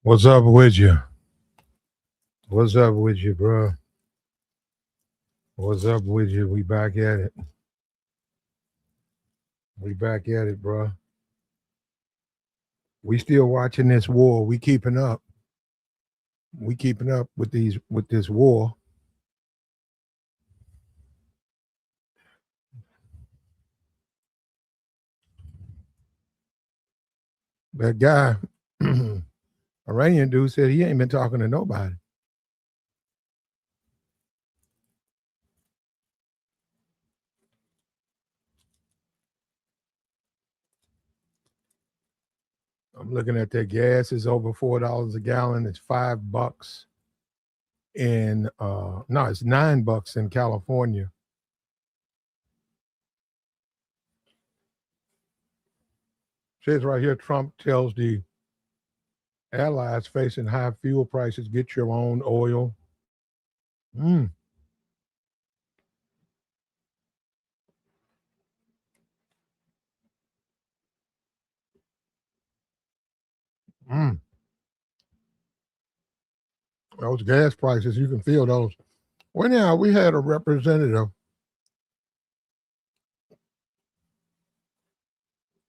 What's up with you? What's up with you, bro? What's up with you? We back at it. We back at it, bro. We still watching this war. We keeping up. We keeping up with this war. That guy, Iranian dude, said he ain't been talking to nobody. I'm looking at that gas is over $4 a gallon. It's $5 in no, it's $9 in California. Says right here, Trump tells the allies facing high fuel prices, get your own oil. Mm, mm. Those gas prices, you can feel those. Well, now we had a representative,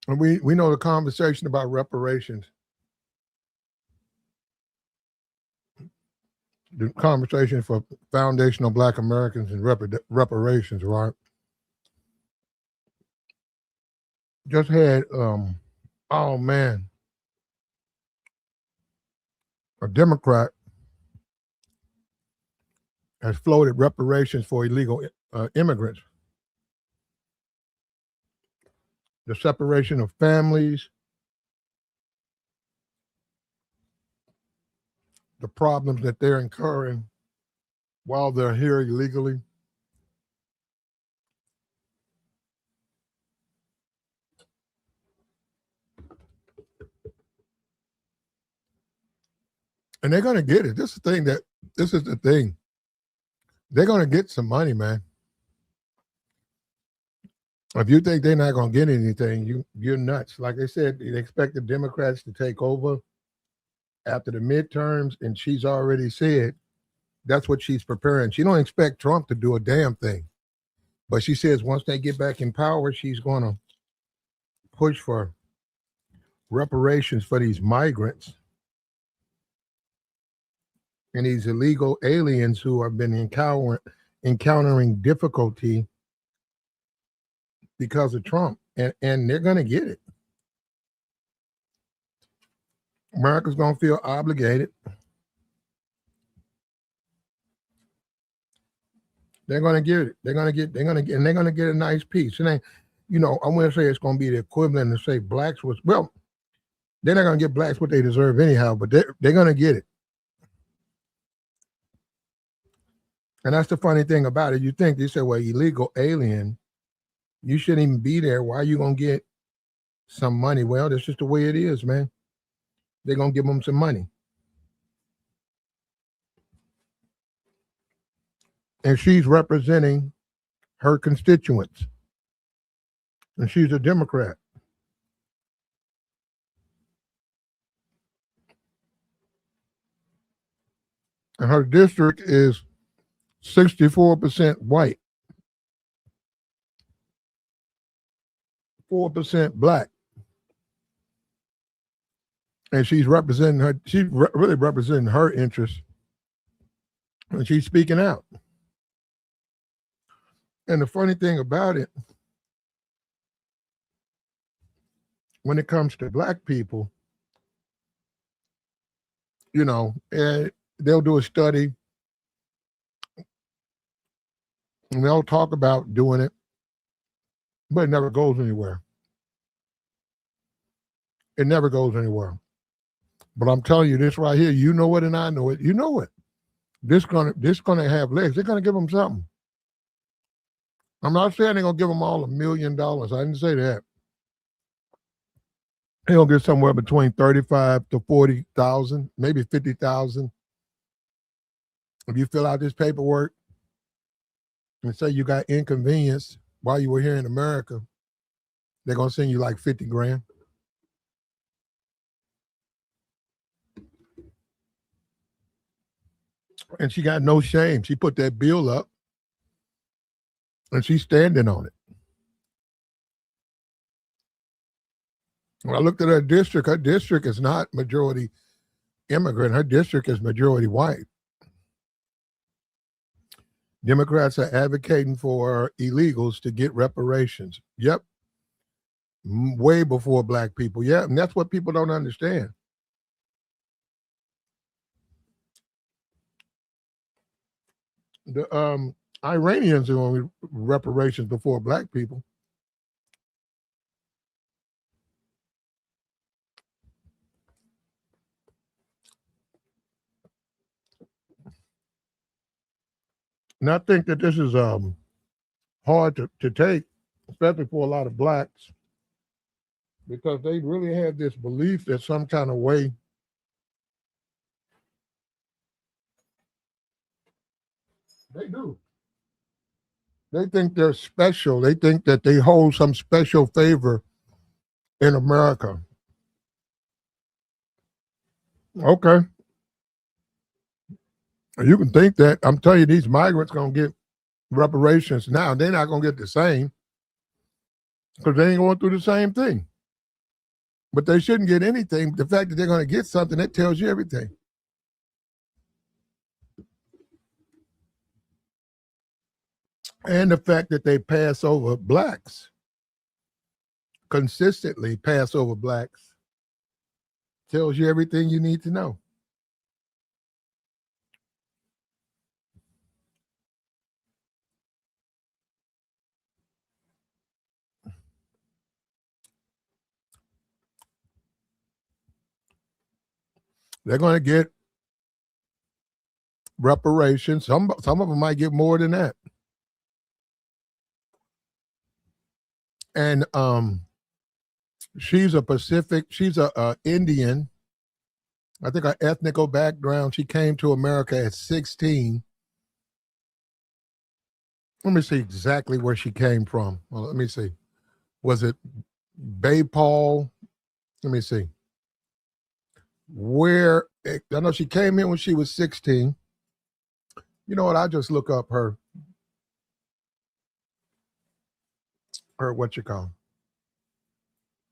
and we know the conversation about reparations, the conversation for foundational Black Americans and reparations, right? Just had, oh man, a Democrat has floated reparations for illegal immigrants, the separation of families, the problems that they're incurring while they're here illegally. And they're going to get it. This is the thing. They're going to get some money, man. If you think they're not going to get anything, you're nuts. Like I said, they expect the Democrats to take over after the midterms, and she's already said that's what she's preparing. She don't expect Trump to do a damn thing. But she says once they get back in power, she's going to push for reparations for these migrants and these illegal aliens who have been encountering difficulty because of Trump. And they're going to get it. America's going to feel obligated. They're going to get it. They're going to get a nice piece. And I'm going to say it's going to be the equivalent to say blacks was, well, they're not going to get blacks what they deserve anyhow, but they're going to get it. And that's the funny thing about it. You think they say, well, illegal alien, you shouldn't even be there. Why are you going to get some money? Well, that's just the way it is, man. They're going to give them some money. And she's representing her constituents. And she's a Democrat. And her district is 64% white, 4% black. And she's representing her, really representing her interests. And she's speaking out. And the funny thing about it, when it comes to black people, they'll do a study and they'll talk about doing it, but it never goes anywhere. It never goes anywhere. But I'm telling you this right here, you know it and I know it. You know it. This gonna have legs. They're gonna give them something. I'm not saying they're gonna give them all $1 million. I didn't say that. They're gonna get somewhere between 35 to 40,000, maybe 50,000. If you fill out this paperwork and say you got inconvenience while you were here in America, they're gonna send you like 50 grand. And she got no shame. She put that bill up and she's standing on it. When I looked at her district is not majority immigrant. Her district is majority white. Democrats are advocating for illegals to get reparations. Yep. Way before black people. Yeah. And that's what people don't understand. The Iranians are on reparations before black people. And I think that this is hard to take, especially for a lot of blacks, because they really have this belief that some kind of way they do. They think they're special. They think that they hold some special favor in America. Okay. You can think that. I'm telling you, these migrants going to get reparations now. They're not going to get the same because they ain't going through the same thing. But they shouldn't get anything. The fact that they're going to get something, that tells you everything. And the fact that they pass over blacks, consistently pass over blacks, tells you everything you need to know. They're going to get reparations. Some of them might get more than that. And she's a Indian. I think her ethnical background, she came to America at 16. Let me see exactly where she came from. Well, let me see. Was it Baypal? Let me see. I know she came in when she was 16. You know what? I just look up her what you call.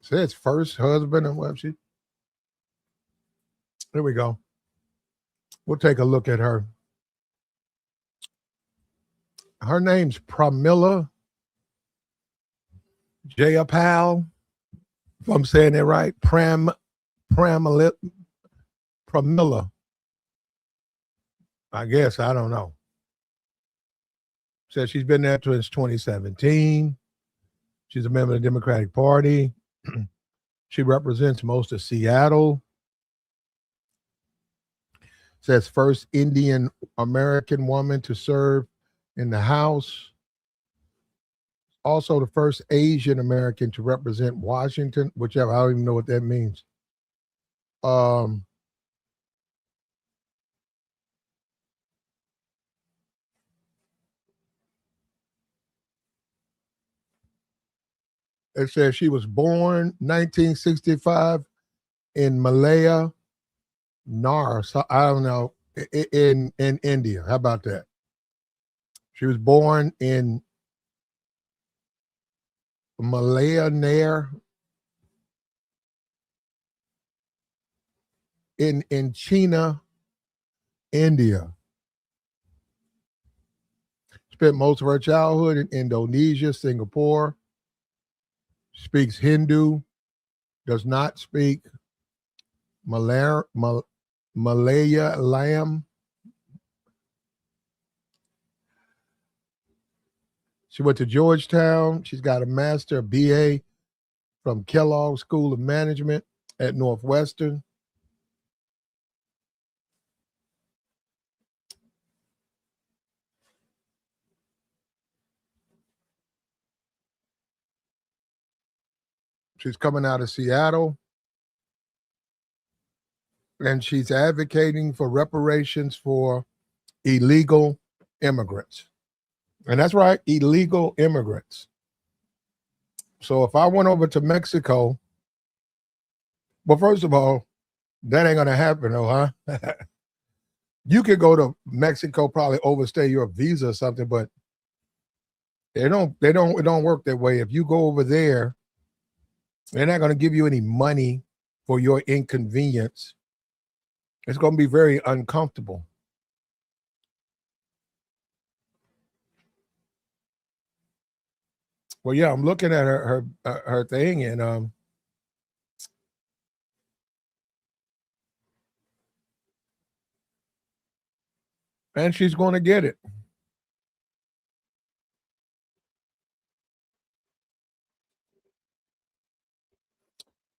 Says first husband and what she. There we go. We'll take a look at her. Her name's Pramila Jayapal. If I'm saying it right, Pramila. I guess, I don't know. Says she's been there since 2017. She's a member of the Democratic Party. She represents most of Seattle. Says first Indian American woman to serve in the House. Also the first Asian American to represent Washington, whichever, I don't even know what that means. It says she was born 1965 in Malaya, Nar. So I don't know, in India. How about that? She was born in Malaya, Nar, in China, India. Spent most of her childhood in Indonesia, Singapore. Speaks Hindu, does not speak Malayalam. She went to Georgetown. She's got a master, a BA from Kellogg School of Management at Northwestern. She's coming out of Seattle. And she's advocating for reparations for illegal immigrants. And that's right, illegal immigrants. So if I went over to Mexico, well, first of all, that ain't going to happen, though, huh? You could go to Mexico, probably overstay your visa or something, but it don't work that way. If you go over there, they're not going to give you any money for your inconvenience. It's going to be very uncomfortable. Well, yeah, I'm looking at her thing, and she's going to get it.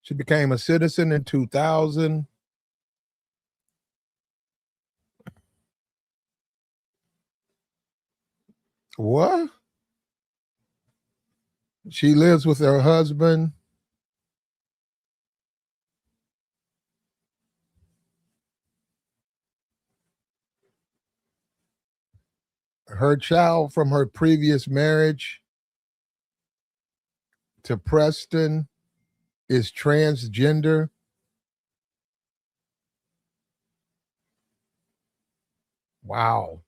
She became a citizen in 2000. What? She lives with her husband. Her child from her previous marriage to Preston is transgender. Wow.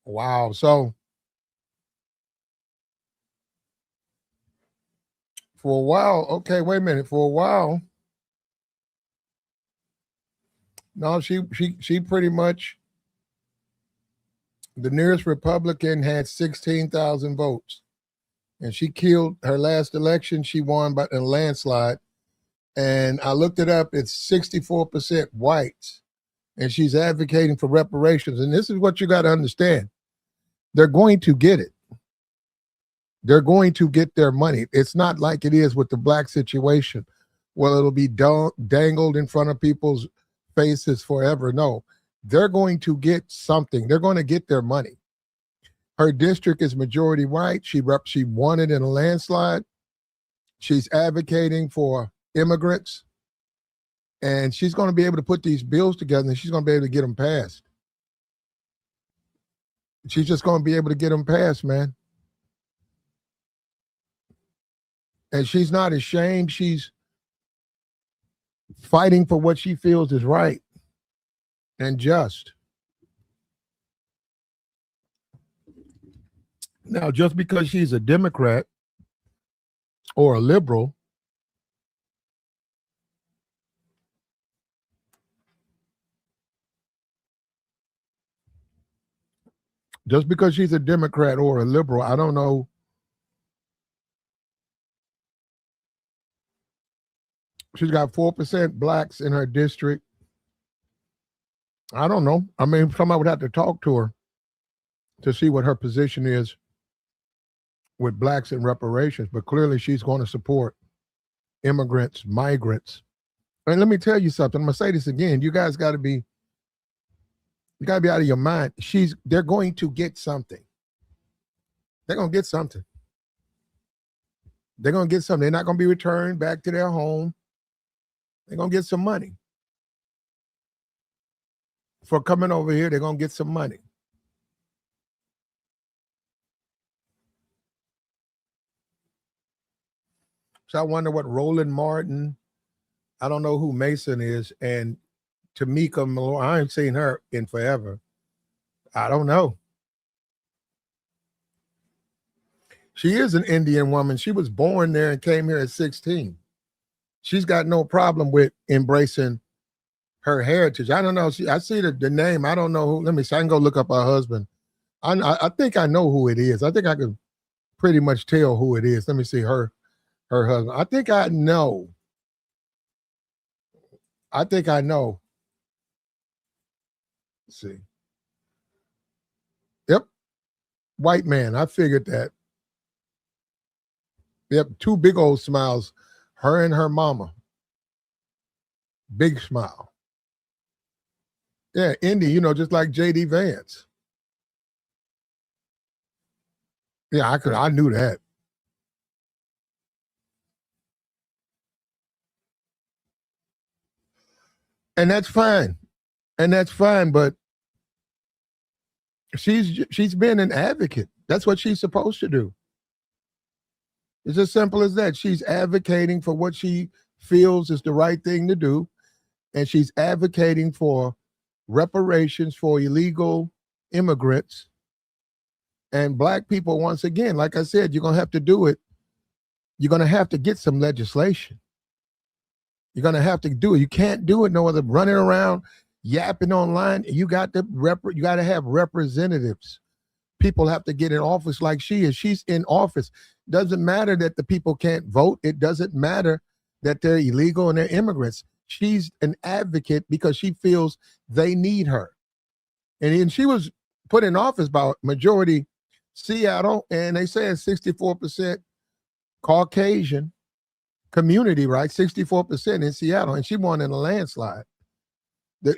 Wow. So for a while, okay, wait a minute. For a while, no, she pretty much, the nearest Republican had 16,000 votes. And she killed her last election. She won by a landslide. And I looked it up. It's 64% whites. And she's advocating for reparations. And this is what you got to understand. They're going to get it. They're going to get their money. It's not like it is with the black situation. Well, it'll be dangled in front of people's faces forever. No, they're going to get something. They're going to get their money. Her district is majority white. She won it in a landslide. She's advocating for immigrants. And she's going to be able to put these bills together and she's going to be able to get them passed. She's just going to be able to get them passed, man. And she's not ashamed. She's fighting for what she feels is right and just. Now, just because she's a Democrat or a liberal, just because she's a Democrat or a liberal, I don't know. She's got 4% blacks in her district. I don't know. I mean, somebody would have to talk to her to see what her position is with blacks and reparations, but clearly she's going to support immigrants, migrants. And let me tell you something. I'm going to say this again. You guys got to be out of your mind. They're going to get something. They're going to get something. They're going to get something. They're not going to be returned back to their home. They're going to get some money. For coming over here, they're going to get some money. So I wonder what Roland Martin, I don't know who Mason is, and Tamika Malone, I ain't seen her in forever. I don't know. She is an Indian woman. She was born there and came here at 16. She's got no problem with embracing her heritage. I don't know. I see the name. I don't know who. Let me see. I can go look up her husband. I think I know who it is. I think I could pretty much tell who it is. Let me see her husband. I think I know. Let's see. Yep. White man. I figured that. Yep. Two big old smiles. Her and her mama. Big smile. Yeah, Indy, just like J.D. Vance. Yeah, I knew that. And that's fine. But she's been an advocate. That's what she's supposed to do. It's as simple as that. She's advocating for what she feels is the right thing to do. And she's advocating for reparations for illegal immigrants and black people. Once again, like I said, you're going to have to do it. You're going to have to get some legislation. You're going to have to do it. You can't do it no other running around yapping online. You got to have representatives. People have to get in office like she is. She's in office. Doesn't matter that the people can't vote. It doesn't matter that they're illegal and they're immigrants. She's an advocate because she feels they need her. And she was put in office by majority Seattle, and they say it's 64% Caucasian community, right? 64% in Seattle, and she won in a landslide.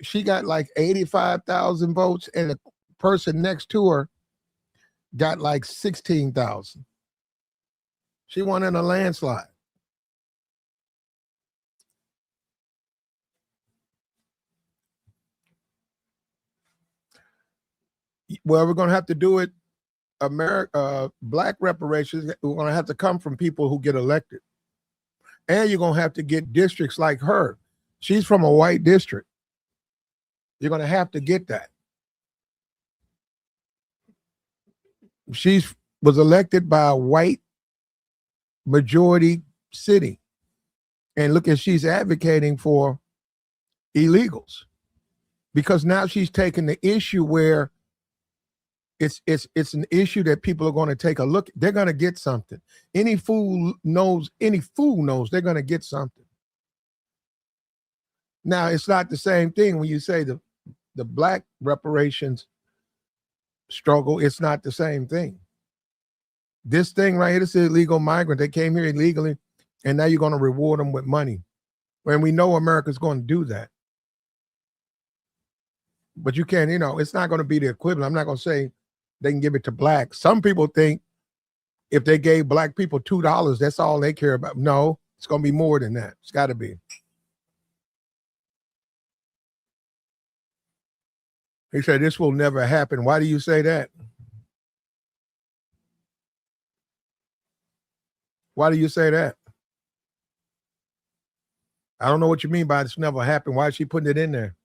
She got like 85,000 votes, and the person next to her got like 16,000. She won in a landslide. Well, we're going to have to do it. Black reparations, we're going to have to come from people who get elected. And you're going to have to get districts like her. She's from a white district. You're going to have to get that. She was elected by a white majority city. And look, she's advocating for illegals because now she's taking the issue where it's an issue that people are going to take a look. They're going to get something. Any fool knows they're going to get something. Now, it's not the same thing when you say the black reparations struggle. It's not the same thing. This thing right here, this is illegal migrant. They came here illegally, and now you're going to reward them with money. When we know America's going to do that. But you can't, it's not going to be the equivalent. I'm not going to say they can give it to blacks. Some people think if they gave black people $2, that's all they care about. No, it's going to be more than that. It's got to be. He said, this will never happen. Why do you say that? Why do you say that? I don't know what you mean by it's never happened. Why is she putting it in there?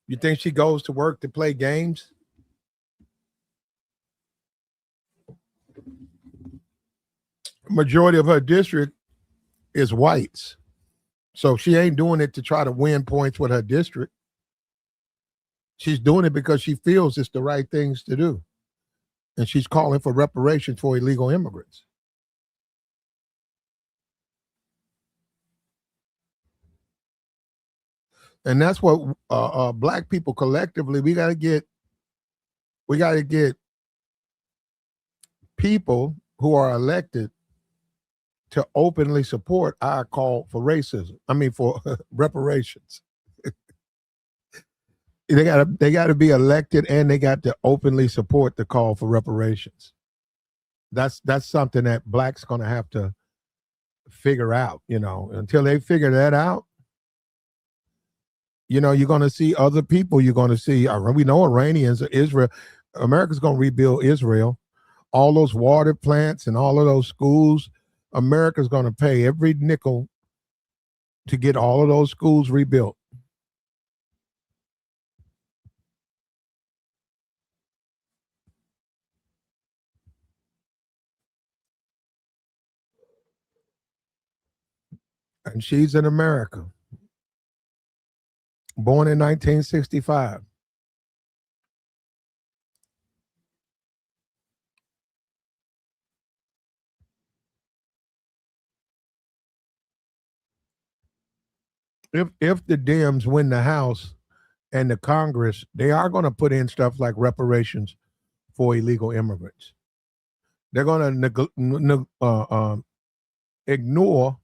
You think she goes to work to play games? Majority of her district is whites. So she ain't doing it to try to win points with her district. She's doing it because she feels it's the right things to do. And she's calling for reparations for illegal immigrants. And that's what black people collectively, we got to get people who are elected to openly support our call for racism. I mean, for reparations. They got to be elected, and they got to openly support the call for reparations. That's something that blacks going to have to figure out. Until they figure that out, you're going to see other people. You're going to see. We know Iranians, Israel. America's going to rebuild Israel. All those water plants and all of those schools. America's going to pay every nickel to get all of those schools rebuilt. And she's in America, born in 1965. If the Dems win the House and the Congress, they are going to put in stuff like reparations for illegal immigrants. They're going to ignore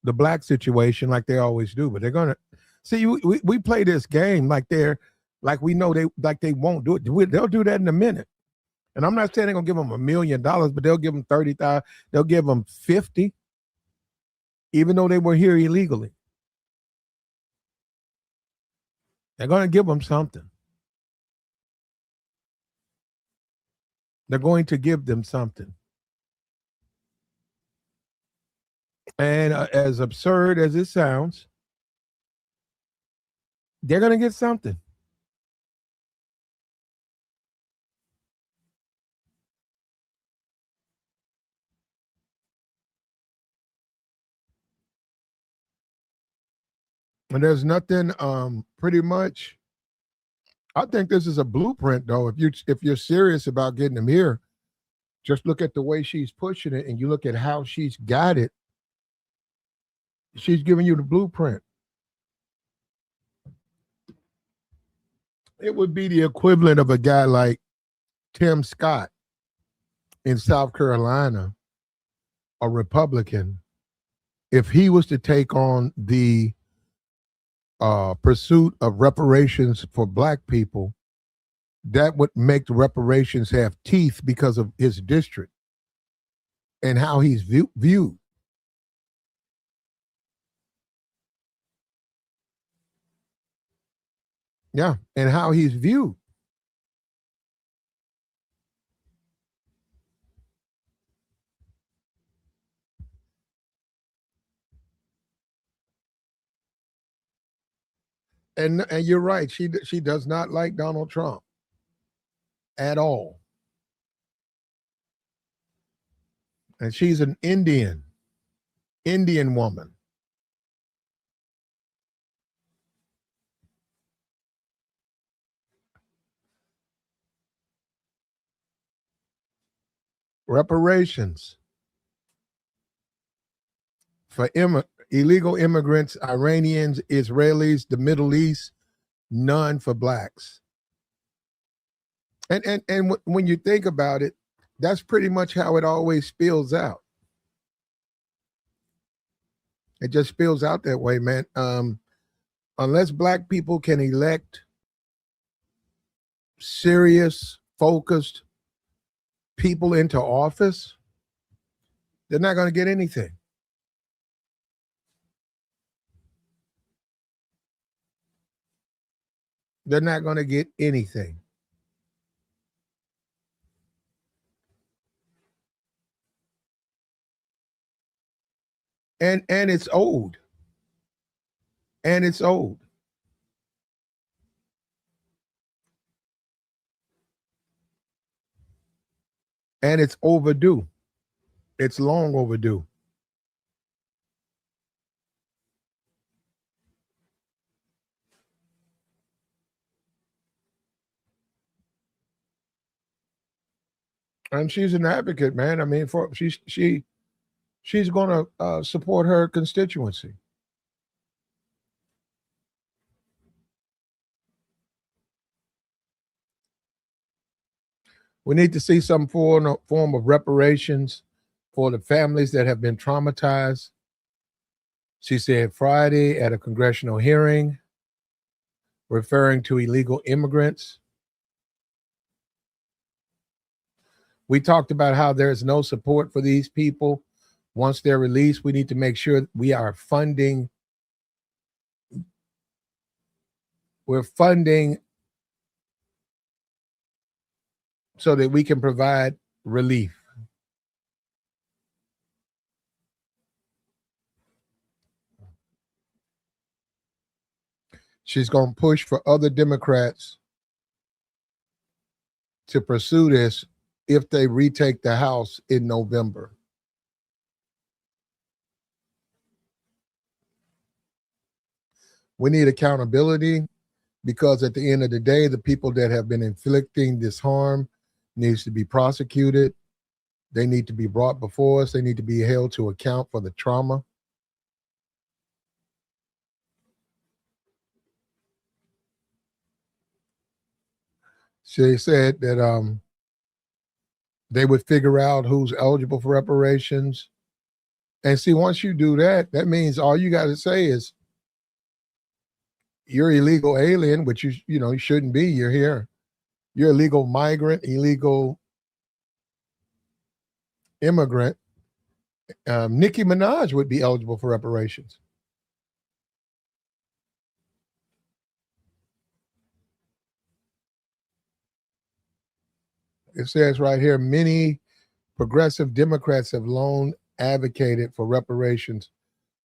the black situation like they always do, but they're going to see. We play this game like we know they won't do it. They'll do that in a minute. And I'm not saying they're going to give them $1 million, but they'll give them 30,000. They'll give them 50, even though they were here illegally. They're going to give them something. They're going to give them something. And as absurd as it sounds, they're going to get something. And there's nothing pretty much. I think this is a blueprint though. If you're serious about getting them here, just look at the way she's pushing it and you look at how she's got it. She's giving you the blueprint. It would be the equivalent of a guy like Tim Scott in South Carolina, a Republican, if he was to take on the pursuit of reparations for black people, that would make the reparations have teeth because of his district and how he's viewed. Yeah, and how he's viewed. And you're right. She does not like Donald Trump at all. And she's an Indian woman. Reparations for illegal immigrants, Iranians, Israelis, the Middle East, none for blacks. And when you think about it, that's pretty much how it always spills out. It just spills out that way, man. Unless black people can elect serious, focused people into office, they're not going to get anything. They're not going to get anything. And it's old. And it's old. And it's overdue. It's long overdue. And she's an advocate, man. I mean, for she's going to support her constituency. We need to see some form of reparations for the families that have been traumatized. She said Friday at a congressional hearing, referring to illegal immigrants. We talked about how there's no support for these people. Once they're released, we need to make sure we are funding. We're funding so that we can provide relief. She's going to push for other Democrats to pursue this if they retake the House in November. We need accountability because at the end of the day, the people that have been inflicting this harm needs to be prosecuted. They need to be brought before us. They need to be held to account for the trauma. She said that they would figure out who's eligible for reparations. And see, once you do that, that means all you got to say is you're illegal alien, which you shouldn't be. You're here. You're illegal migrant, illegal immigrant. Nicki Minaj would be eligible for reparations. It says right here, many progressive Democrats have long advocated for reparations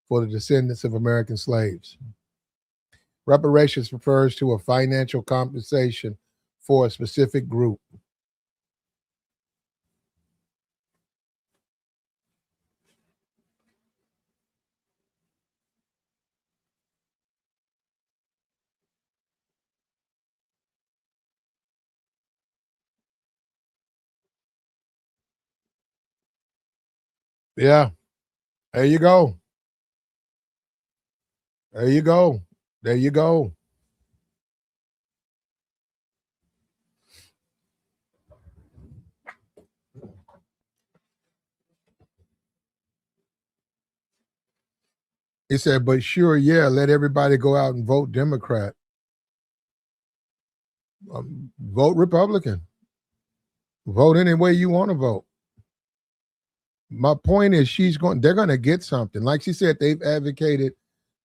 for the descendants of American slaves. Reparations refers to a financial compensation for a specific group. Yeah. There you go. There you go. There you go. He said, but sure, yeah, let everybody go out and vote Democrat. Vote Republican. Vote any way you want to vote. My point is they're going to get something. Like she said, they've advocated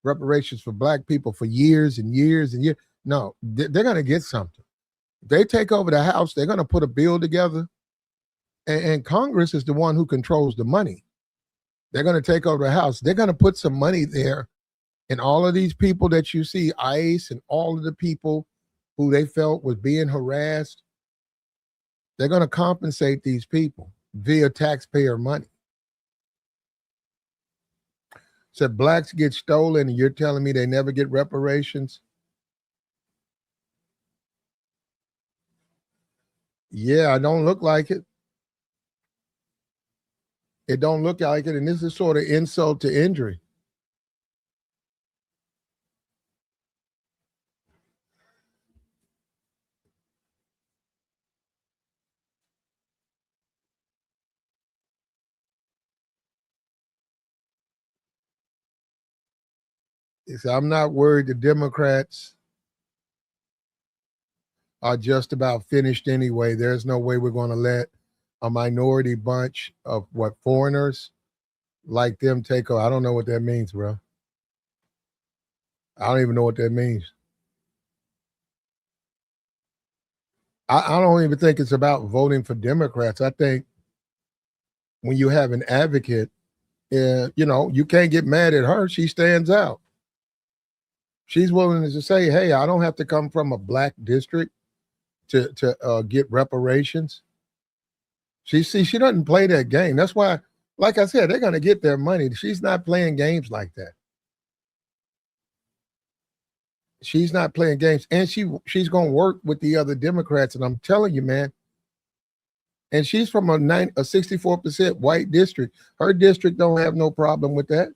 reparations for black people for years and years and years. No, they're going to get something. If they take over the House, they're going to put a bill together, and Congress is the one who controls the money. They're going to take over the House. They're going to put some money there, and all of these people that you see, ICE and all of the people who they felt was being harassed, they're going to compensate these people via taxpayer money. Said blacks get stolen, and you're telling me they never get reparations? Yeah, I don't look like it. It don't look like it, and this is sort of insult to injury. I'm not worried the Democrats are just about finished anyway. There's no way we're going to let a minority bunch of foreigners like them take over. I don't know what that means, bro. I don't even know what that means. I don't even think it's about voting for Democrats. I think when you have an advocate, you can't get mad at her. She stands out. She's willing to say, hey, I don't have to come from a black district to get reparations. She doesn't play that game. That's why, like I said, they're going to get their money. She's not playing games like that. She's not playing games, and she's going to work with the other Democrats. And I'm telling you, man. And she's from a 64% white district. Her district don't have no problem with that.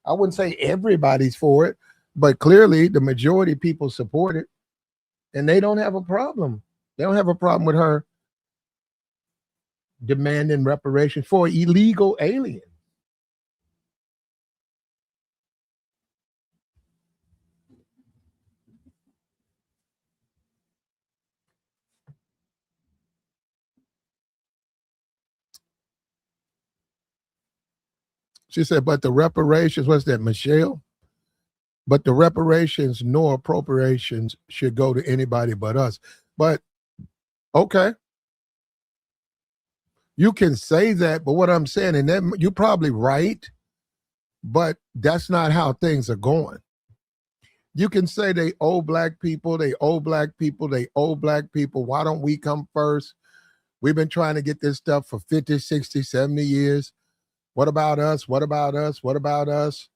I wouldn't say everybody's for it, but clearly the majority of people support it, and they don't have a problem. They don't have a problem with her demanding reparations for illegal aliens. She said, but the reparations, what's that, Michelle? But the reparations nor appropriations should go to anybody but us. But okay. You can say that, but what I'm saying, and that you're probably right, but that's not how things are going. You can say they owe black people, they owe black people, they owe black people. Why don't we come first? We've been trying to get this stuff for 50, 60, 70 years. What about us? What about us? What about us?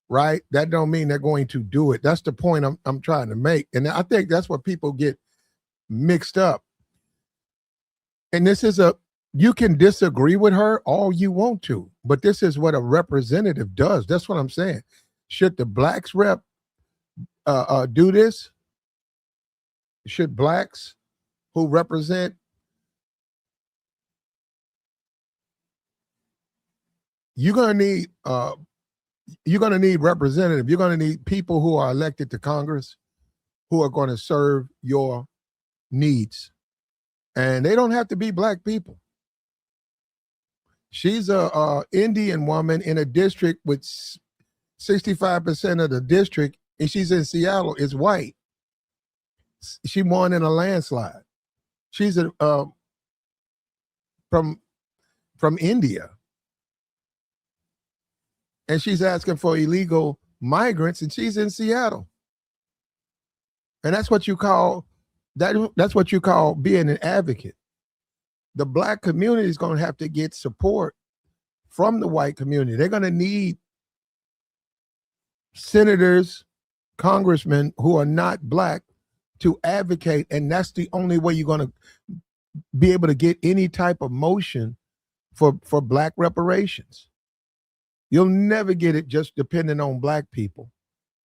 Right? That don't mean they're going to do it. That's the point I'm trying to make. And I think that's what people get mixed up. And you can disagree with her all you want to, but this is what a representative does. That's what I'm saying. Should the blacks rep do this? Should blacks who represent you're gonna need representatives. You're gonna need people who are elected to Congress who are going to serve your needs, and they don't have to be black people. She's a Indian woman in a district with 65% of the district, and she's in Seattle. Is white. She won in a landslide. She's from India, and she's asking for illegal migrants, and she's in Seattle. And that's what you call that's what you call being an advocate. The black community is going to have to get support from the white community. They're going to need senators, congressmen who are not black to advocate, and that's the only way you're going to be able to get any type of motion for black reparations. You'll never get it just depending on black people.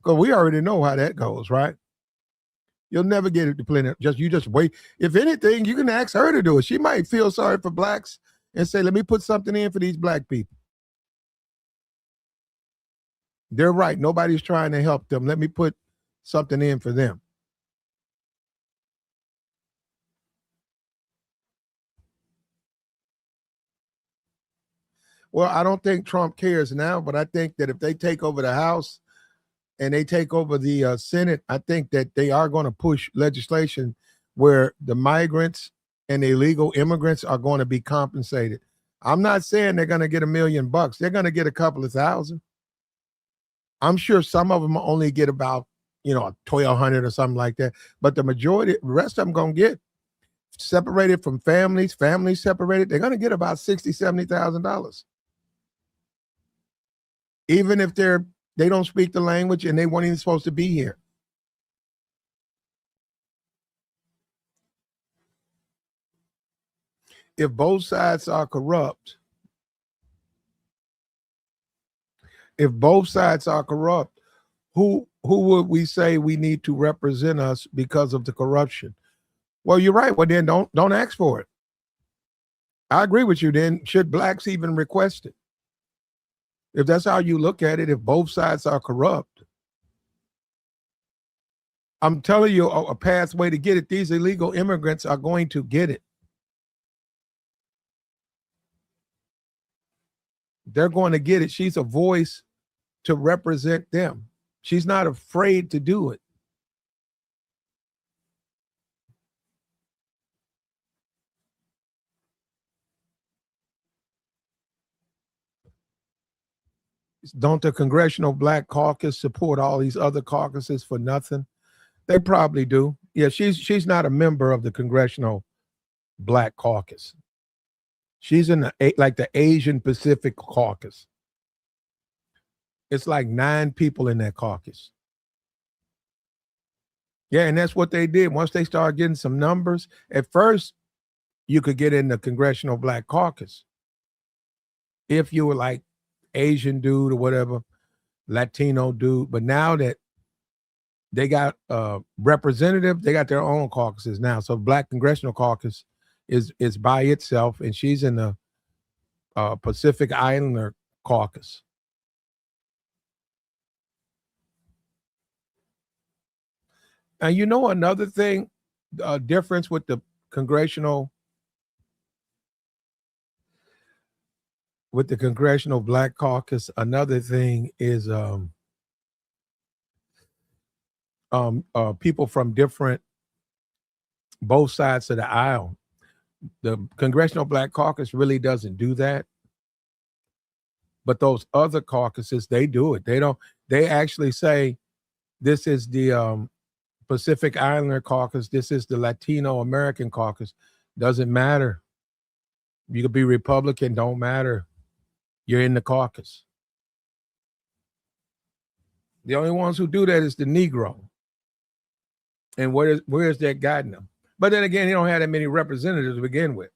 Because we already know how that goes, right? You'll never get it depending. You just wait. If anything, you can ask her to do it. She might feel sorry for blacks and say, let me put something in for these black people. They're right. Nobody's trying to help them. Let me put something in for them. Well, I don't think Trump cares now, but I think that if they take over the House and they take over the Senate, I think that they are going to push legislation where the migrants and the illegal immigrants are going to be compensated. I'm not saying they're going to get $1 million. They're going to get a couple of thousand. I'm sure some of them only get about, 1,200 or something like that. But the majority, the rest of them going to get separated from families separated. They're going to get about $60,000, $70,000. Even if they don't speak the language and they weren't even supposed to be here. If both sides are corrupt, who would we say we need to represent us because of the corruption? Well, you're right. Well, then don't ask for it. I agree with you. Then should blacks even request it? If that's how you look at it, if both sides are corrupt, I'm telling you a pathway to get it. These illegal immigrants are going to get it. They're going to get it. She's a voice to represent them. She's not afraid to do it. Don't the Congressional Black Caucus support all these other caucuses for nothing? They probably do. Yeah, she's not a member of the Congressional Black Caucus. She's in the Asian Pacific Caucus. It's like 9 people in that caucus. Yeah, and that's what they did. Once they started getting some numbers, at first you could get in the Congressional Black Caucus if you were like Asian dude or whatever, Latino dude. But now that they got representative, they got their own caucuses now. So Black Congressional Caucus is by itself, and she's in the Pacific Islander Caucus. And you know another thing, difference with the Congressional Black Caucus, another thing is people from both sides of the aisle. The Congressional Black Caucus really doesn't do that. But those other caucuses, they do it. They actually say, this is the Pacific Islander Caucus, this is the Latino American Caucus. Doesn't matter. You could be Republican, don't matter. You're in the caucus. The only ones who do that is the Negro. And where's that gotten them? But then again, he don't have that many representatives to begin with.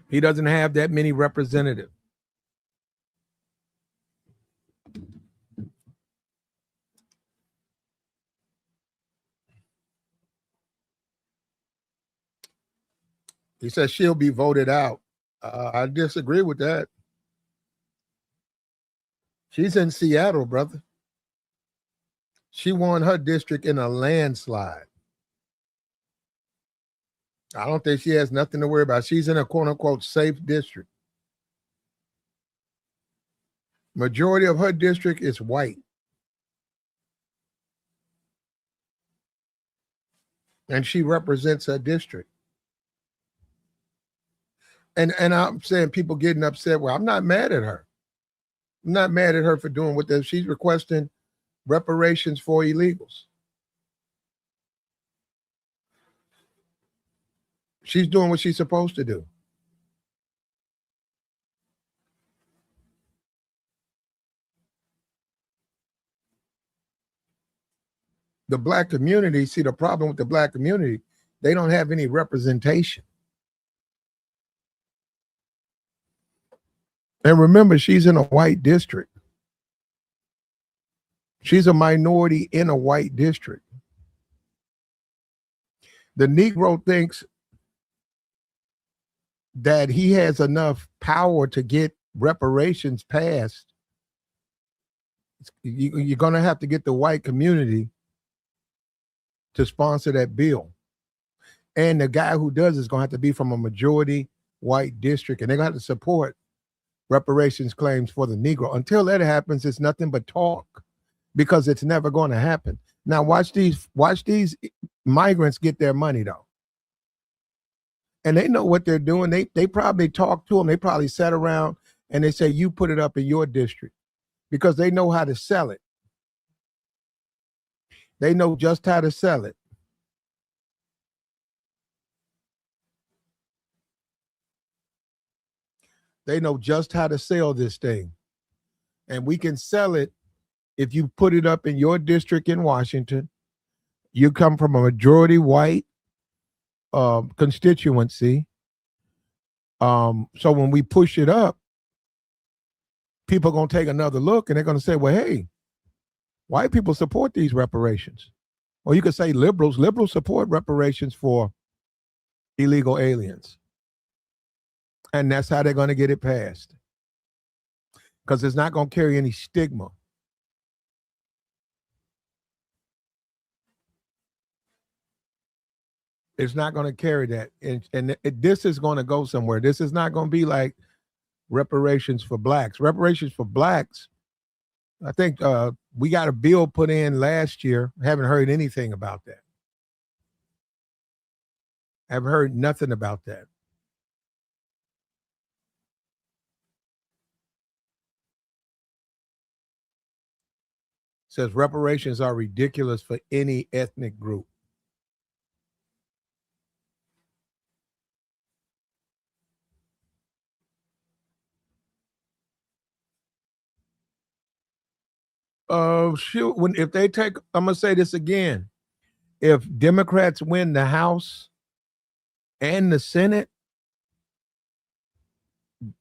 He doesn't have that many representatives. He says she'll be voted out. I disagree with that. She's in Seattle, brother. She won her district in a landslide. I don't think she has nothing to worry about. She's in a quote unquote safe district. Majority of her district is white. And she represents her district. And I'm saying people getting upset. Well, I'm not mad at her. I'm not mad at her for doing what she's requesting reparations for illegals. She's doing what she's supposed to do. The black community, see, the problem with the black community, They don't have any representation. And remember, she's in a white district. She's a minority in a white district. The Negro thinks that he has enough power to get reparations passed. You're going to have to get the white community to sponsor that bill. And the guy who does is going to have to be from a majority white district, and they're going to have to support reparations claims for the Negro. Until that happens, it's nothing but talk, because it's never going to happen. Now watch these migrants get their money though. And they know what they're doing. They probably talk to them. They probably sat around and they say, you put it up in your district, because they know how to sell it. They know just how to sell it. They know just how to sell this thing. And we can sell it if you put it up in your district in Washington. You come from a majority white constituency. So when we push it up, people are going to take another look and they're going to say, well, hey, white people support these reparations. Or you could say liberals support reparations for illegal aliens. And that's how they're going to get it passed. Because it's not going to carry any stigma. It's not going to carry that. And this is going to go somewhere. This is not going to be like reparations for blacks. Reparations for blacks, I think we got a bill put in last year. Haven't heard anything about that. Haven't heard nothing about that. Says reparations are ridiculous for any ethnic group. Shoot, if they take, I'm gonna say this again. If Democrats win the House and the Senate,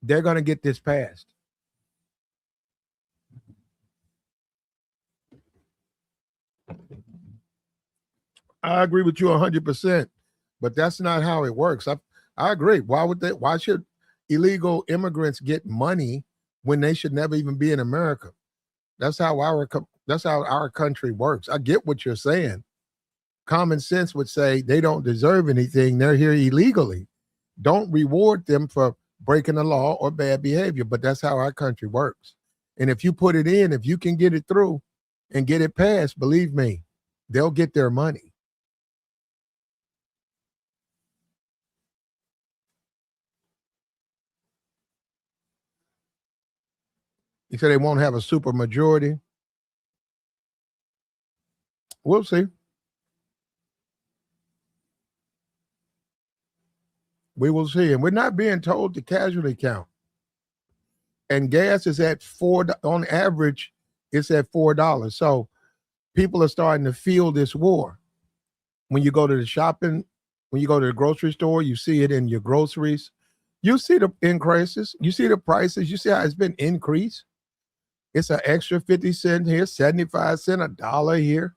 they're gonna get this passed. I agree with you 100%, but that's not how it works. I agree. Why should illegal immigrants get money when they should never even be in America? That's how our country works. I get what you're saying. Common sense would say they don't deserve anything. They're here illegally. Don't reward them for breaking the law or bad behavior, but that's how our country works. And if you put it in, if you can get it through and get it passed, believe me, they'll get their money. You say they won't have a super majority. We'll see. We will see. And we're not being told the casualty count. And gas is at $4 on average. It's at $4. So people are starting to feel this war. When you go to the shopping, when you go to the grocery store, you see it in your groceries. You see the increases. You see the prices. You see how it's been increased. It's an extra 50 cents here, 75 cents, $1 here.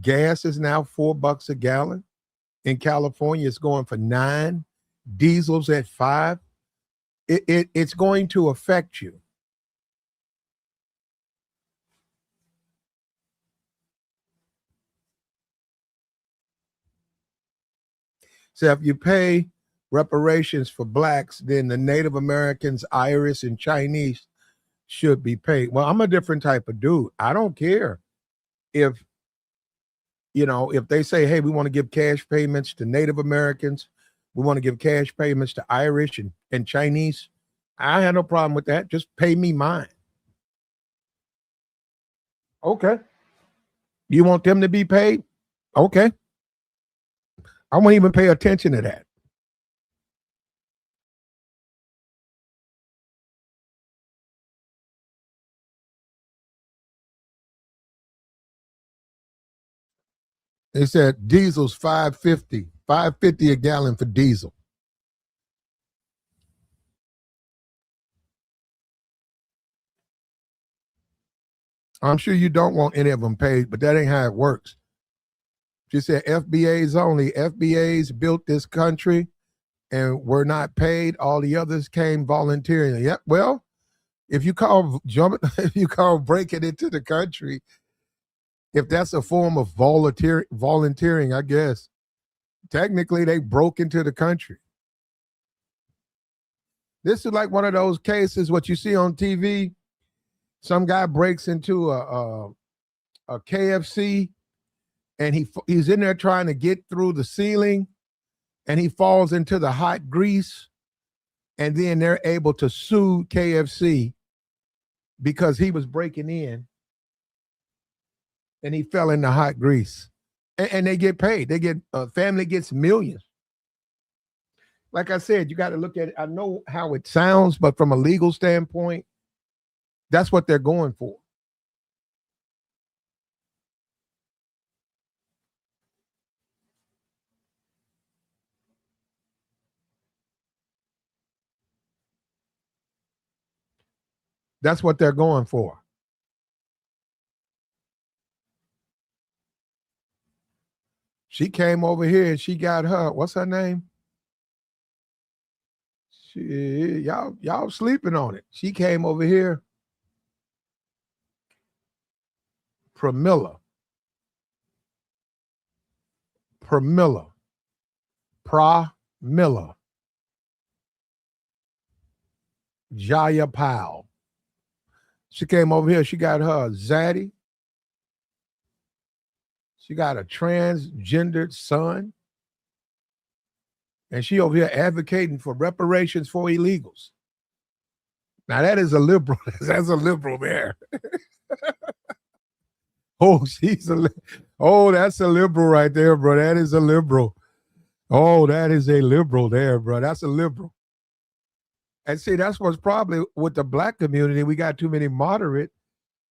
Gas is now $4 a gallon. In California, it's going for $9. Diesel's at $5. It's going to affect you. So if you pay reparations for blacks, then the Native Americans, Irish, and Chinese should be paid. Well, I'm a different type of dude. I don't care if they say, hey, we want to give cash payments to Native Americans, we want to give cash payments to Irish and Chinese. I have no problem with that. Just pay me mine. Okay. You want them to be paid? Okay. I won't even pay attention to that. They said diesel's $5.50. $5.50 a gallon for diesel. I'm sure you don't want any of them paid, but that ain't how it works. She said FBAs only. FBAs built this country and were not paid. All the others came voluntarily. Yep. Well, if you call if you call breaking into the country, if that's a form of volunteering, I guess technically they broke into the country. This is like one of those cases what you see on TV. Some guy breaks into a KFC and he's in there trying to get through the ceiling and he falls into the hot grease, and then they're able to sue KFC because he was breaking in and he fell in the hot grease. And they get paid. They get family gets millions. Like I said, you got to look at it. I know how it sounds, but from a legal standpoint, that's what they're going for. That's what they're going for. She came over here and she got her, what's her name? Y'all sleeping on it. She came over here. Pramila Jayapal. She came over here. She got her zaddy. She got a transgendered son. And she over here advocating for reparations for illegals. Now that is a liberal. That's a liberal there. Oh, that's a liberal right there, bro. That is a liberal. Oh, that is a liberal there, bro. That's a liberal. And see, that's what's probably with the black community. We got too many moderate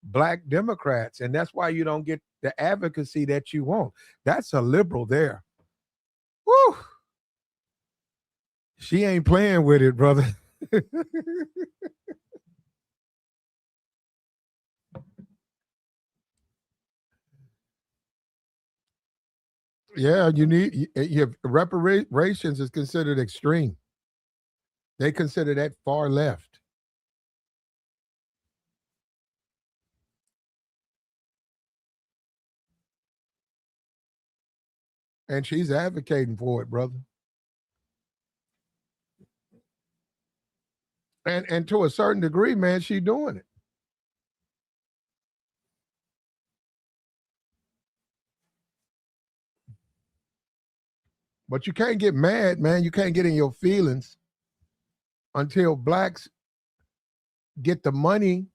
black Democrats, and that's why you don't get the advocacy that you want. That's a liberal there. Woo! She ain't playing with it, brother. Yeah, reparations is considered extreme. They consider that far left. And she's advocating for it, brother. And to a certain degree, man, she's doing it. But you can't get mad, man. You can't get in your feelings until blacks get the money,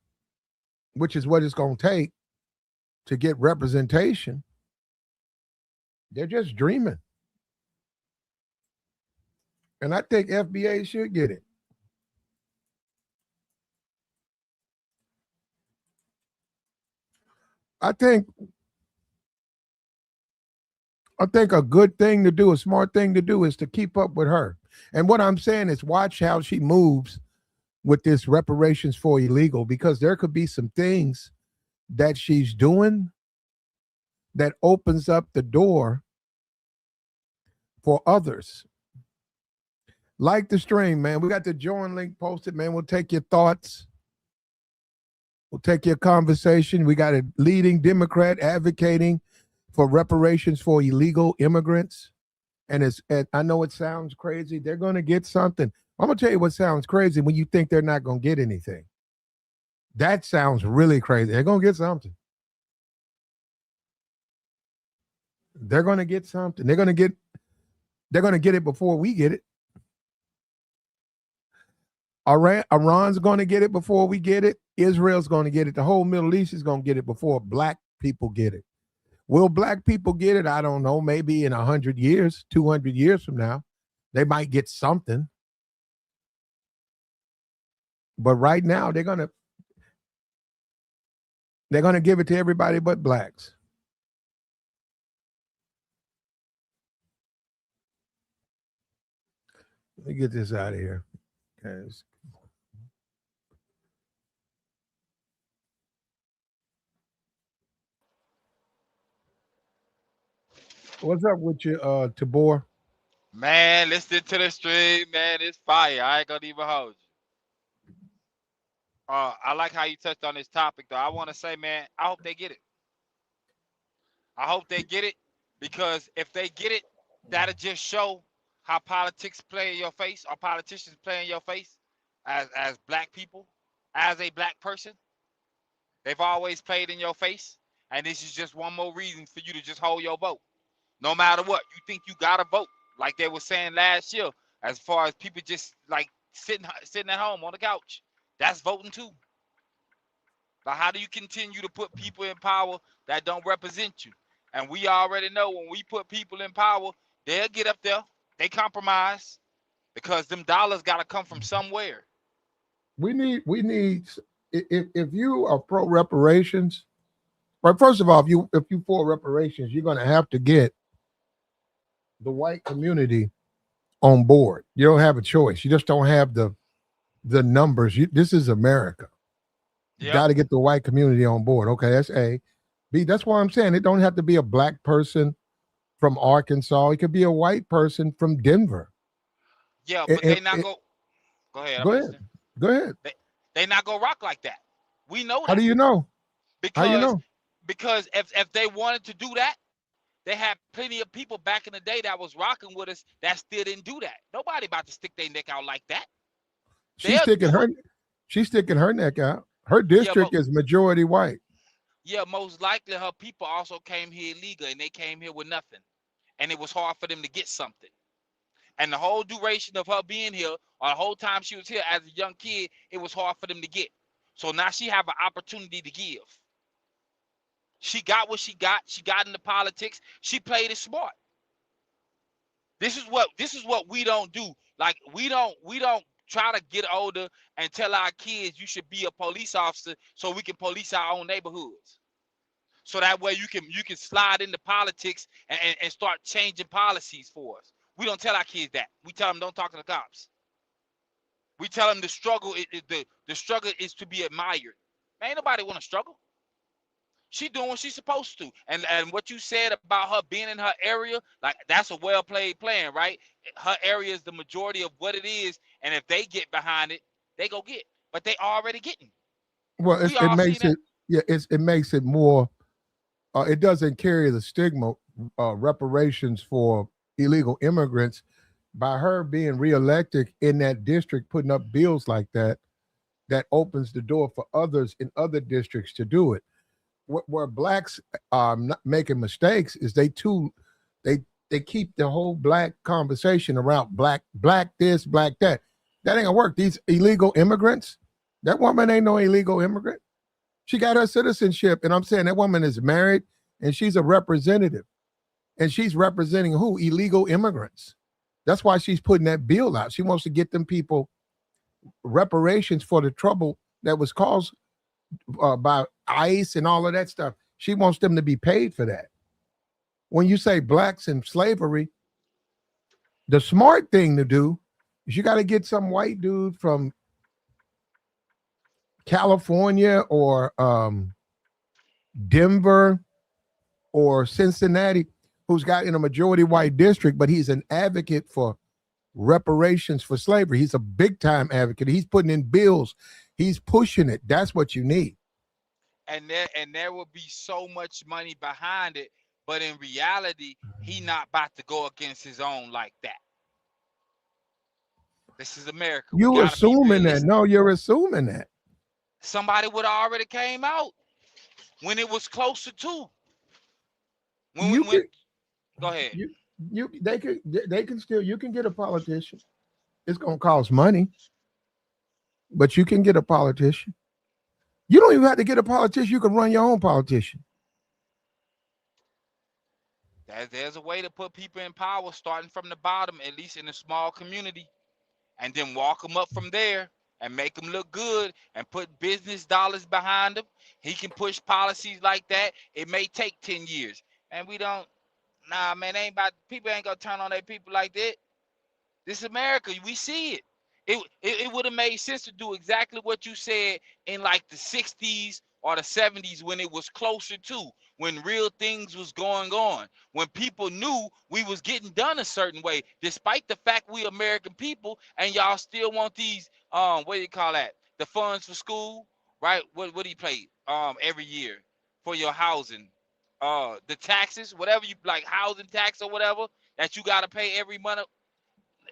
which is what it's going to take to get representation. They're just dreaming. And I think FBA should get it. I think a good thing to do, a smart thing to do is to keep up with her. And what I'm saying is watch how she moves with this reparations for illegal, because there could be some things that she's doing that opens up the door for others. Like the stream, man. We got the join link posted, man. We'll take your thoughts. We'll take your conversation. We got a leading Democrat advocating for reparations for illegal immigrants. And I know it sounds crazy. They're going to get something. I'm going to tell you what sounds crazy when you think they're not going to get anything. That sounds really crazy. They're going to get something. They're going to get something. They're going to get it before we get it. Iran's going to get it before we get it. Israel's going to get it. The whole Middle East is going to get it before black people get it. Will black people get it? I don't know. Maybe in 100 years, 200 years from now, they might get something. But right now, they're going to give it to everybody but blacks. Let me get this out of here. Guys. What's up with you, Tabor? Man, listen to the stream, man. It's fire. I ain't gonna even hold you. I like how you touched on this topic, though. I want to say, man, I hope they get it. I hope they get it because if they get it, that'll just show how politics play in your face or politicians play in your face as black people, as a black person. They've always played in your face, and this is just one more reason for you to just hold your vote. No matter what, you think you gotta vote, like they were saying last year, as far as people just like sitting at home on the couch. That's voting too. But how do you continue to put people in power that don't represent you? And we already know when we put people in power, they'll get up there. They compromise because them dollars got to come from somewhere. We need if you are pro reparations, right? First of all, if you for reparations, you're going to have to get the white community on board. You don't have a choice. You just don't have the numbers. This is America. You Yep. got to get the white community on board. Okay, that's A. B. That's why I'm saying it don't have to be a black person from Arkansas. It could be a white person from Denver. Yeah, but And, they not go. Go ahead. I'm go ahead. listening. Go ahead. They they not go rock like that. We know How that do you know? How you because know? because if they wanted to do that, they had plenty of people back in the day that was rocking with us that still didn't do that. Nobody about to stick their neck out like that. She's They'll sticking do her it. she's sticking her neck out. Her Yeah, district is majority white. yeah, most likely her people also came here illegal and they came here with nothing. And it was hard for them to get something. And the whole duration of her being here, or the whole time she was here as a young kid, it was hard for them to get. So now she have an opportunity to give. She got what she got. She got into politics. She played it smart. This is what we don't do. Like we don't try to get older and tell our kids you should be a police officer so we can police our own neighborhoods. So that way you can slide into politics and start changing policies for us. We don't tell our kids that. We tell them don't talk to the cops. We tell them the struggle the struggle is to be admired. Man, ain't nobody want to struggle. She doing what she's supposed to. And what you said about her being in her area, like that's a well played plan, right? Her area is the majority of what it is, and if they get behind it, they go get. But they already getting. Well, We it all seen makes that. it yeah, it makes it more it doesn't carry the stigma reparations for illegal immigrants by her being reelected in that district putting up bills like that opens the door for others in other districts to do it. Where blacks are not making mistakes is they they keep the whole black conversation around black this black that. That ain't gonna work. These illegal immigrants. That woman ain't no illegal immigrant. She got her citizenship, and I'm saying that woman is married and she's a representative, and she's representing who? Illegal immigrants. That's why she's putting that bill out. She wants to get them people reparations for the trouble that was caused by ICE and all of that stuff. She wants them to be paid for that. When you say blacks and slavery, the smart thing to do is you got to get some white dude from California or Denver or Cincinnati who's got in a majority white district, but he's an advocate for reparations for slavery. He's a big time advocate. He's putting in bills. He's pushing it. That's what you need. And there will be so much money behind it, but in reality, he not about to go against his own like that. This is America. We You gotta be assuming that. realistic. No, you're assuming that. Somebody would have already came out when it was closer to. You When can Go ahead. you they can still you can get a politician. It's gonna cost money, but you can get a politician. You don't even have to get a politician. You can run your own politician. There's a way to put people in power starting from the bottom, at least in a small community, and then walk them up from there and make them look good and put business dollars behind them. He can push policies like that. It may take 10 years. And we don't, nah, man, ain't about, people ain't gonna turn on their people like that. This is America. We see it. It would have made sense to do exactly what you said in like the 60s or the 70s when it was closer to, when real things was going on, when people knew we was getting done a certain way, despite the fact we American people and y'all still want these what do you call that? The funds for school, right? What do you pay every year for your housing? The taxes, whatever you like, housing tax or whatever that you gotta pay every month.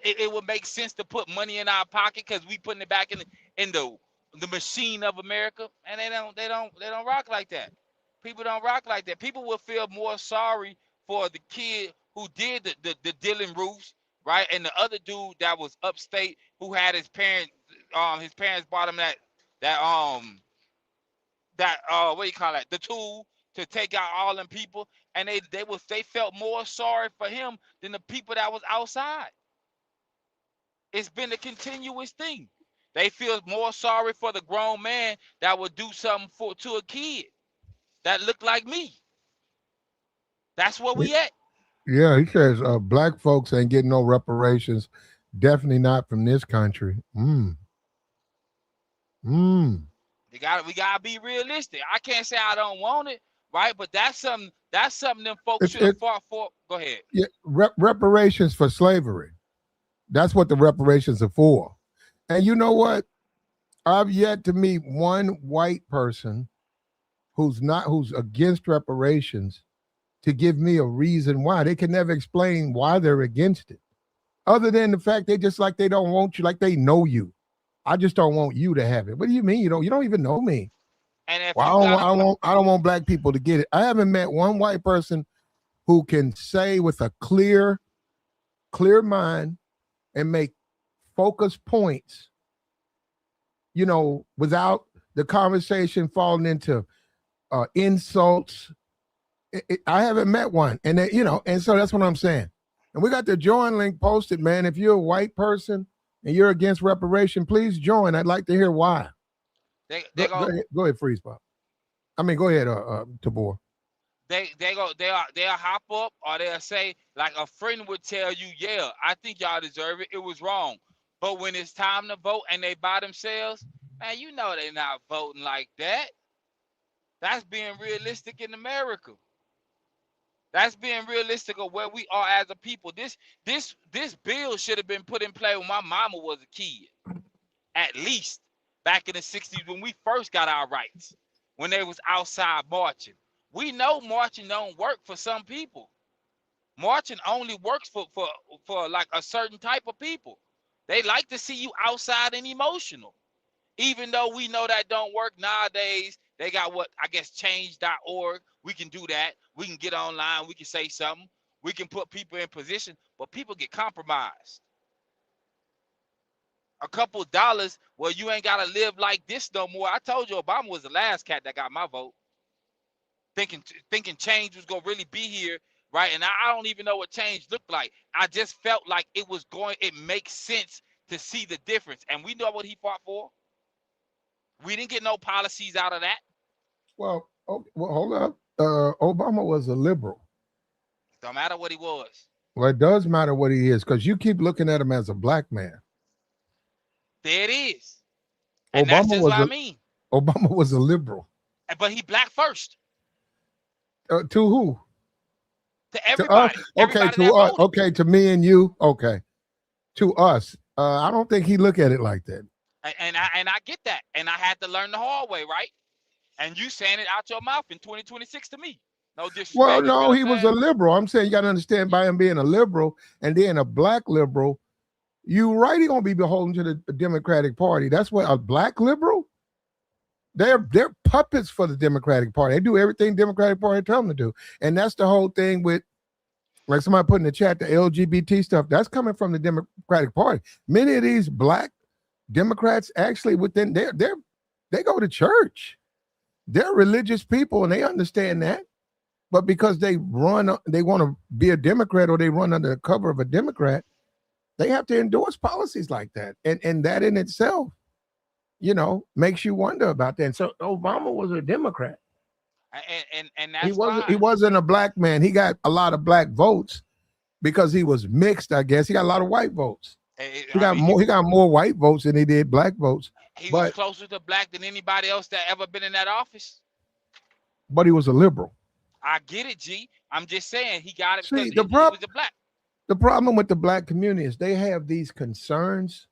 It would make sense to put money in our pocket because we putting it back in the machine of America, and they don't rock like that. People don't rock like that. People will feel more sorry for the kid who did the Dylan roofs, right, and the other dude that was upstate who had his parents bought him that what do you call that, the tool to take out all them people, and they felt more sorry for him than the people that was outside. It's been a continuous thing. They feel more sorry for the grown man that would do something to a kid that looked like me. That's where we at. Yeah, he says black folks ain't getting no reparations. Definitely not from this country. Mm. We gotta be realistic. I can't say I don't want it, right? But that's something them folks It's should have it fought for. Go ahead. yeah, reparations for slavery. That's what the reparations are for. And you know what? I've yet to meet one white person who's against reparations to give me a reason why. They can never explain why they're against it. Other than the fact they don't want you, like they know you. I just don't want you to have it. What do you mean? You don't even know me. And if Well, you got a I don't want black people to get it. I haven't met one white person who can say with a clear mind and make focused points, without the conversation falling into insults. I haven't met one, and so that's what I'm saying. And we got the join link posted, man. If you're a white person and you're against reparation, please join. I'd like to hear why. Go ahead, Freeze Pop. I mean, go ahead, Tabor. they'll hop up, or they'll say like a friend would tell you, yeah, I think y'all deserve it. It was wrong. But when it's time to vote and they by themselves, man, they're not voting like that. That's being realistic in America. That's being realistic of where we are as a people. This bill should have been put in play when my mama was a kid, at least back in the 60s when we first got our rights, when they was outside marching. We know marching don't work for some people. Marching only works for like a certain type of people. They like to see you outside and emotional. Even though we know that don't work nowadays, they got what I guess change.org. We can do that. We can get online. We can say something. We can put people in position, but people get compromised. A couple dollars, well, you ain't got to live like this no more. I told you Obama was the last cat that got my vote. Thinking change was going to really be here, right? And I don't even know what change looked like. I just felt like it makes sense to see the difference. And we know what he fought for. We didn't get no policies out of that. Well, hold up. Obama was a liberal. Don't matter what he was. Well, it does matter what he is, because you keep looking at him as a black man. There it is. And that's just what I mean. Obama was a liberal. But he black first. To who? To everybody. To us. Okay, to me and you. Okay. To us. I don't think he look at it like that. And I get that. And I had to learn the hard way, right? And you saying it out your mouth in 2026 to me. No disrespect. Well, no, he was a liberal. I'm saying you got to understand, by him being a liberal and then a black liberal, you right, he gonna be beholden to the Democratic Party. That's what a black liberal. They're puppets for the Democratic Party. They do everything Democratic Party tell them to do, and that's the whole thing with, like somebody put in the chat, the LGBT stuff. That's coming from the Democratic Party. Many of these black Democrats actually they go to church. They're religious people and they understand that. But because they want to be a Democrat, or they run under the cover of a Democrat, they have to endorse policies like that. And that in itself, makes you wonder about that. And so Obama was a Democrat. And that's he wasn't a black man. He got a lot of black votes because he was mixed, I guess. He got a lot of white votes. He I got mean, more. He got more white votes than he did black votes. he was But closer to black than anybody else that ever been in that office. he was a liberal. I get it, G. I'm just saying he got it because See, he was a black. the problem with the black community is they have these concerns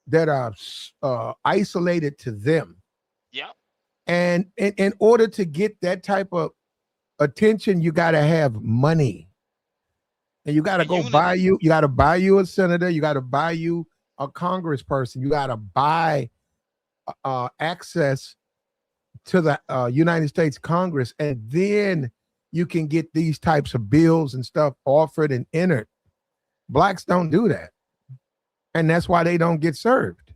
that are isolated to them. Yep. And in order to get that type of attention, you got to have money. And you got to And go buy unity. you got to buy you a senator, you got to buy you a congressperson, you got to buy access to the United States Congress, and then you can get these types of bills and stuff offered and entered. Blacks don't do that. And that's why they don't get served.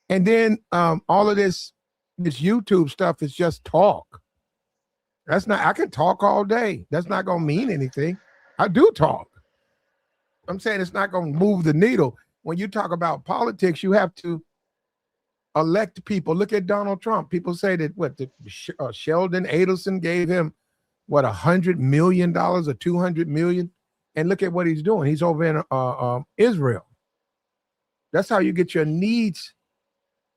And then all of this YouTube stuff is just talk. That's not, I can talk all day. That's not going to mean anything. I do talk. I'm saying it's not going to move the needle. When you talk about politics, you have to elect people. Look at Donald Trump. People say that Sheldon Adelson gave him $100 million or $200 million, and look at what he's doing. He's over in Israel. That's how you get your needs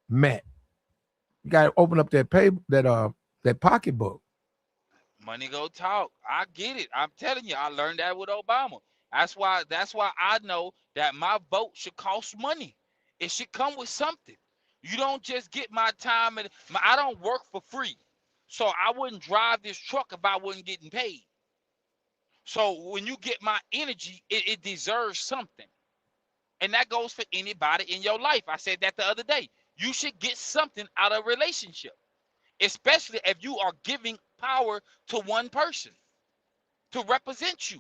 met. You got to open up that that pocketbook. Money go talk. I get it. I'm telling you, I learned that with Obama. That's why I know that my vote should cost money. It should come with something. You don't just get my time and I don't work for free. So I wouldn't drive this truck if I wasn't getting paid. So when you get my energy, it deserves something. And that goes for anybody in your life. I said that the other day. You should get something out of a relationship, especially if you are giving power to one person to represent you,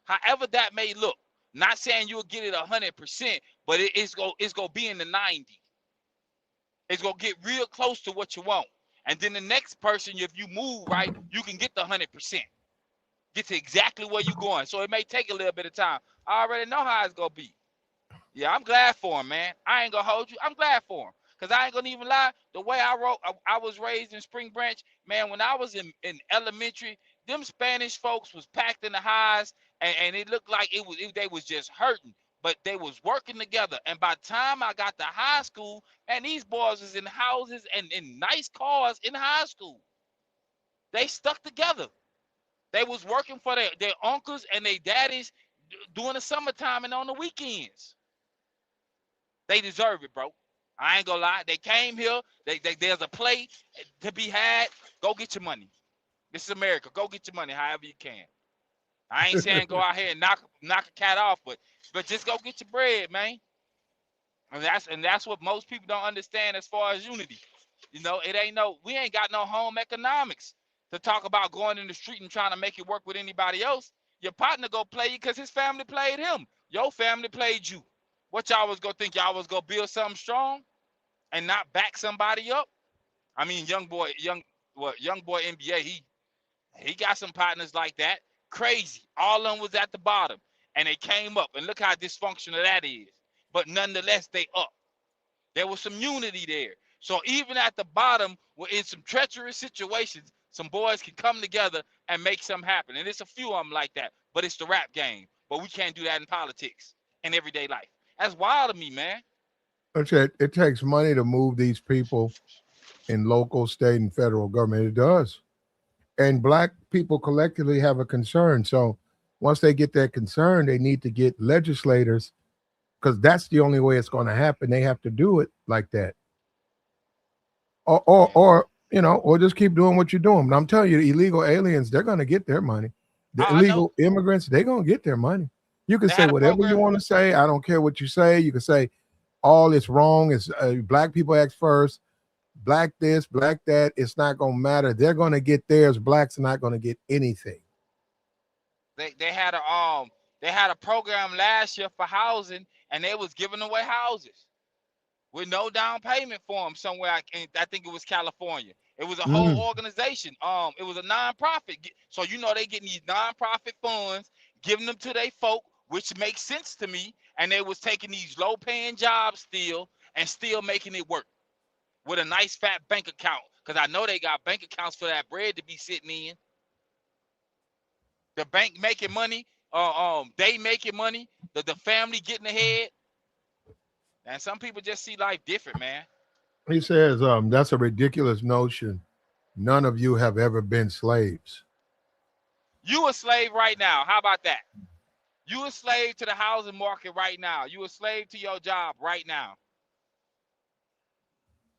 however that may look. Not saying you'll get it 100%, but it's gonna be in the 90. It's gonna get real close to what you want, and then the next person, if you move right, you can get the 100%, get to exactly where you're going. So it may take a little bit of time. I already know how it's gonna be. Yeah, I'm glad for him, man. I ain't gonna hold you. I'm glad for him. Cause I ain't gonna even lie. The way I was raised in Spring Branch, man. When I was in elementary, them Spanish folks was packed in the highs, and it looked like they was just hurting, but they was working together. And by the time I got to high school, man, these boys was in houses and in nice cars in high school. They stuck together. They was working for their uncles and their daddies during the summertime and on the weekends. They deserve it, bro. I ain't gonna lie. They came here. There's a play to be had. Go get your money. This is America. Go get your money however you can. I ain't saying go out here and knock a cat off, but just go get your bread, man. And that's what most people don't understand as far as unity. You know, we ain't got no home economics to talk about going in the street and trying to make it work with anybody else. Your partner go play you because his family played him. Your family played you. What y'all was gonna think y'all was gonna build something strong and not back somebody up? I mean, young boy NBA, he got some partners like that. Crazy. All of them was at the bottom and they came up. And look how dysfunctional that is. But nonetheless, they up. There was some unity there. So even at the bottom, we're in some treacherous situations, some boys can come together and make something happen. And it's a few of them like that. But it's the rap game. But we can't do that in politics and everyday life. That's wild to me, man. It takes money to move these people in local, state, and federal government. It does. And black people collectively have a concern. So once they get that concern, they need to get legislators, because that's the only way it's going to happen. They have to do it like that. Or just keep doing what you're doing. But I'm telling you, the illegal aliens, they're going to get their money. The illegal immigrants, they're going to get their money. You can say whatever you want to say. I don't care what you say. You can say all is wrong. It's black people act first. Black this, black that. It's not going to matter. They're going to get theirs. Blacks are not going to get anything. They had a program last year for housing, and they was giving away houses with no down payment for them somewhere. I think it was California. It was a whole organization. It was a nonprofit. So they getting these nonprofit funds, giving them to their folk, which makes sense to me. And they was taking these low paying jobs still and still making it work with a nice fat bank account. Because I know they got bank accounts for that bread to be sitting in. The bank making money, they making money, the family getting ahead. And some people just see life different, man. He says, that's a ridiculous notion. None of you have ever been slaves. You a slave right now. How about that? You a slave to the housing market right now. You a slave to your job right now.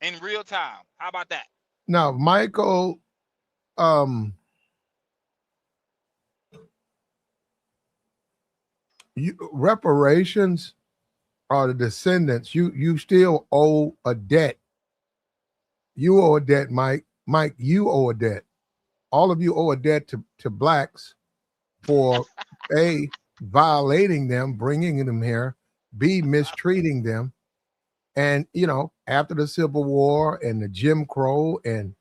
In real time. How about that? Now, Michael, um, reparations are the descendants. You still owe a debt. You owe a debt, Mike. Mike, you owe a debt. All of you owe a debt to blacks for A, violating them, bringing them here, B, mistreating them. And, after the Civil War and the Jim Crow and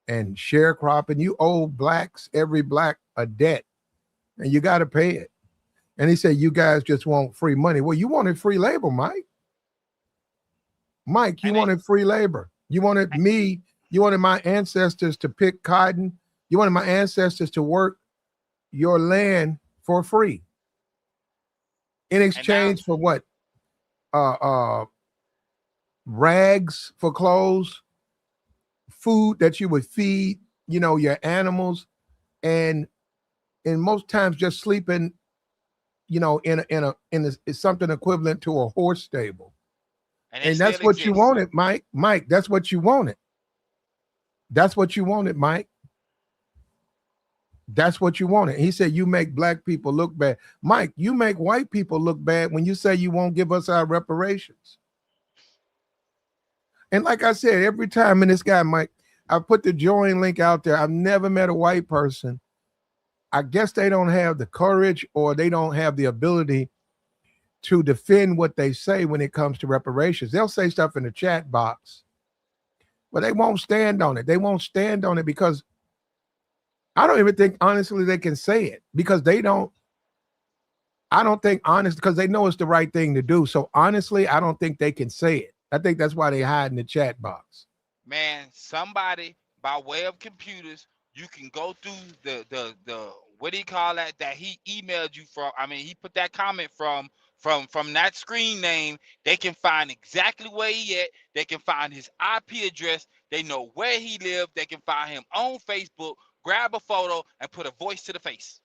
sharecropping, you owe blacks, every black, a debt, and you got to pay it. And he said, you guys just want free money. Well, you wanted free labor, Mike. Mike, you wanted free labor. You wanted me. You wanted my ancestors to pick cotton. You wanted my ancestors to work your land for free. In exchange for what? Rags for clothes, food that you would feed, your animals, and most times just sleeping, in something equivalent to a horse stable. And that's what you wanted, Mike. Mike, that's what you wanted. That's what you wanted, Mike. That's what you wanted. He said, you make black people look bad. Mike, you make white people look bad when you say you won't give us our reparations. And like I said, every time, and this guy, Mike, I put the join link out there. I've never met a white person. I guess they don't have the courage or they don't have the ability to defend what they say when it comes to reparations. They'll say stuff in the chat box, but they won't stand on it. They won't stand on it because I don't even think, honestly, they can say it because they don't. I don't think honest because they know it's the right thing to do. So honestly, I don't think they can say it. I think that's why they hide in the chat box. Man, somebody by way of computers, you can go through the what do you call that he emailed you from? I mean, he put that comment from that screen name. They can find exactly where he at. They can find his IP address. They know where he lived. They can find him on Facebook, grab a photo, and put a voice to the face.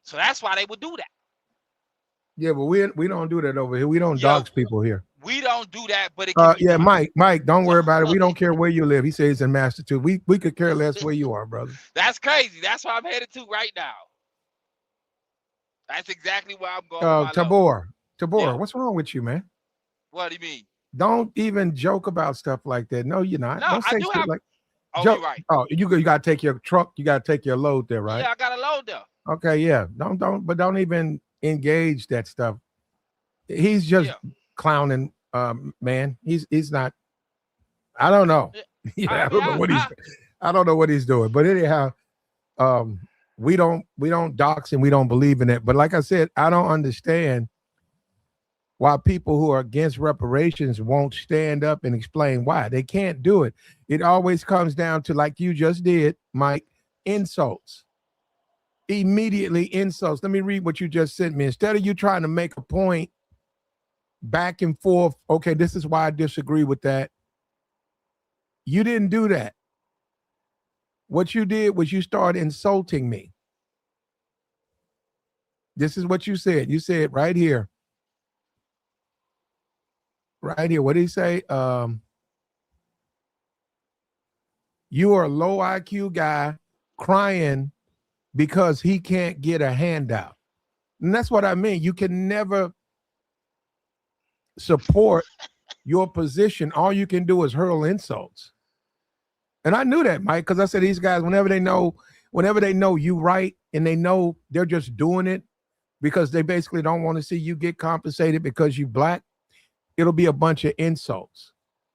So that's why they would do that. Yeah, but we don't do that over here. We don't dox people here. We don't do that, but it can be yeah, done. Mike, don't worry about it. We don't care where you live. He says in Massachusetts. We could care less where you are, brother. That's crazy. That's where I'm headed to right now. That's exactly where I'm going. Tabor, yeah. What's wrong with you, man? What do you mean? Don't even joke about stuff like that. No, you're not. No, don't say shit like. Oh, you're right. Oh, you got to take your truck. You got to take your load there, right? Yeah, I got a load there. Okay, yeah. Don't even engage that stuff. He's just clowning, man. He's not. I don't know. Yeah, I don't know what he's doing. But anyhow, we don't dox and we don't believe in it. But like I said, I don't understand why people who are against reparations won't stand up and explain why. They can't do it. It always comes down to, like you just did, Mike, insults. Immediately insults. Let me read what you just sent me. Instead of you trying to make a point back and forth, okay, this is why I disagree with that. You didn't do that. What you did was you started insulting me. This is what you said. You said right here. Right here. What did he say? You are a low IQ guy crying because he can't get a handout. And that's what I mean. You can never support your position. All you can do is hurl insults. And I knew that, Mike, because I said these guys, whenever they know you right and they know they're just doing it because they basically don't want to see you get compensated because you black, it'll be a bunch of insults.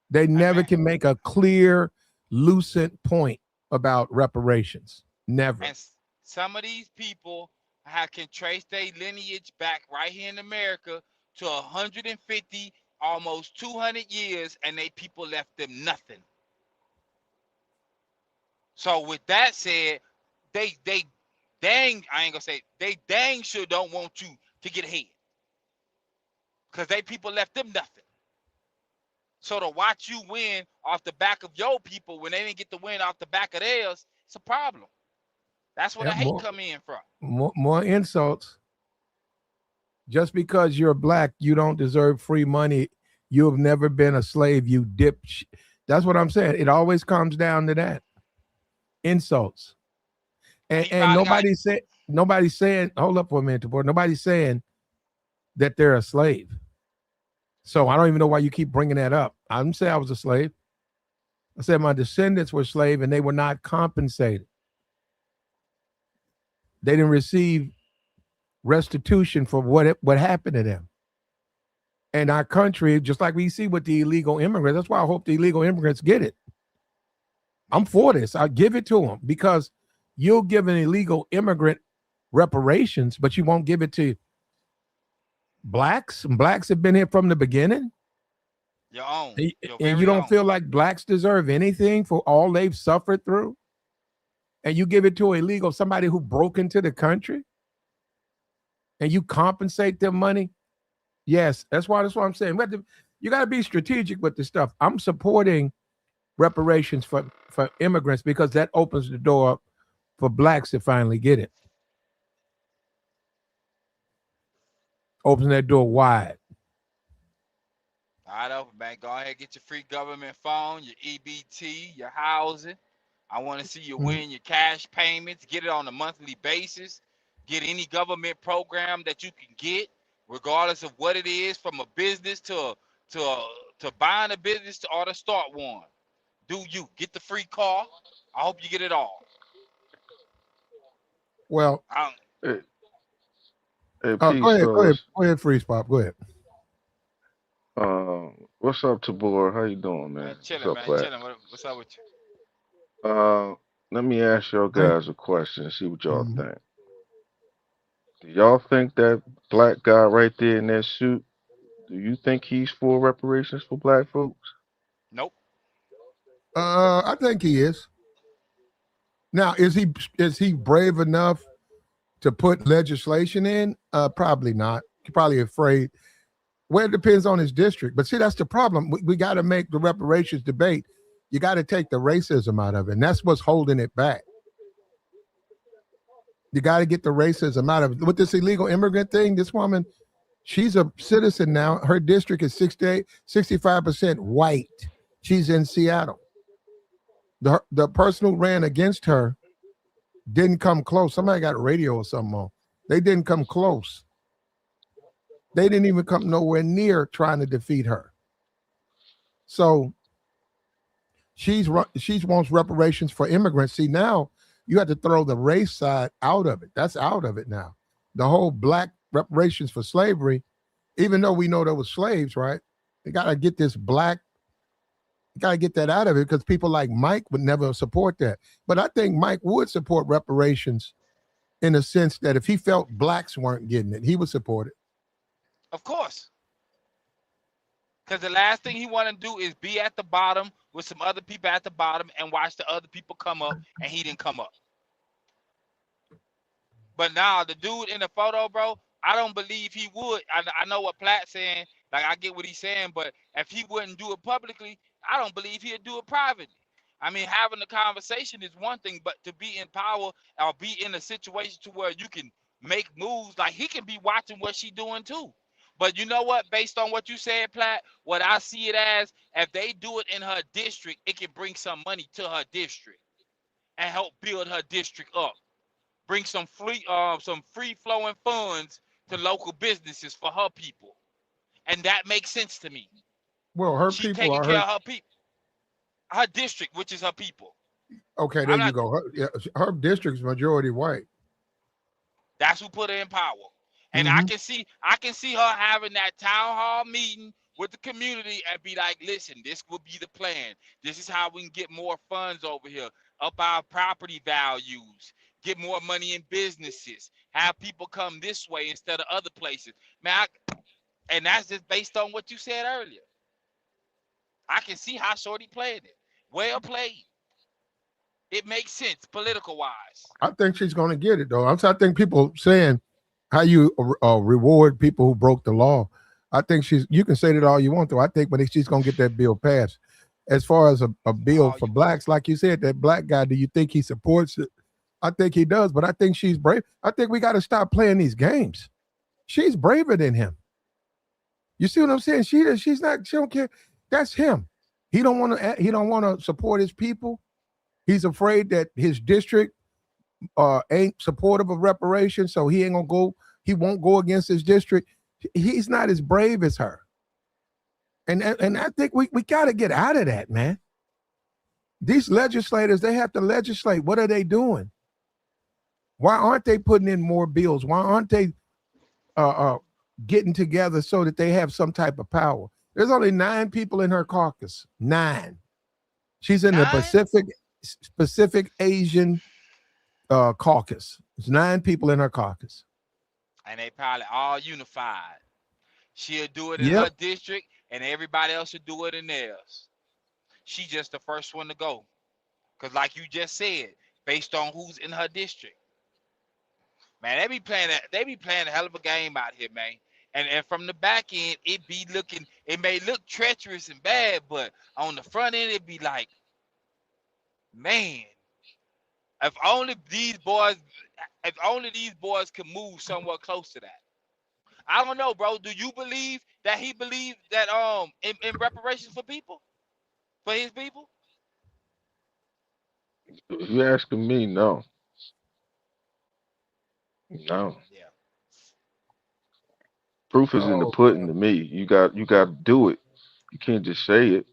They never can make a clear, lucid point about reparations. Never. And some of these people can trace their lineage back right here in America to 150, almost 200 years, and they people left them nothing. So with that said, they dang, I ain't gonna say they dang sure don't want you to get ahead. because they people left them nothing. So to watch you win off the back of your people when they didn't get to win off the back of theirs, it's a problem. That's where the hate come in from. More insults. Just because you're black, you don't deserve free money. You have never been a slave. You dip. That's what I'm saying. It always comes down to that. Insults. And nobody's saying, hold up for a minute, boy. Nobody's saying that they're a slave. So I don't even know why you keep bringing that up. I didn't say I was a slave. I said my descendants were slaves and they were not compensated. They didn't receive restitution for what happened to them. And our country, just like we see with the illegal immigrants, that's why I hope the illegal immigrants get it. I'm for this. I give it to them because you'll give an illegal immigrant reparations, but you won't give it to blacks. And blacks have been here from the beginning. Your own. And you don't feel like blacks deserve anything for all they've suffered through? And you give it to illegal, somebody who broke into the country? And you compensate them money? Yes, that's what I'm saying. You got to be strategic with this stuff. I'm supporting reparations for immigrants because that opens the door up for blacks to finally get it. Opens that door wide. All right, open, man. Go ahead, get your free government phone, your EBT, your housing. I want to see you win your cash payments. Get it on a monthly basis. Get any government program that you can get, regardless of what it is, from a business to buying a business or to start one. Do you get the free car? I hope you get it all. Well, Hey, go ahead, Freeze Pop. Go ahead. What's up, Tabor? How you doing, man? Chilling, man. Chilling. What's up with you? Let me ask y'all guys a question. See what y'all think. Do y'all think that black guy right there in that suit? Do you think he's for reparations for black folks? Nope. I think he is. Now, is he brave enough to put legislation in? Probably not. He's probably afraid. Well, it depends on his district. But see, that's the problem. We got to make the reparations debate. You got to take the racism out of it. And that's what's holding it back. You got to get the racism out of it. With this illegal immigrant thing, this woman, she's a citizen now. Her district is 65% white. She's in Seattle. The person who ran against her didn't come close. Somebody got radio or something on. They didn't come close. They didn't even come nowhere near trying to defeat her. So she wants reparations for immigrants. See, now you have to throw the race side out of it. That's out of it now. The whole black reparations for slavery, even though we know there was slaves, right? You got to get this black. You got to get that out of it because people like Mike would never support that. But I think Mike would support reparations in the sense that if he felt blacks weren't getting it, he would support it. Of course. Because the last thing he want to do is be at the bottom with some other people at the bottom and watch the other people come up, and he didn't come up. But now the dude in the photo, bro, I don't believe he would. I know what Platt's saying. Like, I get what he's saying, but if he wouldn't do it publicly, I don't believe he'd do it privately. I mean, having the conversation is one thing, but to be in power or be in a situation to where you can make moves, like he can be watching what she's doing too. But you know what? Based on what you said, Platt, what I see it as, if they do it in her district, it can bring some money to her district and help build her district up. Bring some free flowing funds to local businesses for her people. And that makes sense to me. Well, her She's people taking are care of her people. Her district, which is her people. Okay, there you go. Her district's majority white. That's who put her in power. And I can see her having that town hall meeting with the community and be like, listen, this will be the plan. This is how we can get more funds over here, up our property values, get more money in businesses, have people come this way instead of other places. Man, and that's just based on what you said earlier. I can see how Shorty played it. Well played. It makes sense political wise. I think she's going to get it, though. I think people saying how you reward people who broke the law. I think she's. You can say that all you want to. I think, but she's gonna get that bill passed. As far as a bill Oh, for you want? blacks, like you said, that black guy. Do you think he supports it? I think he does, but I think she's brave. I think we got to stop playing these games. She's braver than him. You see what I'm saying? She's not. She don't care. That's him. He don't want to. He don't want to support his people. He's afraid that his district ain't supportive of reparations, so he ain't gonna go. He won't go against his district. He's not as brave as her. And I think we got to get out of that, man. These legislators, they have to legislate. What are they doing? Why aren't they putting in more bills? Why aren't they uh, uh, getting together so that they have some type of power? There's only 9 people in her caucus. 9. She's in the 9? Pacific Asian caucus. There's 9 people in her caucus. And they probably all unified. She'll do it in her Yep. district, and everybody else will do it in theirs. She just the first one to go. Cause like you just said, based on who's in her district. Man, they be playing a hell of a game out here, man. And from the back end, it may look treacherous and bad, but on the front end, it be like, man, if only these boys, if only these boys could move somewhat close to that. I don't know, bro. Do you believe that he believed that in reparations for people, for his people? If you're asking me, no, no. Yeah. Proof is in the Oh, pudding to me. You got to do it. You can't just say it.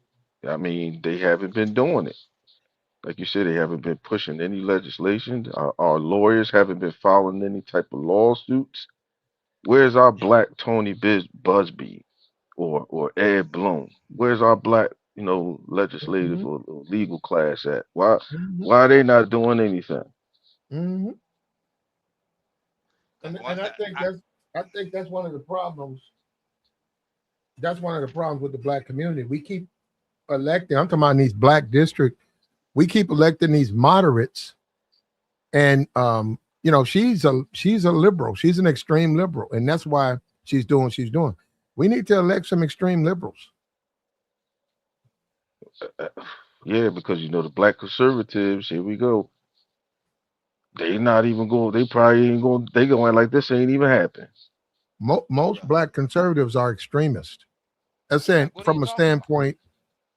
I mean, they haven't been doing it. Like you said, they haven't been pushing any legislation. Our lawyers haven't been filing any type of lawsuits. Where's our Yeah. black Tony Busby or Ed Bloom? Where's our black, legislative mhm, or legal class at? Why mhm, why are they not doing anything? mhm. Cause And once I that, think that's one of the problems. That's one of the problems with the black community. We keep electing. I'm talking about in these black districts. We keep electing these moderates, and she's a liberal. She's an extreme liberal, and that's why she's doing what she's doing. We need to elect some extreme liberals. Uh, Yeah, because the black conservatives, here we go. They not even going. They probably ain't going. They going like this ain't even happened. Most yeah, black conservatives are extremists. I'm like saying what are you from a talking about? standpoint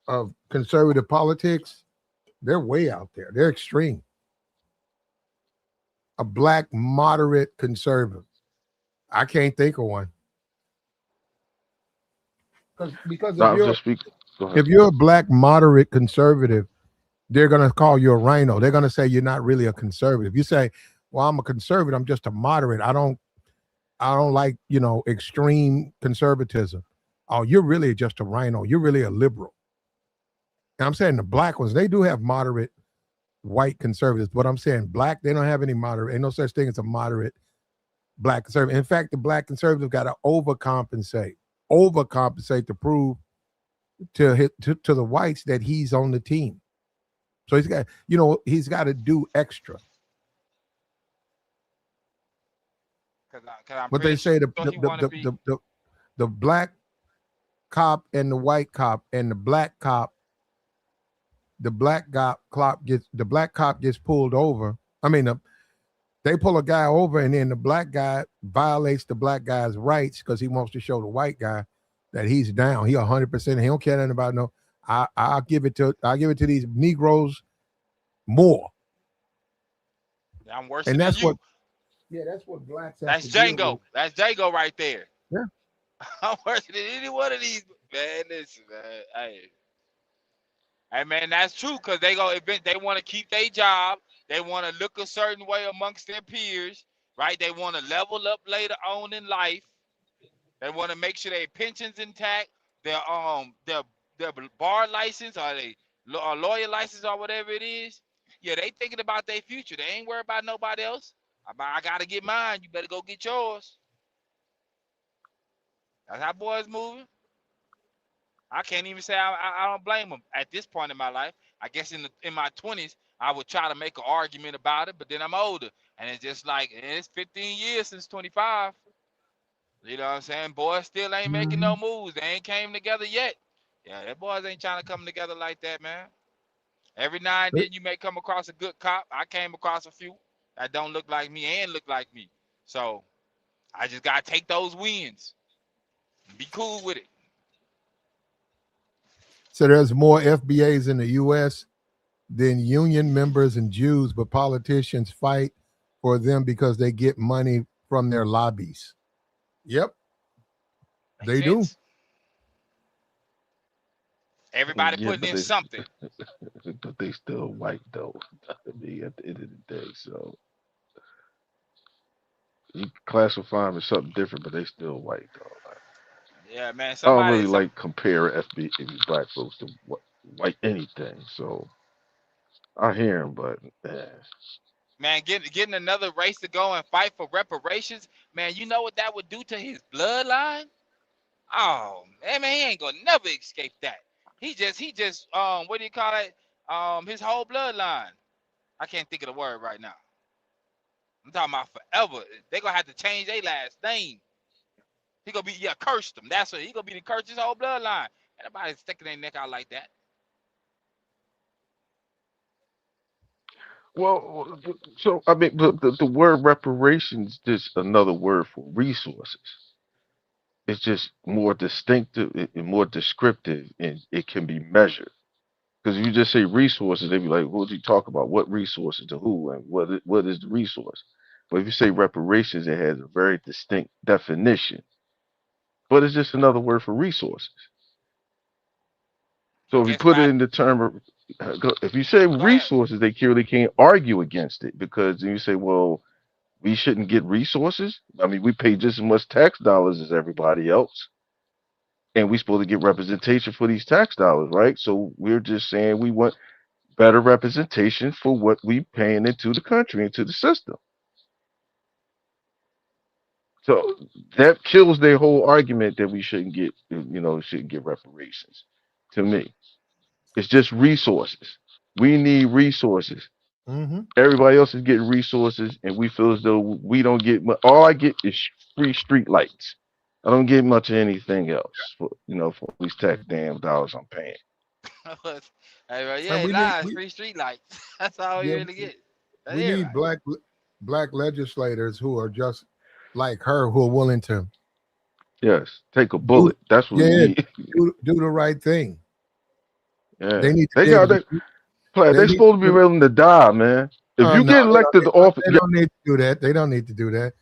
of conservative politics, they're way out there. They're extreme. A black moderate conservative. I can't think of one. Because No, I'm just speaking. Go ahead. if you're a black moderate conservative, they're gonna call you a rhino. They're gonna say you're not really a conservative. You say, "Well, I'm a conservative. I'm just a moderate. I don't like extreme conservatism." Oh, you're really just a rhino. You're really a liberal. And I'm saying the black ones, they do have moderate white conservatives, but I'm saying black, they don't have any moderate. Ain't no such thing as a moderate black conservative. In fact, the black conservative got to overcompensate to prove to the whites that he's on the team. So he's got to do extra. Cause I'm But they pretty say sure the he the want to the be. the, the, the black cop and the white cop and the black cop gets pulled over. I mean, they pull a guy over, and then the black guy violates the black guy's rights because he wants to show the white guy that he's down. He 100%. He don't care nothing about no. I'll give it to these Negroes more, I'm worse and than that's what. you. Yeah, that's what blacks have to That's deal with. Django. That's Django right there. Yeah. I'm worse than any one of these. Man, listen, man. Hey, man, that's true. Cause they want to keep their job. They want to look a certain way amongst their peers, right? They want to level up later on in life. They want to make sure their pensions intact, their bar license or or lawyer license or whatever it is. Yeah, they thinking about their future. They ain't worried about nobody else. I gotta get mine. You better go get yours. That's how boys moving. I can't even say I don't blame them at this point in my life. I guess in my 20s, I would try to make an argument about it, but then I'm older, and it's just like it's 15 years since 25. You know what I'm saying? Boys still ain't making no Mhm. moves. They ain't came together yet. Yeah, that boys ain't trying to come together like that, man. Every now and then you may come across a good cop. I came across a few that don't look like me and look like me. So I just gotta take those wins and be cool with it. So there's more FBAs in the U.S. than union members and Jews, but politicians fight for them because they get money from their lobbies. Yep, Makes they do. sense. Everybody Yeah, putting in something. but they still white though. I mean, at the end of the day, so you can classify them as something different, but they still white though. Like, Yeah, man. I don't Somebody, really some like compare FB black folks to white anything. So I hear him, but man getting another race to go and fight for reparations. Man, you know what that would do to his bloodline? Oh man, he ain't gonna never escape that. He just what do you call it? His whole bloodline. I can't think of the word right now. I'm talking about forever. They gonna have to change their last name. He gonna be cursed them. That's what he gonna be the curse his whole bloodline. Ain't nobody sticking their neck out like that. well, so I mean, the word reparations is just another word for resources. It's just more distinctive and more descriptive, and it can be measured. Because if you just say resources, they'd be like, "What do you talk about? What resources to who, and what is the resource?" But if you say reparations, it has a very distinct definition. But it's just another word for resources. I So if you guess put it by in the term of, if you say go ahead. resources, they clearly can't argue against it because then you say, well, we shouldn't get resources. I mean, we pay just as much tax dollars as everybody else, and we're supposed to get representation for these tax dollars, right? So we're just saying we want better representation for what we paying into the country, into the system. So that kills their whole argument that we shouldn't get, shouldn't get reparations. To me, it's just resources. We need resources. Hmm. Everybody else is getting resources, and we feel as though we don't get much. All I get is free street lights. I don't get much of anything else for these tax damn dollars I'm paying. Hey, bro, you And ain't we need lying. Free street lights. That's all you yeah, really get. That's we need everybody. black legislators who are just like her, who are willing to Yes, take a do bullet. That's what we yeah need. do the right thing. Yeah, They need to they be able got to. that. They They need supposed to be to. willing to die, man. If you No, get elected to office, they don't need to do that. They don't need to do that.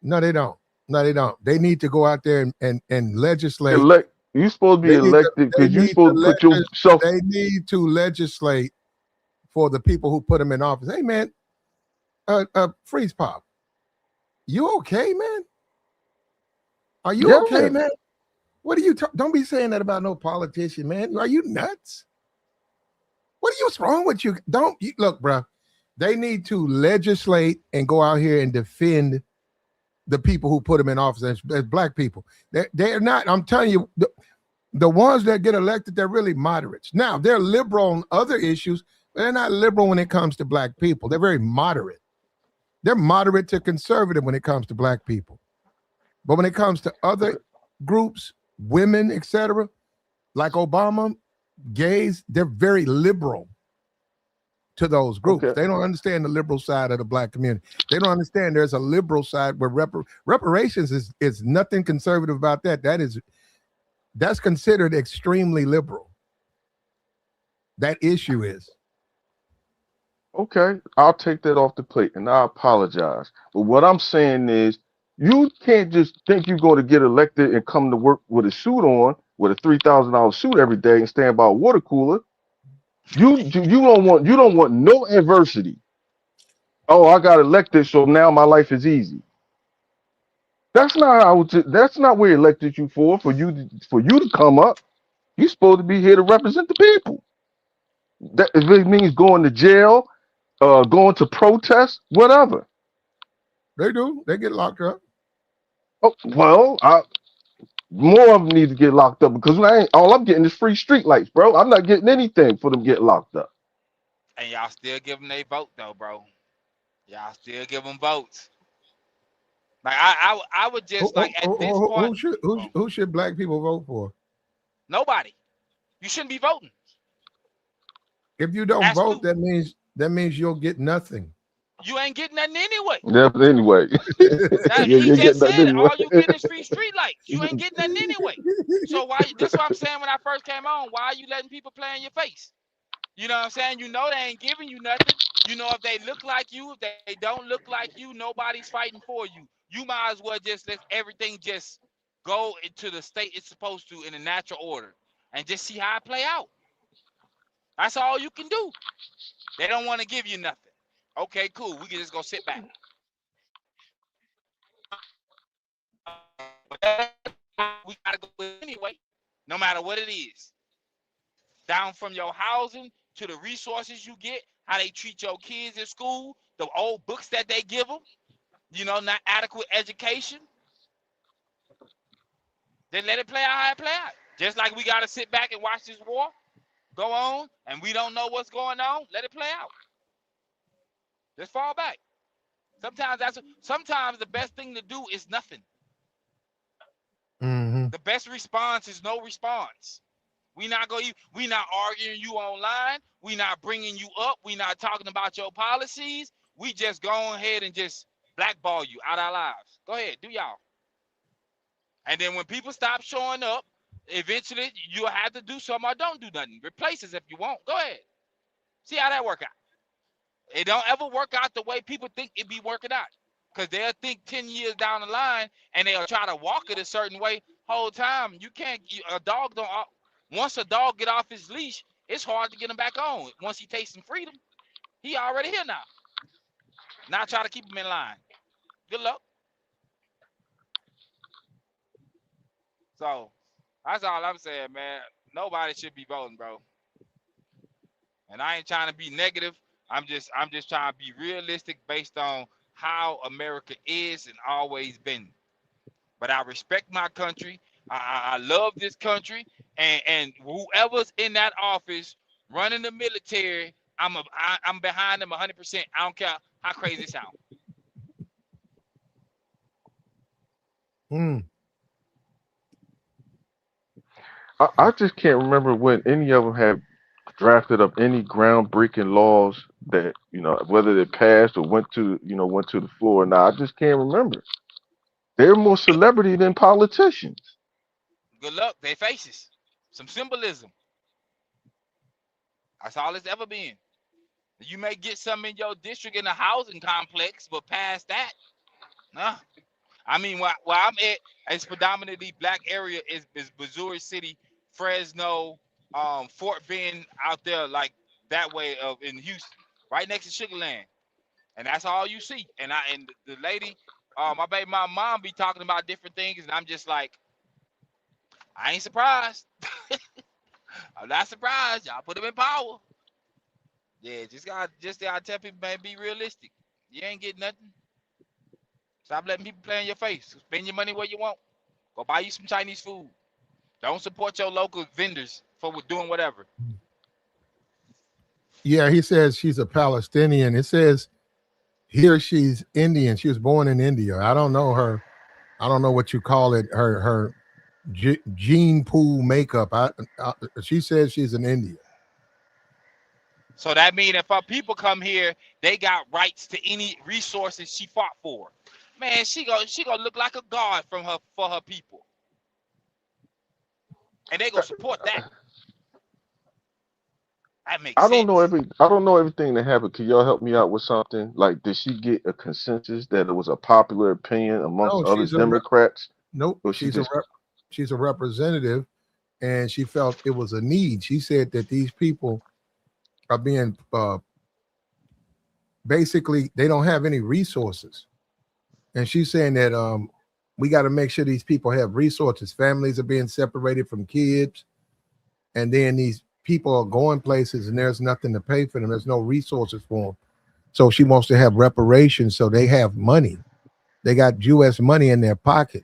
No, they don't. No, they don't. They need to go out there and legislate. you supposed to be They need to. elected They because you need to supposed to put yourself. They need to legislate for the people who put them in office. Hey, man, freeze pop. You okay, man? Are you okay, Yeah, man? What are you? Don't be saying that about no politician, man. Are you nuts? What's wrong with you? Don't look, bro. They need to legislate and go out here and defend the people who put them in office as black people. They're not. I'm telling you, the ones that get elected, they're really moderates. Now they're liberal on other issues, but they're not liberal when it comes to black people. They're very moderate. They're moderate to conservative when it comes to black people. But when it comes to other groups, women, etc., like Obama, gays, they're very liberal to those groups. okay, They don't understand the liberal side of the black community. They don't understand there's a liberal side where reparations is nothing conservative about that. That's considered extremely liberal. That issue is. okay. I'll take that off the plate, and I apologize. But what I'm saying is, you can't just think you're going to get elected and come to work with a suit on, with a $3,000 suit every day, and stand by a water cooler. You don't want no adversity. Oh, I got elected, so now my life is easy. That's not where he elected you for you to come up. You're supposed to be here to represent the people. That if it means going to jail, going to protest, whatever. They do. They get locked up. Oh, well, more of them need to get locked up because all I'm getting is free street lights, bro. I'm not getting anything for them getting locked up. And y'all still give them their vote though, bro. Y'all still give them votes. Like I would just like at this point, Who should black people vote for? nobody. You shouldn't be voting. If you don't That's vote, stupid. that means you'll get nothing. You ain't getting nothing anyway. Yeah, but anyway, Now, he you just get that said it. anyway. All you getting is free street lights. You ain't getting nothing anyway. So why? This is what I'm saying when I first came on. Why are you letting people play in your face? You know what I'm saying? You know they ain't giving you nothing. You know if they look like you, if they don't look like you, nobody's fighting for you. You might as well just let everything just go into the state it's supposed to in a natural order and just see how it play out. That's all you can do. They don't want to give you nothing. Okay, cool. We can just go sit back. We gotta go anyway, no matter what it is. Down from your housing to the resources you get, how they treat your kids in school, the old books that they give them, not adequate education. Then let it play out how it play out. Just like we gotta sit back and watch this war go on, and we don't know what's going on. Let it play out. Just fall back. Sometimes the best thing to do is nothing. Mm-hmm. The best response is no response. We not arguing you online. We not bringing you up. We not talking about your policies. We just go ahead and just blackball you out our lives. Go ahead, do y'all. And then when people stop showing up, eventually you'll have to do something or don't do nothing. Replace us if you want. Go ahead. See how that work out. It don't ever work out the way people think it be working out. Because they'll think 10 years down the line and they'll try to walk it a certain way. Whole time, you can't, a dog don't, once a dog get off his leash, it's hard to get him back on. Once he tastes some freedom, he already here now. Now try to keep him in line. Good luck. So that's all I'm saying, man. Nobody should be voting, bro. And I ain't trying to be negative. I'm just trying to be realistic based on how America is and always been. But I respect my country. I love this country, and whoever's in that office running the military, I'm behind them 100%. I don't care how crazy it sounds. I just can't remember when any of them have drafted up any groundbreaking laws that whether they passed or went to the floor or not. I just can't remember. They're more celebrity than politicians. Good luck. They faces some symbolism. That's all it's ever been. You may get some in your district in a housing complex, but past that, nah. I mean, where I'm at, it's predominantly black area is Missouri City, Fresno, Fort Bend out there, like that way of in Houston, right next to Sugar Land, and that's all you see. And the lady, my mom be talking about different things, and I'm just like, I ain't surprised. I'm not surprised. Y'all put them in power. Yeah, gotta tell people, man, be realistic. You ain't getting nothing. Stop letting people play in your face. Spend your money where you want. Go buy you some Chinese food. Don't support your local vendors for doing whatever. Yeah, he says she's a Palestinian. It says here she's Indian. She was born in India. I don't know her. I don't know what you call it. Her gene pool makeup. She says she's an Indian. So that means if our people come here, they got rights to any resources she fought for. Man, she gonna look like a god for her people, and they gonna support that. That makes I don't know sense. everything that happened. Can y'all help me out with something? Like, did she get a consensus that it was a popular opinion amongst No, other Democrats? nope. Or She's a representative, and she felt it was a need. She said that these people are being basically they don't have any resources, and she's saying that we got to make sure these people have resources. Families are being separated from kids, and then these people are going places and there's nothing to pay for them. There's no resources for them. So she wants to have reparations so they have money. They got U.S. money in their pocket.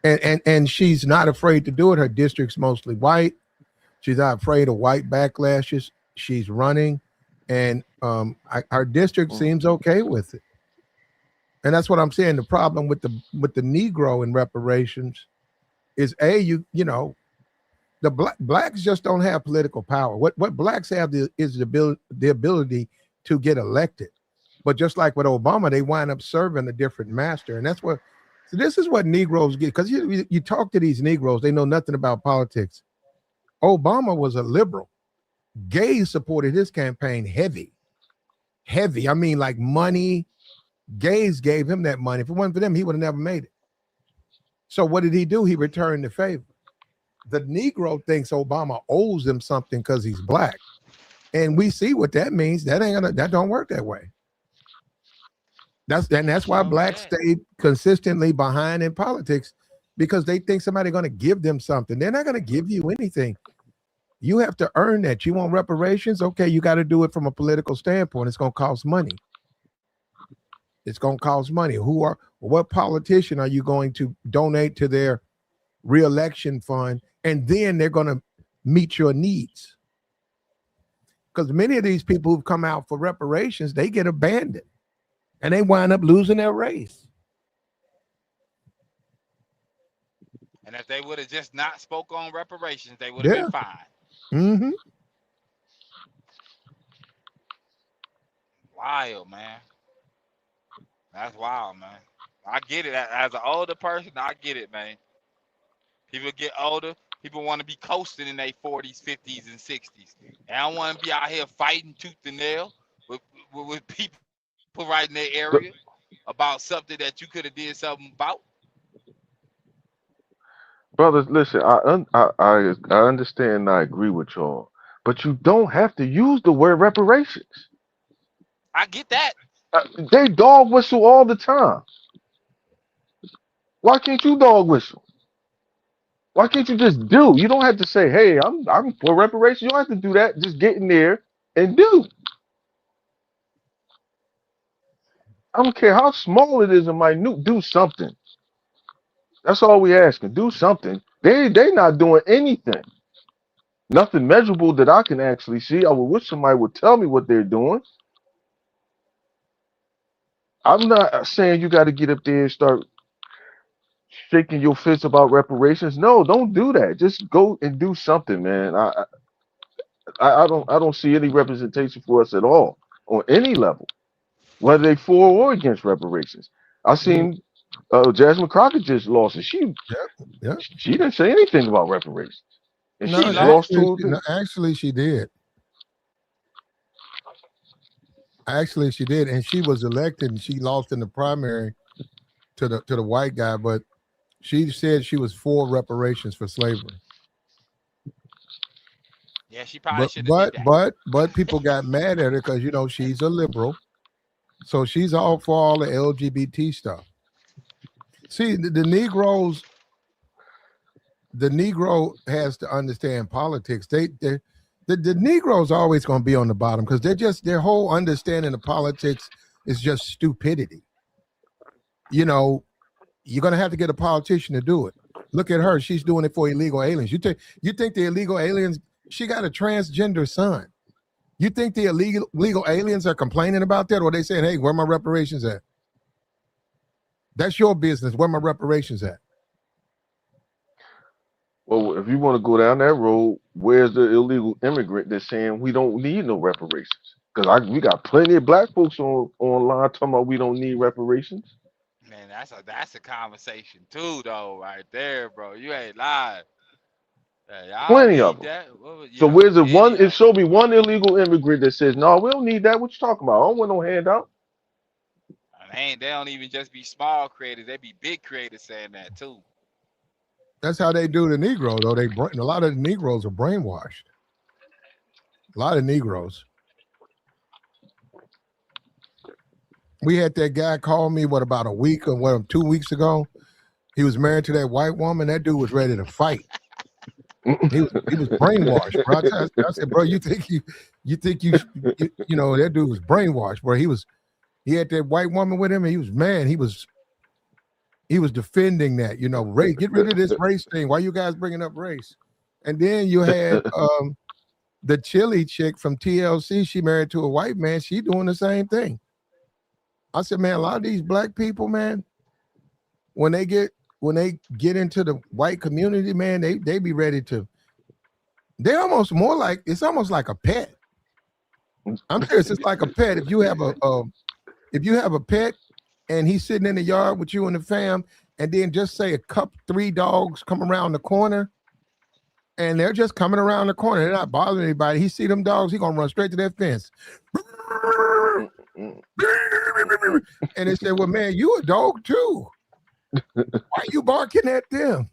And she's not afraid to do it. Her district's mostly white. She's not afraid of white backlashes. She's running, and our district seems okay with it. And that's what I'm saying. The problem with the Negro in reparations is you know, the blacks just don't have political power. What blacks have is the ability to get elected. But just like with Obama, they wind up serving a different master, and that's what. So this is what Negroes get, because you talk to these Negroes, they know nothing about politics. Obama was a liberal. Gays supported his campaign heavy. I mean, like money. Gays gave him that money. If it wasn't for them, he would have never made it. So what did he do? He returned the favor. The Negro thinks Obama owes him something because he's black, and we see what that means. That don't work that way. That's why blacks stay consistently behind in politics, because they think somebody's going to give them something. They're not going to give you anything. You have to earn that. You want reparations? Okay, you got to do it from a political standpoint. It's going to cost money. It's going to cost money. What politician are you going to donate to their reelection fund, and then they're going to meet your needs? Because many of these people who've come out for reparations, they get abandoned, and they wind up losing their race. And if they would have just not spoke on reparations, they would have been fine. Mm-hmm. Wild, man. That's wild, man. I get it. As an older person, I get it, man. People get older. People want to be coasting in their 40s, 50s, and 60s. And I don't want to be out here fighting tooth and nail with people right in their area about something that you could have did something about. Brothers, listen, I understand and I agree with y'all, but you don't have to use the word reparations. I get that. They dog whistle all the time. Why can't you dog whistle? Why can't you just do? You don't have to say, "Hey, I'm for reparations." You don't have to do that. Just get in there and do. I don't care how small it is and minute. Do something. That's all we asking. Do something. They not doing anything. Nothing measurable that I can actually see. I would wish somebody would tell me what they're doing. I'm not saying you got to get up there and start shaking your fist about reparations. No, don't do that. Just go and do something, man. I don't see any representation for us at all on any level, whether they for or against reparations. I seen Jasmine Crockett just lost it. Yeah. She didn't say anything about reparations, and No, she's lost to actually, she did. Actually, she did, and she was elected, and she lost in the primary to the white guy, but she said she was for reparations for slavery. Yeah, she probably should have did that. But people got mad at her because, you know, she's a liberal, so she's all for all the LGBT stuff. See, the Negro has to understand politics. The Negro's always going to be on the bottom because their whole understanding of politics is just stupidity. You know, you're going to have to get a politician to do it. Look at her; she's doing it for illegal aliens. You think the illegal aliens? She got a transgender son. You think the illegal aliens are complaining about that, or they saying, "Hey, where my reparations at?" That's your business. Where my reparations at? Well, if you want to go down that road, where's the illegal immigrant that's saying we don't need no reparations? Because we got plenty of black folks online talking about we don't need reparations. Man, that's a conversation too, though, right there, bro. You ain't lying. Hey, y'all Plenty of need them. that. So Yeah, where's the one? It anyhow. show me one illegal immigrant that says, "No, we don't need that." What you talking about? I don't want no handout. They don't even just be small creators; they be big creators saying that too. That's how they do the Negro, though. A lot of the Negroes are brainwashed. A lot of Negroes. We had that guy call me, about a week or 2 weeks ago. He was married to that white woman. That dude was ready to fight. He was brainwashed, bro. I said, bro, you think you know, that dude was brainwashed, bro. He had that white woman with him, and he was mad. He was defending that, you know, race. Get rid of this race thing. Why you guys bringing up race? And then you had the chili chick from TLC. She married to a white man. She doing the same thing. I said, man, a lot of these black people, man, when they get into the white community, man, they be ready to. They almost more like it's almost like a pet. I'm serious. It's like a pet. If you have a pet and he's sitting in the yard with you and the fam, and then just say three dogs come around the corner, and they're just coming around the corner. They're not bothering anybody. He see them dogs, he gonna run straight to that fence. And they said, well, man, you a dog too. Why you barking at them?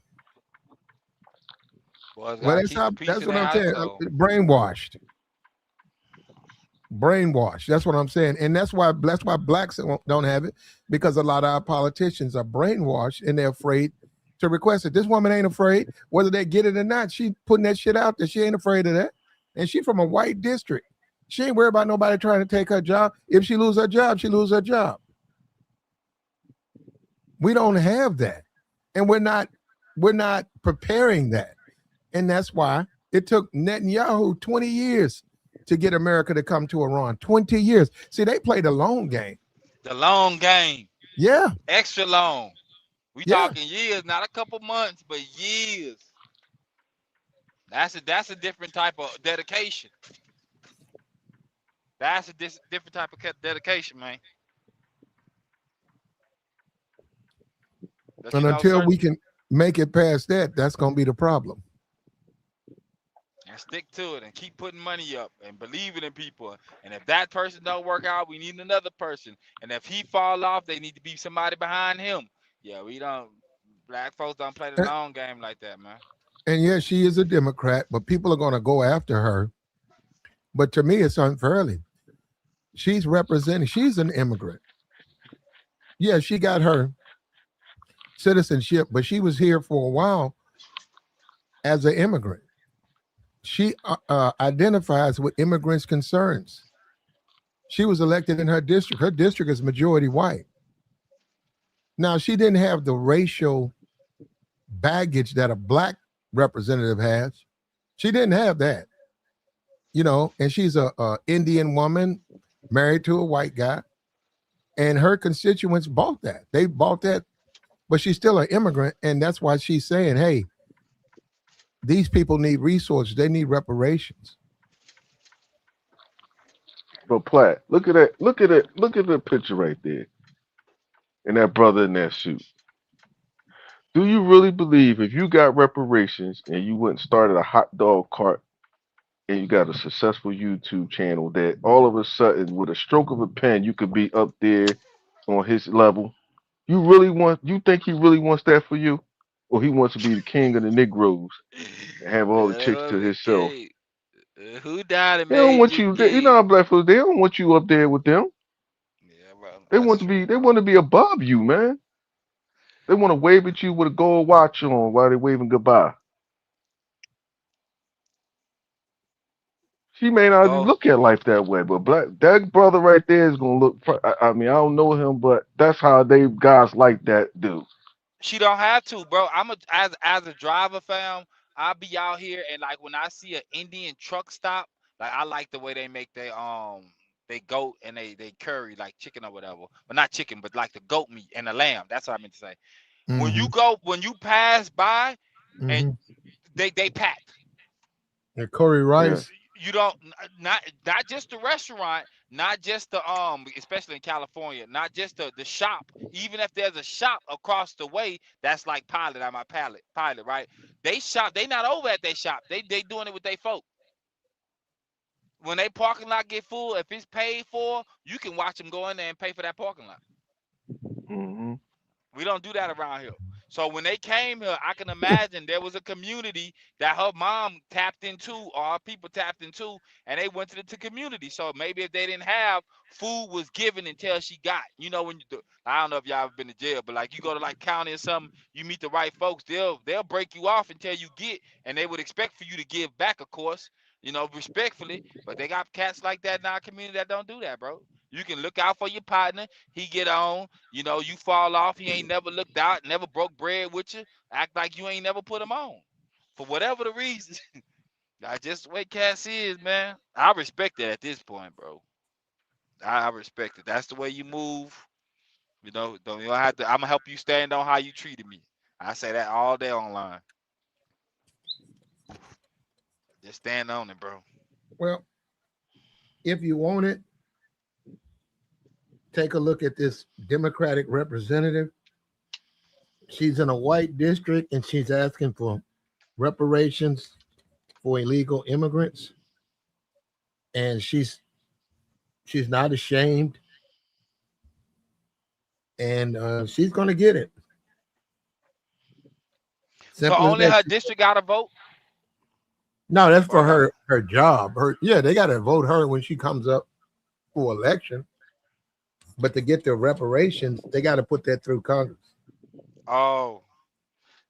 Boys Well, gotta keep the peace that's in what their I'm saying. household. Brainwashed. Brainwashed. That's what I'm saying. And that's why blacks don't have it, because a lot of our politicians are brainwashed and they're afraid to request it. This woman ain't afraid, whether they get it or not. She putting that shit out there. She ain't afraid of that. And she from a white district. She ain't worried about nobody trying to take her job. If she lose her job, she lose her job. We don't have that. And we're not preparing that. And that's why it took Netanyahu 20 years to get America to come to Iran. 20 years. See, they played a long game. The long game. Yeah. Extra long. We Yeah. talking years, not a couple months, but years. That's a different type of dedication. That's a different type of dedication, man. But And until we can make it past that, that's going to be the problem. And stick to it and keep putting money up and believing in people. And if that person don't work out, we need another person. And if he fall off, they need to be somebody behind him. Yeah, we don't. Black folks don't play the long game like that, man. And yes, she is a Democrat, but people are going to go after her. But to me, it's unfairly. She's representing. She's an immigrant. Yeah, she got her citizenship, but she was here for a while as an immigrant. She identifies with immigrants' concerns. She was elected in her district. Her district is majority white. Now, she didn't have the racial baggage that a black representative has. She didn't have that, and she's a Indian woman married to a white guy, and her constituents bought that. They bought that, but she's still an immigrant, and that's why she's saying, hey, these people need resources. They need reparations. But Platt, look at that. Look at it. Look at the picture right there. And that brother in that suit. Do you really believe if you got reparations and you went and started a hot dog cart and you got a successful YouTube channel that all of a sudden with a stroke of a pen you could be up there on his level? You think he really wants that for you? Or he wants to be the king of the Negroes and have all the chicks to himself? Who died and They don't made want you you. You know king? how black folks. They don't want you up there with them. Yeah, bro, They that's want to true. be. They want to be above you, man. They want to wave at you with a gold watch on while they're waving goodbye. She may not Go. look at life that way, but that brother right there is gonna look. I mean, I don't know him, but that's how they guys like that do. She don't have to, bro. As a driver, fam. I'll be out here and like when I see an Indian truck stop, like I like the way they make they goat and they curry like chicken or whatever, but not chicken, but like the goat meat and the lamb. That's what I meant to say. Mm-hmm. When you pass by and Mm-hmm. they packed. And Corey Yeah. Rice. You don't not just the restaurant, not just the especially in California, not just the shop. Even if there's a shop across the way that's like pilot on my pilot, right? They shop, they not over at their shop. They doing it with their folk. When they parking lot get full, if it's paid for, you can watch them go in there and pay for that parking lot. Hmm. We don't do that around here. So when they came here, I can imagine there was a community that her mom tapped into or her people tapped into, and they went to the community. So maybe if they didn't have, food was given until she got. You know, when you do, I don't know if y'all ever been to jail, but like you go to like county or something, you meet the right folks, they'll break you off until you get, and they would expect for you to give back, of course, respectfully. But they got cats like that in our community that don't do that, bro. You can look out for your partner. He get on. You fall off. He ain't never looked out, never broke bread with you. Act like you ain't never put him on. For whatever the reason, that's just the way Cass is, man. I respect it at this point, bro. I respect it. That's the way you move. You know, don't you don't have to. I'm gonna help you stand on how you treated me. I say that all day online. Just stand on it, bro. Well, if you want it, take a look at this Democratic representative. She's in a white district and she's asking for reparations for illegal immigrants. And she's not ashamed, and she's going to get it. So Simple as only that. her district got to vote, No, that's or for her job. They got to vote her when she comes up for election. But to get the reparations, they got to put that through Congress. oh,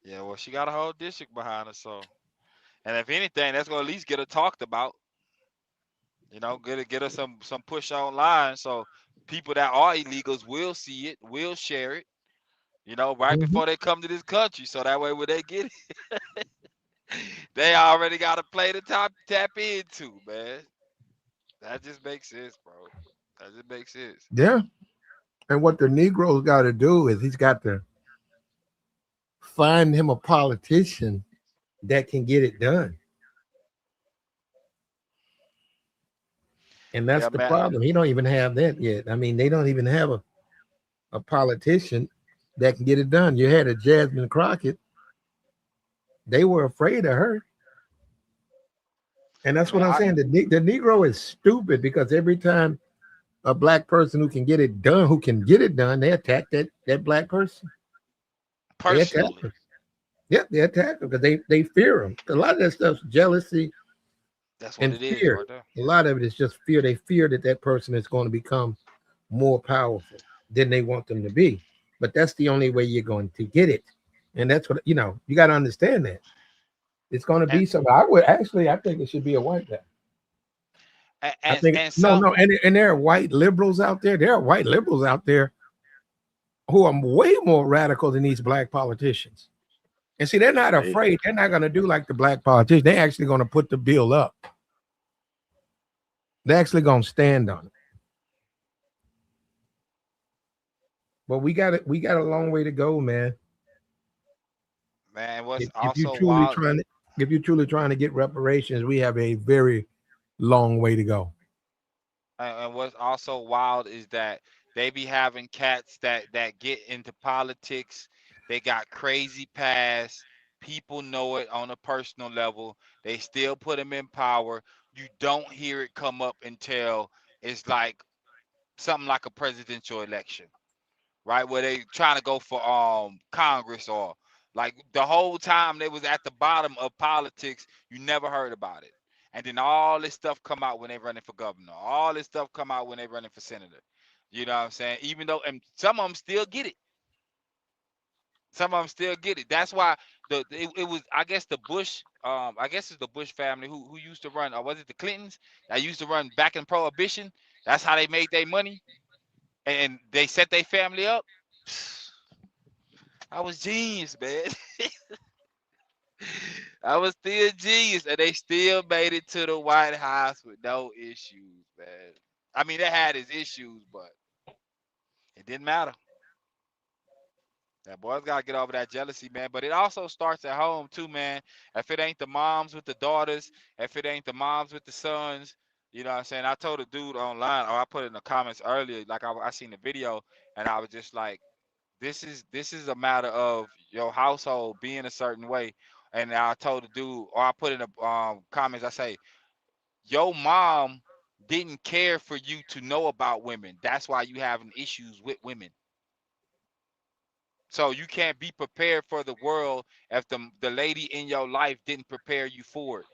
yeah. Well, she got a whole district behind her, so. And if anything, that's gonna at least get her talked about. You know, get her some push online, so people that are illegals will see it, will share it. You know, right Mhm. before they come to this country, so that way when they get it, they already got a play to tap into, man. That just makes sense, bro. That just makes sense. Yeah. And what the Negro's got to do is he's got to find him a politician that can get it done. And that's Yeah, the man. problem. He don't even have that yet. I mean, they don't even have a politician that can get it done. You had a Jasmine Crockett. They were afraid of her. And that's what Man, I'm saying. The Negro is stupid because every time a black person who can get it done, they attack that black person. They attack personally, them. Yeah, they attack them because they fear them. A lot of that stuff's jealousy that's what and it is fear. right there. A lot of it is just fear. They fear that person is going to become more powerful than they want them to be. But that's the only way you're going to get it. And that's what you got to understand that. It's going to And be something. I think it should be a white guy. and I and, think and no, some no, and there are white liberals out there. There are white liberals out there who are way more radical than these black politicians. And see, they're not They afraid. They're not going to do like the black politicians. They're actually going to put the bill up. They're actually going to stand on it. But we got it. We got a long way to go, man. man, what's If you also truly wild. trying to, if you're truly trying to get reparations, we have a very long way to go. And what's also wild is that they be having cats that get into politics. They got crazy past. People know it on a personal level. They still put them in power. You don't hear it come up until it's like something like a presidential election, right? Where they trying to go for Congress, or like the whole time they was at the bottom of politics, you never heard about it. And then all this stuff come out when they running for governor. All this stuff come out when they running for senator. You know what I'm saying? Even though, and some of them still get it. Some of them still get it. That's why it was, I guess, the Bush, I guess it's the Bush family who used to run, or was it the Clintons that used to run back in Prohibition? That's how they made their money, and they set their family up. I was genius, man. I was still genius, and they still made it to the White House with no issues, man. I mean, they had his issues, but it didn't matter. That boys gotta get over that jealousy, man. But it also starts at home too, man. If it ain't the moms with the daughters, if it ain't the moms with the sons, you know what I'm saying? I told a dude online, or I put it in the comments earlier, like I seen the video, and I was just like, this is a matter of your household being a certain way. And I told the dude, or I put in the comments, I say, your mom didn't care for you to know about women. That's why you having issues with women. So you can't be prepared for the world if the lady in your life didn't prepare you for it,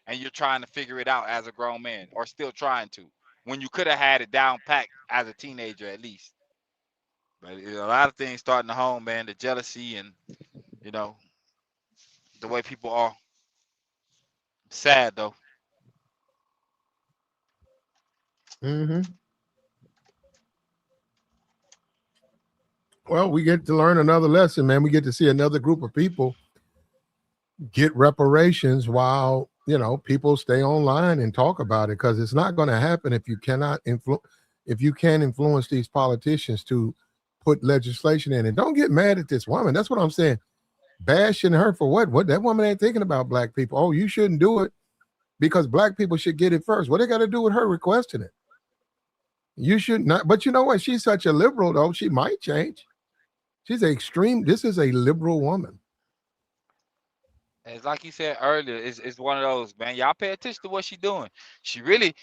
and you're trying to figure it out as a grown man, or still trying to, when you could have had it down packed as a teenager at least. But a lot of things starting to home, man. The jealousy and you know the way people are. Sad though. Hmm. Well, we get to learn another lesson, man. We get to see another group of people get reparations while people stay online and talk about it, because it's not going to happen if you cannot influence if you can't influence these politicians to put legislation in. And don't get mad at this woman. That's what I'm saying. Bashing her for what? What? That woman ain't thinking about black people. Oh, you shouldn't do it because black people should get it first. What they got to do with her requesting it? You should not. But you know what? She's such a liberal, though. She might change. She's an extreme. This is a liberal woman. It's like you said earlier, it's one of those, man. Y'all pay attention to what she doing. She really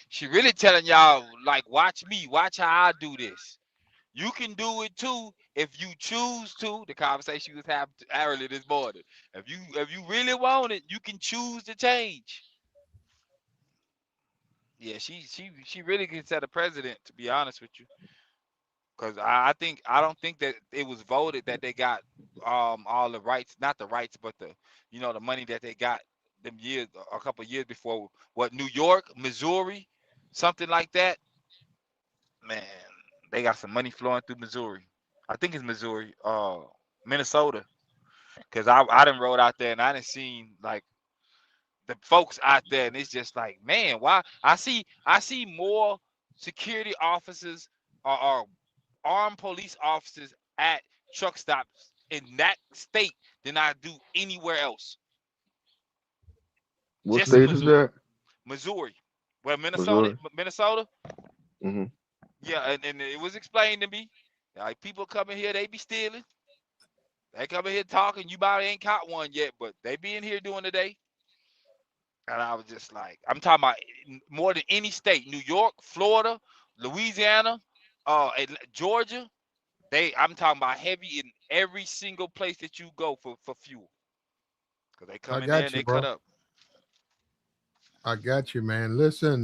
telling y'all, like, watch me, watch how I do this. You can do it too if you choose to. The conversation we was having earlier this morning. If you really want it, you can choose to change. Yeah, she really can set a precedent, to be honest with you. Because I don't think that it was voted that they got all the rights, not the rights, but the money that they got them years, a couple of years before. What, New York, Missouri, something like that. Man, they got some money flowing through Missouri. I think it's Missouri, Minnesota. Because I done rode out there and I done seen like the folks out there, and it's just like, man, why I see more security officers or armed police officers at truck stops in that state than I do anywhere else. What Just in state is Missouri. that? Missouri. Well, Missouri. Minnesota. Hmm. Yeah, and it was explained to me. Like, people coming here, they be stealing. They come in here talking. You probably ain't caught one yet, but they be in here doing the day. And I was just like, I'm talking about more than any state. New York, Florida, Louisiana, Georgia. I'm talking about heavy in every single place that you go for fuel. Cause they I come in there got and you, they cut bro. up. I got you, man. Listen,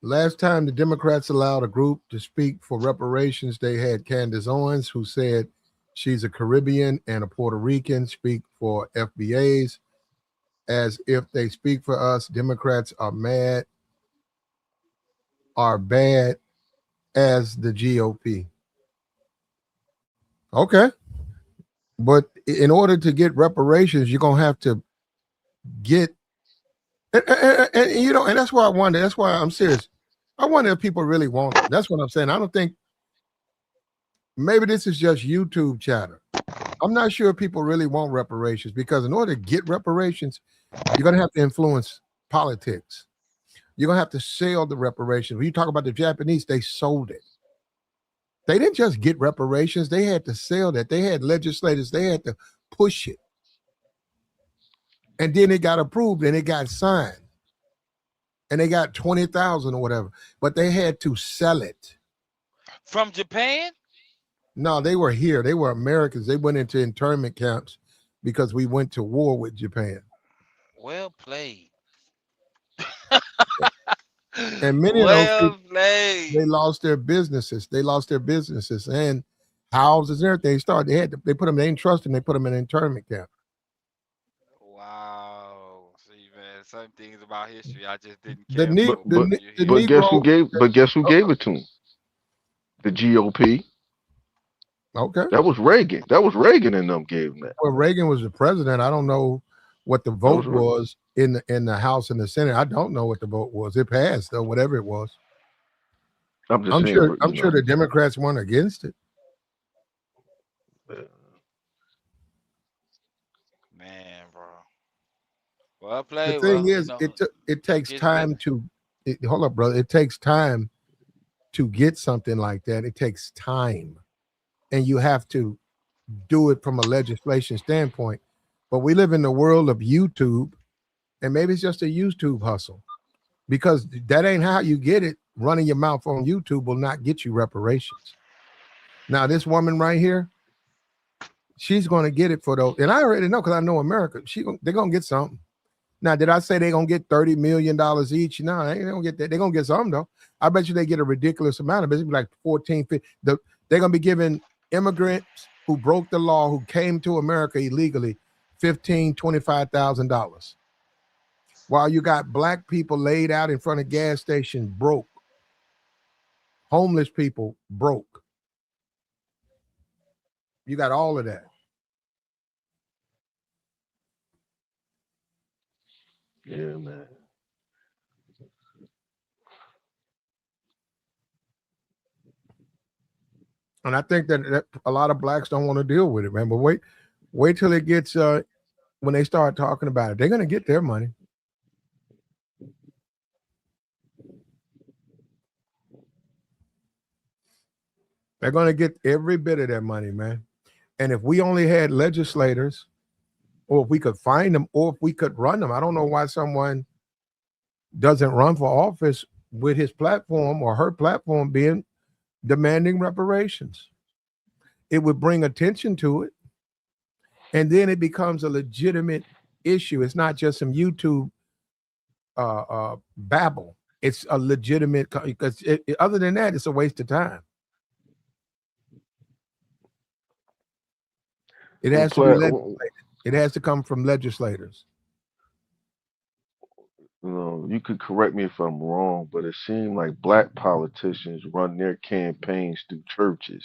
last time the Democrats allowed a group to speak for reparations, they had Candace Owens, who said she's a Caribbean and a Puerto Rican, speak for FBAs as if they speak for us. Democrats are mad, are bad as the GOP. Okay. But in order to get reparations, you're going to have to get, and that's why I wonder, that's why I'm serious. I wonder if people really want it. That's what I'm saying. I don't think, maybe this is just YouTube chatter. I'm not sure people really want reparations because in order to get reparations, you're going to have to influence politics. You're going to have to sell the reparations. When you talk about the Japanese, they sold it. They didn't just get reparations, they had to sell that. They had legislators, they had to push it. And then it got approved and it got signed. And they got 20,000 or whatever. But they had to sell it. From Japan? No, they were here. They were Americans. They went into internment camps because we went to war with Japan. Well played. And many of those Well people, they played. lost their businesses. They lost their businesses and houses and everything. They put them, they didn't trust them. They put them in internment camp. Wow. See, man, some things about history I just didn't The care ne- for. But But you the hit it. but guess who Negro. gave? But guess who gave it to him? The GOP. Okay. That was Reagan. That was Reagan and them gave him that. Well, Reagan was the president. I don't know what the That vote was Re- was in the House and the Senate. I don't know what the vote was. It passed though, whatever it was. I'm just I'm saying sure. for I'm sure the Democrats won against it. Man, bro. Well The played. thing Well, is, it it takes gets better. time to. Hold up, brother. It takes time to get something like that. It takes time, and you have to do it from a legislation standpoint. But we live in the world of YouTube, and maybe it's just a YouTube hustle because that ain't how you get it. Running your mouth on YouTube will not get you reparations. Now, this woman right here, she's going to get it for those, and I already know because I know America. They're going to get something. Now, did I say they're going to get $30 million each? No, they ain't going to get that. They're going to get something though. I bet you they get a ridiculous amount of it. It's like 14, 15. They're going to be giving immigrants who broke the law, who came to America illegally, $15,000, $25,000. While you got black people laid out in front of gas stations broke, homeless people broke. You got all of that. yeah, man. And I think that a lot of blacks don't want to deal with it, man. But wait till it gets when they start talking about it, they're gonna get their money. They're gonna get every bit of their money, man. And if we only had legislators, or if we could find them, or if we could run them, I don't know why someone doesn't run for office with his platform or her platform being demanding reparations. It would bring attention to it, and then it becomes a legitimate issue. It's not just some YouTube babble. It's a legitimate, because other than that, it's a waste of time. It has to be legislated. It has to come from legislators. You could correct me if I'm wrong, but it seemed like black politicians run their campaigns through churches,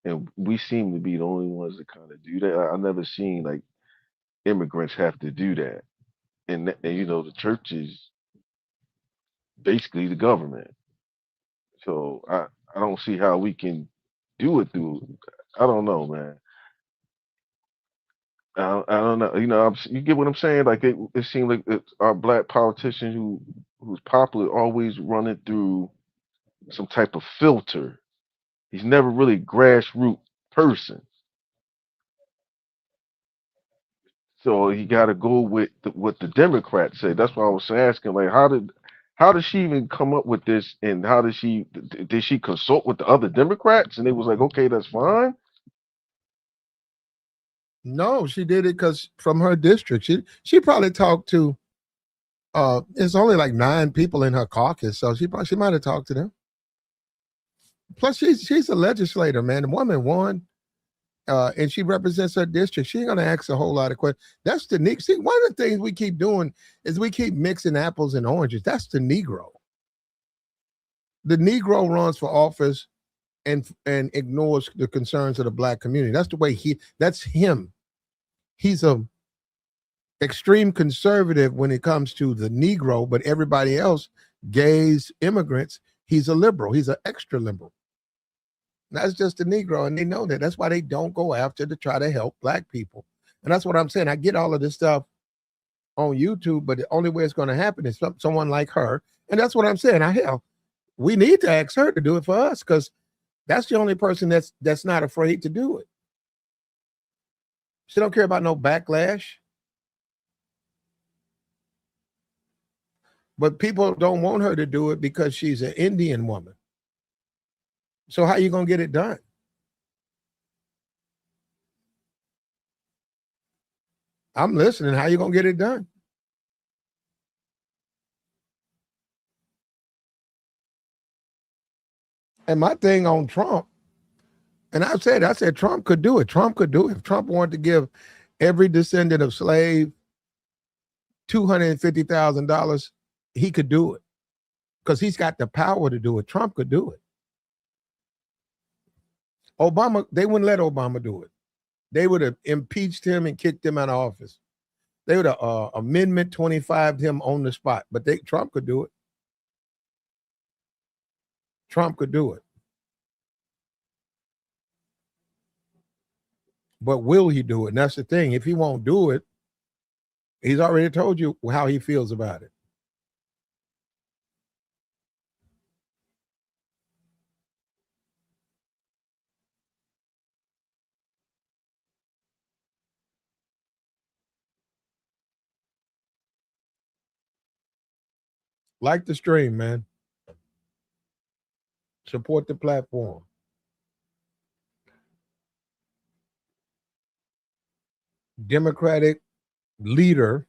and we seem to be the only ones that kind of do that. I never seen like immigrants have to do that, and the church is basically the government. So I don't see how we can do it through. I don't know, man. I don't know. You get what I'm saying? Like it seems like our black politicians who's popular always running through some type of filter. He's never really grassroots person. So he got to go with what the Democrats say. That's why I was asking, like, how did she even come up with this, and how did she consult with the other Democrats, and it was like, okay, that's fine. No, she did it because from her district, she probably talked to. It's only like 9 people in her caucus, so she might have talked to them. Plus, she's a legislator, man. The woman won, and she represents her district. She ain't gonna ask a whole lot of questions. That's the Negro. See, one of the things we keep doing is we keep mixing apples and oranges. That's the Negro. The Negro runs for office and ignores the concerns of the black community. That's the way that's him. He's a extreme conservative when it comes to the Negro, but everybody else, gays, immigrants, he's a liberal. He's an extra liberal. That's just the Negro, and they know that. That's why they don't go after to try to help black people. And that's what I'm saying. I get all of this stuff on YouTube, but the only way it's going to happen is someone like her. And that's what I'm saying. We need to ask her to do it for us, because that's the only person that's not afraid to do it. She don't care about no backlash. But people don't want her to do it because she's an Indian woman. So how you gonna get it done? I'm listening. How you gonna get it done? And my thing on Trump, and I said Trump could do it. Trump could do it. If Trump wanted to give every descendant of slave $250,000, he could do it, because he's got the power to do it. Trump could do it. Obama, they wouldn't let Obama do it. They would have impeached him and kicked him out of office. They would have Amendment 25'd him on the spot. But Trump could do it. Trump could do it. But will he do it? And that's the thing. If he won't do it, he's already told you how he feels about it. Like the stream, man. Support the platform. Democratic leader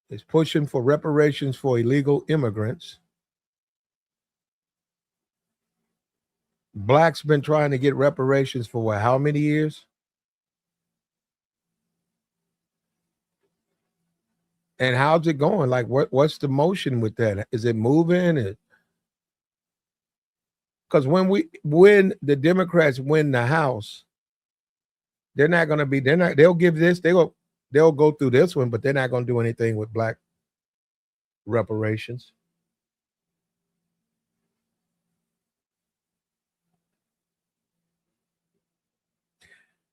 is pushing for reparations for illegal immigrants. Blacks been trying to get reparations for what, how many years? And how's it going? Like, what's the motion with that? Is it moving? Because when the Democrats win the House, they'll give this, they'll go through this one, but they're not going to do anything with black reparations.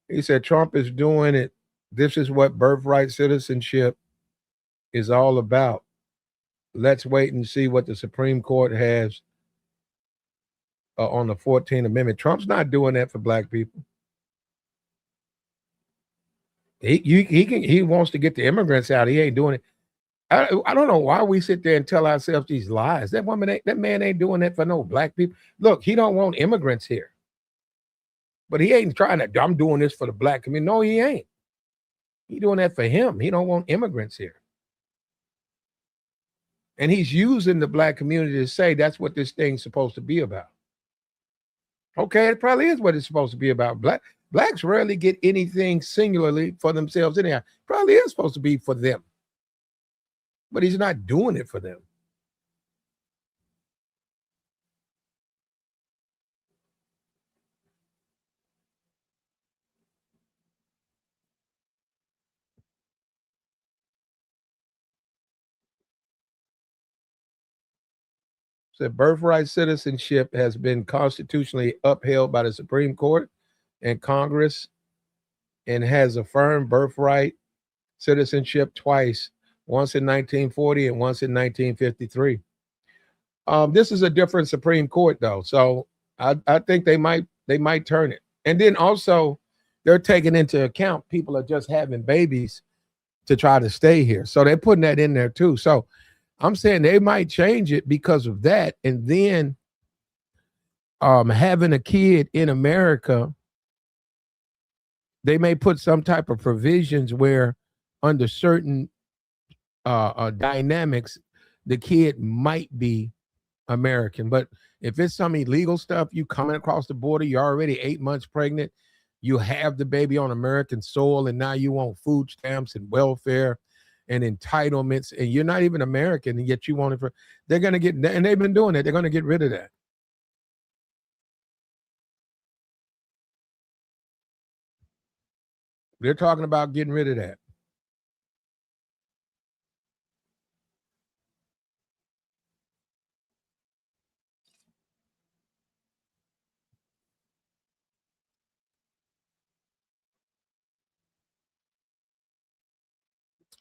He said Trump is doing it. This is what birthright citizenship is all about. Let's wait and see what the Supreme Court has on the 14th Amendment. Trump's not doing that for black people. He wants to get the immigrants out. He ain't doing it. I don't know why we sit there and tell ourselves these lies. That man ain't doing that for no black people. Look, he don't want immigrants here. But he ain't trying to, I'm doing this for the black community. No, he ain't. He doing that for him. He don't want immigrants here. And he's using the black community to say that's what this thing's supposed to be about. Okay, it probably is what it's supposed to be about. Blacks rarely get anything singularly for themselves anyhow. Probably is supposed to be for them. But he's not doing it for them. So birthright citizenship has been constitutionally upheld by the Supreme Court and Congress and has affirmed birthright citizenship twice, once in 1940 and once in 1953. This is a different Supreme Court, though, so I think they might turn it. And then also, they're taking into account people are just having babies to try to stay here, so they're putting that in there too. So I'm saying they might change it because of that, and then having a kid in America, they may put some type of provisions where under certain dynamics, the kid might be American. But if it's some illegal stuff, you coming across the border, you're already 8 months pregnant, you have the baby on American soil, and now you want food stamps and welfare and entitlements, and you're not even American, and yet you want it for, they're going to get, and they've been doing it, they're going to get rid of that. They're talking about getting rid of that.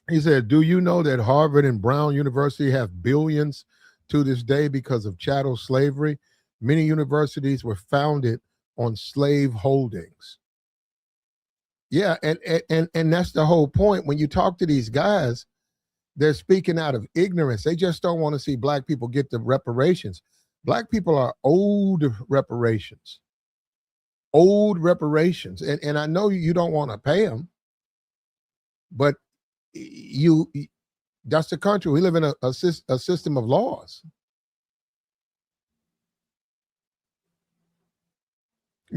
He said, do you know that Harvard and Brown University have billions to this day because of chattel slavery? Many universities were founded on slave holdings. Yeah, and that's the whole point. When you talk to these guys, they're speaking out of ignorance. They just don't want to see black people get the reparations. Black people are owed reparations. Owed reparations. And I know you don't want to pay them, but that's the country. We live in a system of laws.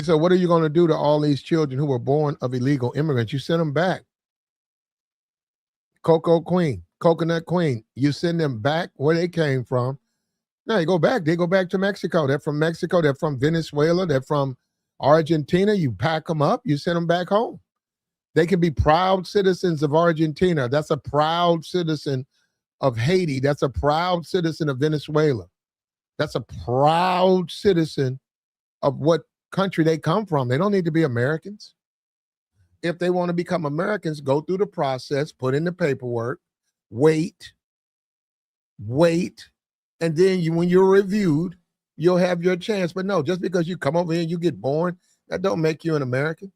So what are you going to do to all these children who were born of illegal immigrants? You send them back. Coconut Queen, you send them back where they came from. No, they go back to Mexico. They're from Mexico. They're from Venezuela. They're from Argentina. You pack them up. You send them back home. They can be proud citizens of Argentina. That's a proud citizen of Haiti. That's a proud citizen of Venezuela. That's a proud citizen of what country they come from. They don't need to be Americans. If they want to become Americans, go through the process, put in the paperwork, wait, and then when you're reviewed, you'll have your chance. But no, just because you come over here and you get born, that don't make you an American.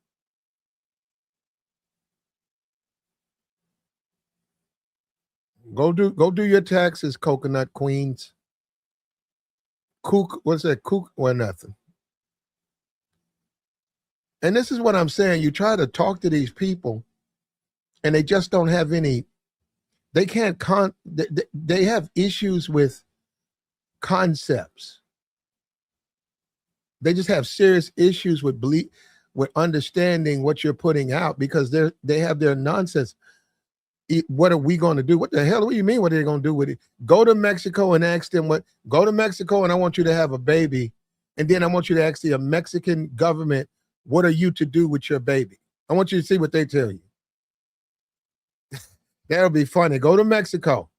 Go do your taxes, Coconut Queens. Kook, what's that? Kook or nothing. And this is what I'm saying. You try to talk to these people and they just don't have any, they can't, they have issues with concepts. They just have serious issues with understanding what you're putting out because they have their nonsense. What are we going to do? What the hell? What do you mean? What are they going to do with it? Go to Mexico and ask them go to Mexico and I want you to have a baby. And then I want you to ask the Mexican government, what are you to do with your baby? I want you to see what they tell you. That'll be funny. Go to Mexico,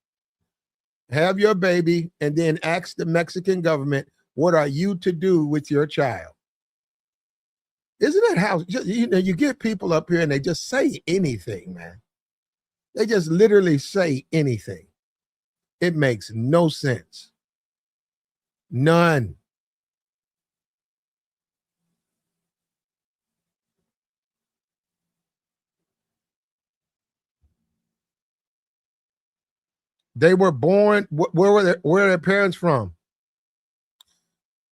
have your baby, and then ask the Mexican government, what are you to do with your child? Isn't that how, you know, you get people up here and they just say anything, man. They just literally say anything. It makes no sense. None. They were born, where are their parents from?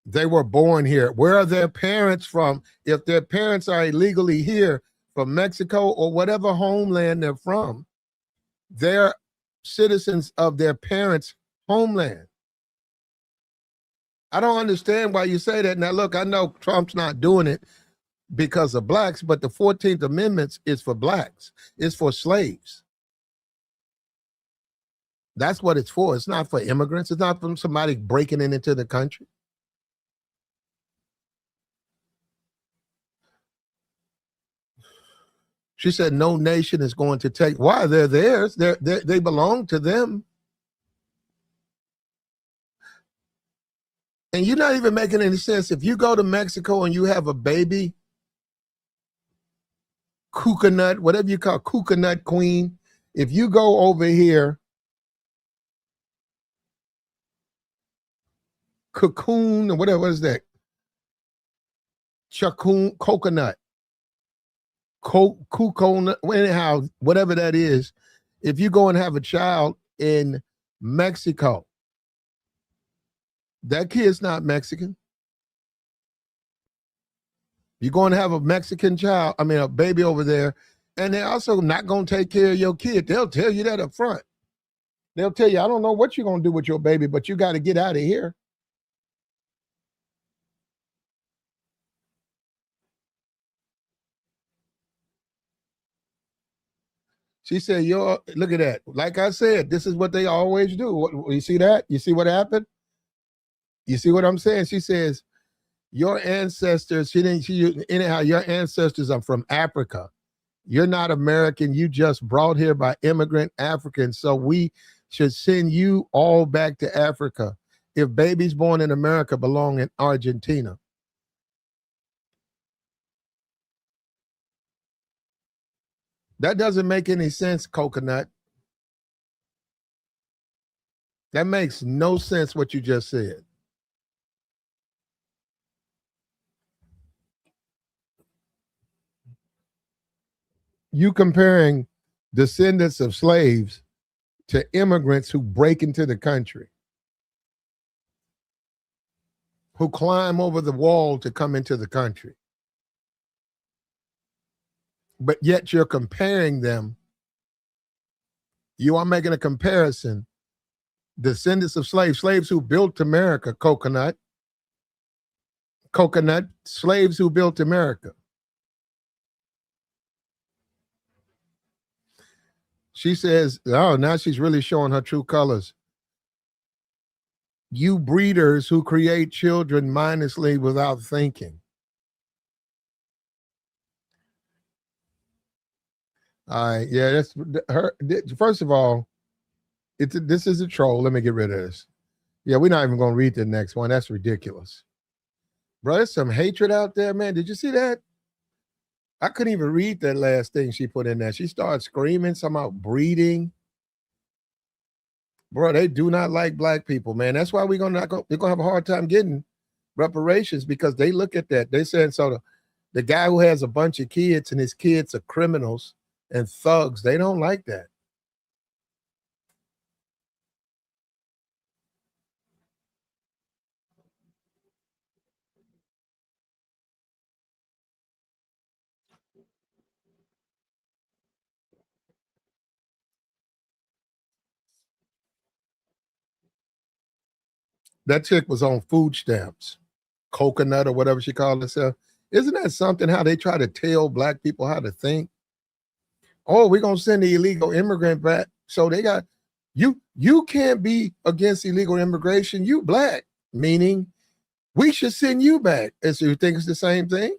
They were born here. Where are their parents from? If their parents are illegally here from Mexico or whatever homeland they're from, they're citizens of their parents' homeland. I don't understand why you say that. Now, look, I know Trump's not doing it because of blacks, but the 14th Amendment is for blacks. It's for slaves. That's what it's for. It's not for immigrants. It's not from somebody breaking into the country. She said no nation is going to take. Why? They're theirs. They belong to them. And you're not even making any sense. If you go to Mexico and you have a baby, coconut, whatever you call coconut queen, if you go over here, cocoon, or whatever, what is that? Chacoon, coconut. Coconut, anyhow, whatever that is, if you go and have a child in Mexico, that kid's not Mexican. You're going to have a Mexican child, I mean, a baby over there, and they're also not going to take care of your kid. They'll tell you that up front. They'll tell you, I don't know what you're going to do with your baby, but you got to get out of here. She said, look at that. Like I said, this is what they always do. You see that? You see what happened? You see what I'm saying? She says, your ancestors, anyhow, your ancestors are from Africa. You're not American. You just brought here by immigrant Africans. So we should send you all back to Africa. If babies born in America belong in Argentina. That doesn't make any sense, Coconut. That makes no sense what you just said. You comparing descendants of slaves to immigrants who break into the country, who climb over the wall to come into the country. But yet you're comparing them. You are making a comparison. Descendants of slaves who built America, Coconut, slaves who built America. She says, oh, now she's really showing her true colors. You breeders who create children mindlessly without thinking. All right, yeah, that's her. First of all, this is a troll. Let me get rid of this. Yeah, we're not even going to read the next one. That's ridiculous. Bro, there's some hatred out there, man. Did you see that? I couldn't even read that last thing she put in there. She started screaming something about breeding. Bro, they do not like black people, man. That's why they're gonna have a hard time getting reparations, because they look at that. They saying, so the guy who has a bunch of kids and his kids are criminals and thugs, they don't like that. That chick was on food stamps, Coconut or whatever she called herself. Isn't that something, how they try to tell black people how to think? Oh, we're going to send the illegal immigrant back. So they got, you can't be against illegal immigration. You black, meaning we should send you back. And so you think it's the same thing?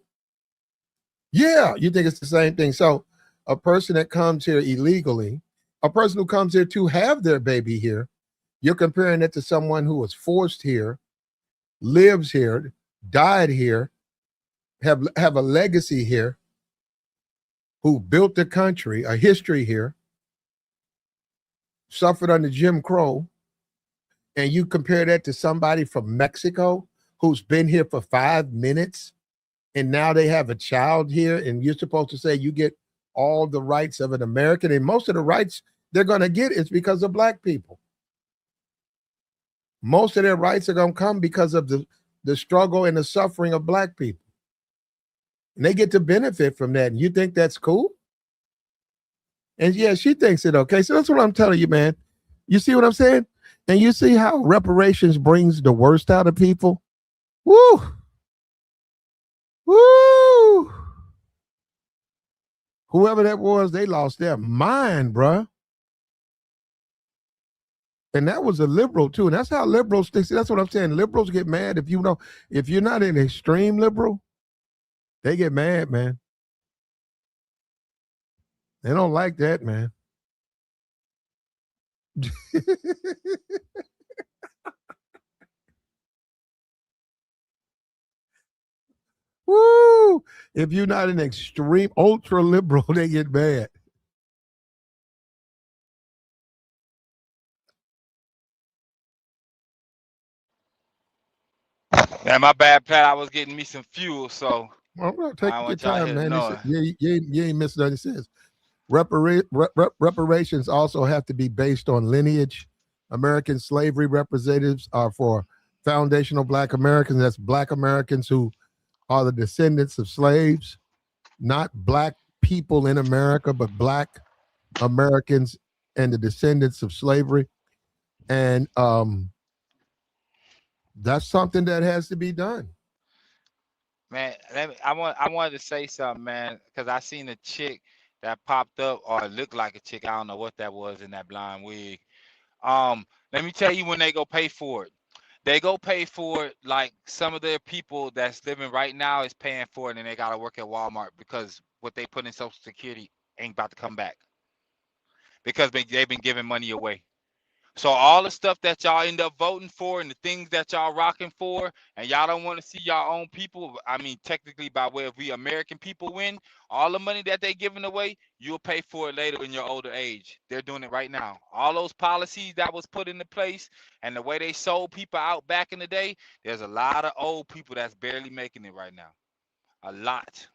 Yeah, you think it's the same thing. So a person that comes here illegally, a person who comes here to have their baby here, you're comparing it to someone who was forced here, lives here, died here, have a legacy here, who built the country, a history here, suffered under Jim Crow, and you compare that to somebody from Mexico who's been here for 5 minutes, and now they have a child here, and you're supposed to say you get all the rights of an American, and most of the rights they're going to get is because of black people. Most of their rights are going to come because of the struggle and the suffering of black people. And they get to benefit from that. And you think that's cool? And yeah, she thinks it okay. So that's what I'm telling you, man. You see what I'm saying? And you see how reparations brings the worst out of people? Woo! Woo! Whoever that was, they lost their mind, bruh. And that was a liberal too. And that's how liberals think. See, that's what I'm saying. Liberals get mad if you're not an extreme liberal, they get mad, man. They don't like that, man. Woo! If you're not an extreme ultra liberal, they get mad. Man, my bad, Pat. I was getting me some fuel, so I'm gonna take I your want y'all time, here to man. know. You ain't missing nothing. It says reparations also have to be based on lineage. American slavery representatives are for foundational Black Americans. That's Black Americans who are the descendants of slaves, not Black people in America, but Black Americans and the descendants of slavery. And that's something that has to be done. Man, I wanted to say something, man, because I seen a chick that popped up, or it looked like a chick. I don't know what that was in that blind wig. Let me tell you, when they go pay for it, they go pay for it like some of their people that's living right now is paying for it, and they gotta work at Walmart because what they put in Social Security ain't about to come back because they've been giving money away. So all the stuff that y'all end up voting for and the things that y'all rocking for, and y'all don't want to see y'all own people, I mean, technically by way of we American people win, all the money that they giving away, you'll pay for it later in your older age. They're doing it right now. All those policies that was put into place and the way they sold people out back in the day, there's a lot of old people that's barely making it right now. A lot.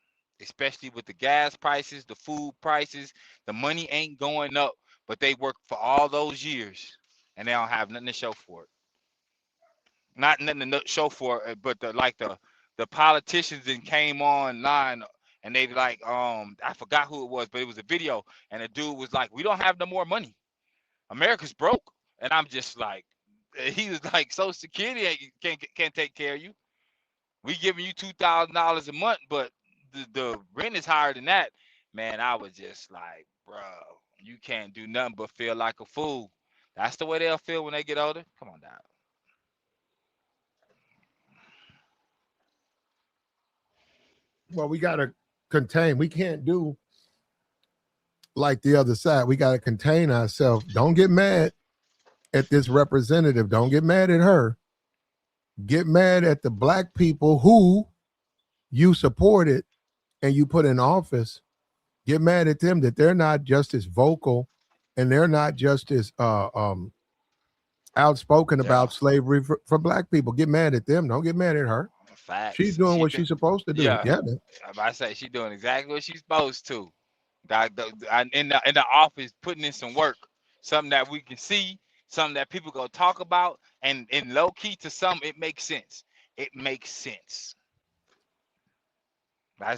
Especially with the gas prices, the food prices, the money ain't going up, but they worked for all those years and they don't have nothing to show for it. Not nothing to show for it, but the politicians then came online and they like I forgot who it was, but it was a video and the dude was like, "We don't have no more money. America's broke." And I'm just like, he was like, "Social Security can't take care of you. We giving you $2,000 a month, but the rent is higher than that." Man, I was just like, bro, you can't do nothing but feel like a fool. That's the way they'll feel when they get older. Come on down. Well, we got to contain. We can't do like the other side. We got to contain ourselves. Don't get mad at this representative. Don't get mad at her. Get mad at the Black people who you supported and you put in office. Get mad at them that they're not just as vocal and they're not just as outspoken Yeah, about slavery for Black people. Get mad at them. Don't get mad at her. She's facts. doing what she's supposed to do. Yeah, Yeah. I say she's doing exactly what she's supposed to. In the office, putting in some work, something that we can see, something that people go talk about, and in low key to some, it makes sense. It makes sense.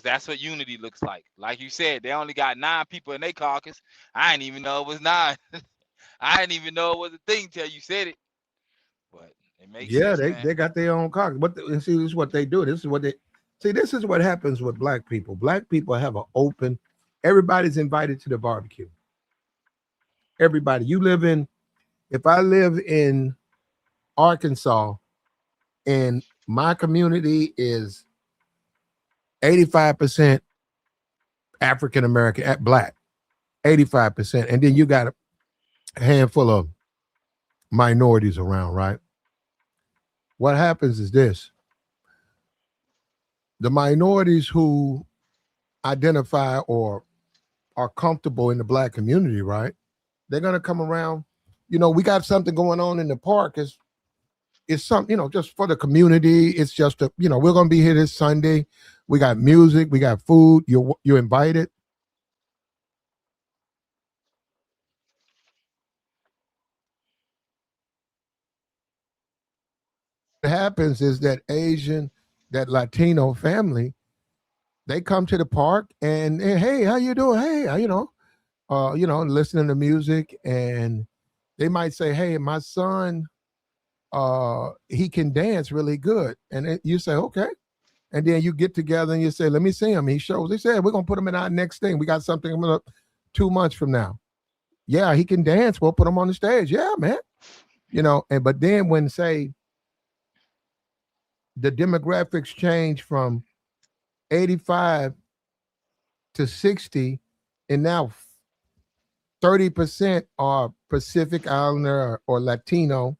That's what unity looks like. Like you said, they only got 9 people in their caucus. I didn't even know it was 9. I didn't even know it was a thing till you said it. But it makes Yeah, sense, they man. got their own caucus. And see, this is what they do. This is what they see. This is what happens with Black people. Black people have an open. Everybody's invited to the barbecue. Everybody. If I live in Arkansas and my community is 85% African American, Black, 85%, and then you got a handful of minorities around, right? What happens is this: the minorities who identify or are comfortable in the black community, right? They're gonna come around. We got something going on in the park. It's something, just for the community. It's just we're gonna be here this Sunday. We got music, we got food. You're invited. What happens is that that Latino family, they come to the park and hey, how you doing? Hey, listening to music, and they might say, hey, my son, he can dance really good, and you say, okay, and then you get together and you say, let me see him. He shows. They said, we're gonna put him in our next thing. We got something coming up 2 months from now. Yeah, he can dance. We'll put him on the stage. Yeah, man. And but then when say the demographics change from 85 to 60, and now 30% are Pacific Islander or Latino.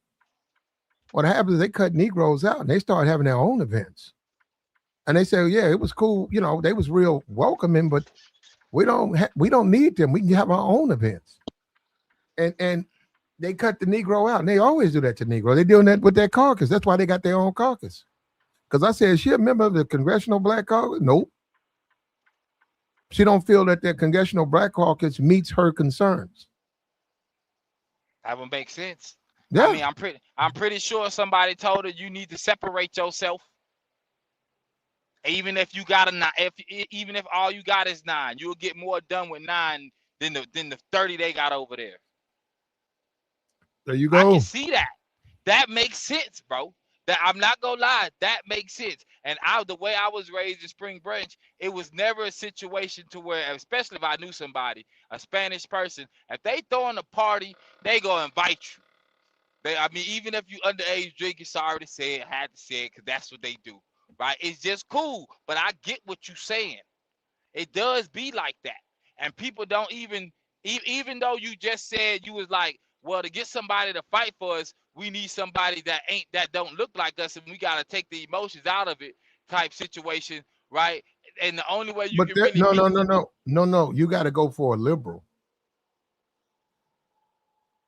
What happens is they cut Negroes out and they start having their own events. And they say, yeah, it was cool. They was real welcoming, but we don't need them. We can have our own events. And they cut the Negro out. And they always do that to Negro. They're doing that with their caucus. That's why they got their own caucus. Because I said, is she a member of the Congressional Black Caucus? Nope. She don't feel that the Congressional Black Caucus meets her concerns. That would make sense. Yeah. I mean, I'm pretty sure somebody told her you need to separate yourself. Even if you got even if all you got is 9, you'll get more done with 9 than the 30 they got over there. There you I go. can see that. That makes sense, bro. That I'm not gonna lie, that makes sense. And the way I was raised in Spring Branch, it was never a situation to where, especially if I knew somebody, a Spanish person, if they throwing a party, they gonna invite you. I mean, even if you underage drinking, sorry to say it, had to say it, because that's what they do, right? It's just cool, but I get what you're saying. It does be like that, and people don't even though you just said you was like, well, to get somebody to fight for us, we need somebody that don't look like us, and we gotta take the emotions out of it, type situation, right? And the only way you But can really no, beat. no, no, no, no, no. You got to go for a liberal.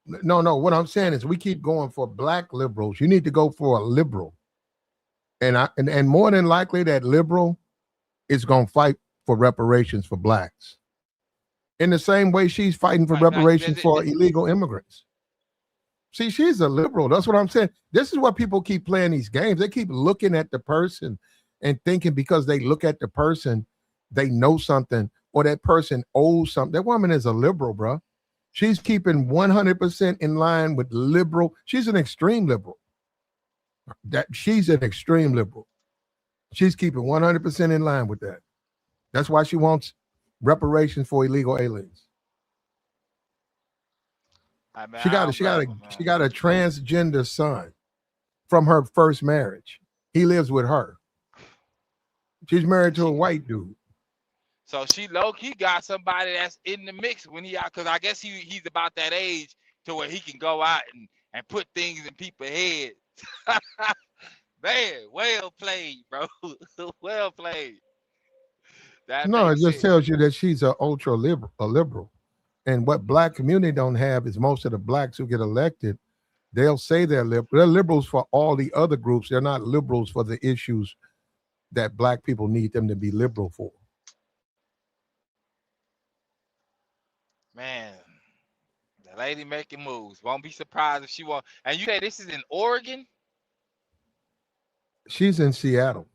No, no. What I'm saying is, we keep going for black liberals. You need to go for a liberal, and more than likely, that liberal is going to fight for reparations for blacks. In the same way, she's fighting for Like reparations for illegal immigrants. See, she's a liberal. That's what I'm saying. This is what people keep playing these games. They keep looking at the person and thinking because they look at the person, they know something or that person owes something. That woman is a liberal, bro. She's keeping 100% in line with liberal. She's an extreme liberal. She's an extreme liberal. She's keeping 100% in line with that. That's why she wants reparations for illegal aliens. I mean, She got a transgender son from her first marriage. He lives with her. She's married to a white dude. So she low-key got somebody that's in the mix when he out, because I guess he's about that age to where he can go out and put things in people's heads. Man, well played, bro. Well played. That No, it makes just sense. tells you that she's a ultra liberal, a liberal. And what black community don't have is most of the blacks who get elected, they'll say they're liberal. They're liberals for all the other groups. They're not liberals for the issues that black people need them to be liberal for. Man, the lady making moves. Won't be surprised if she won't. And you say this is in Oregon? She's in Seattle.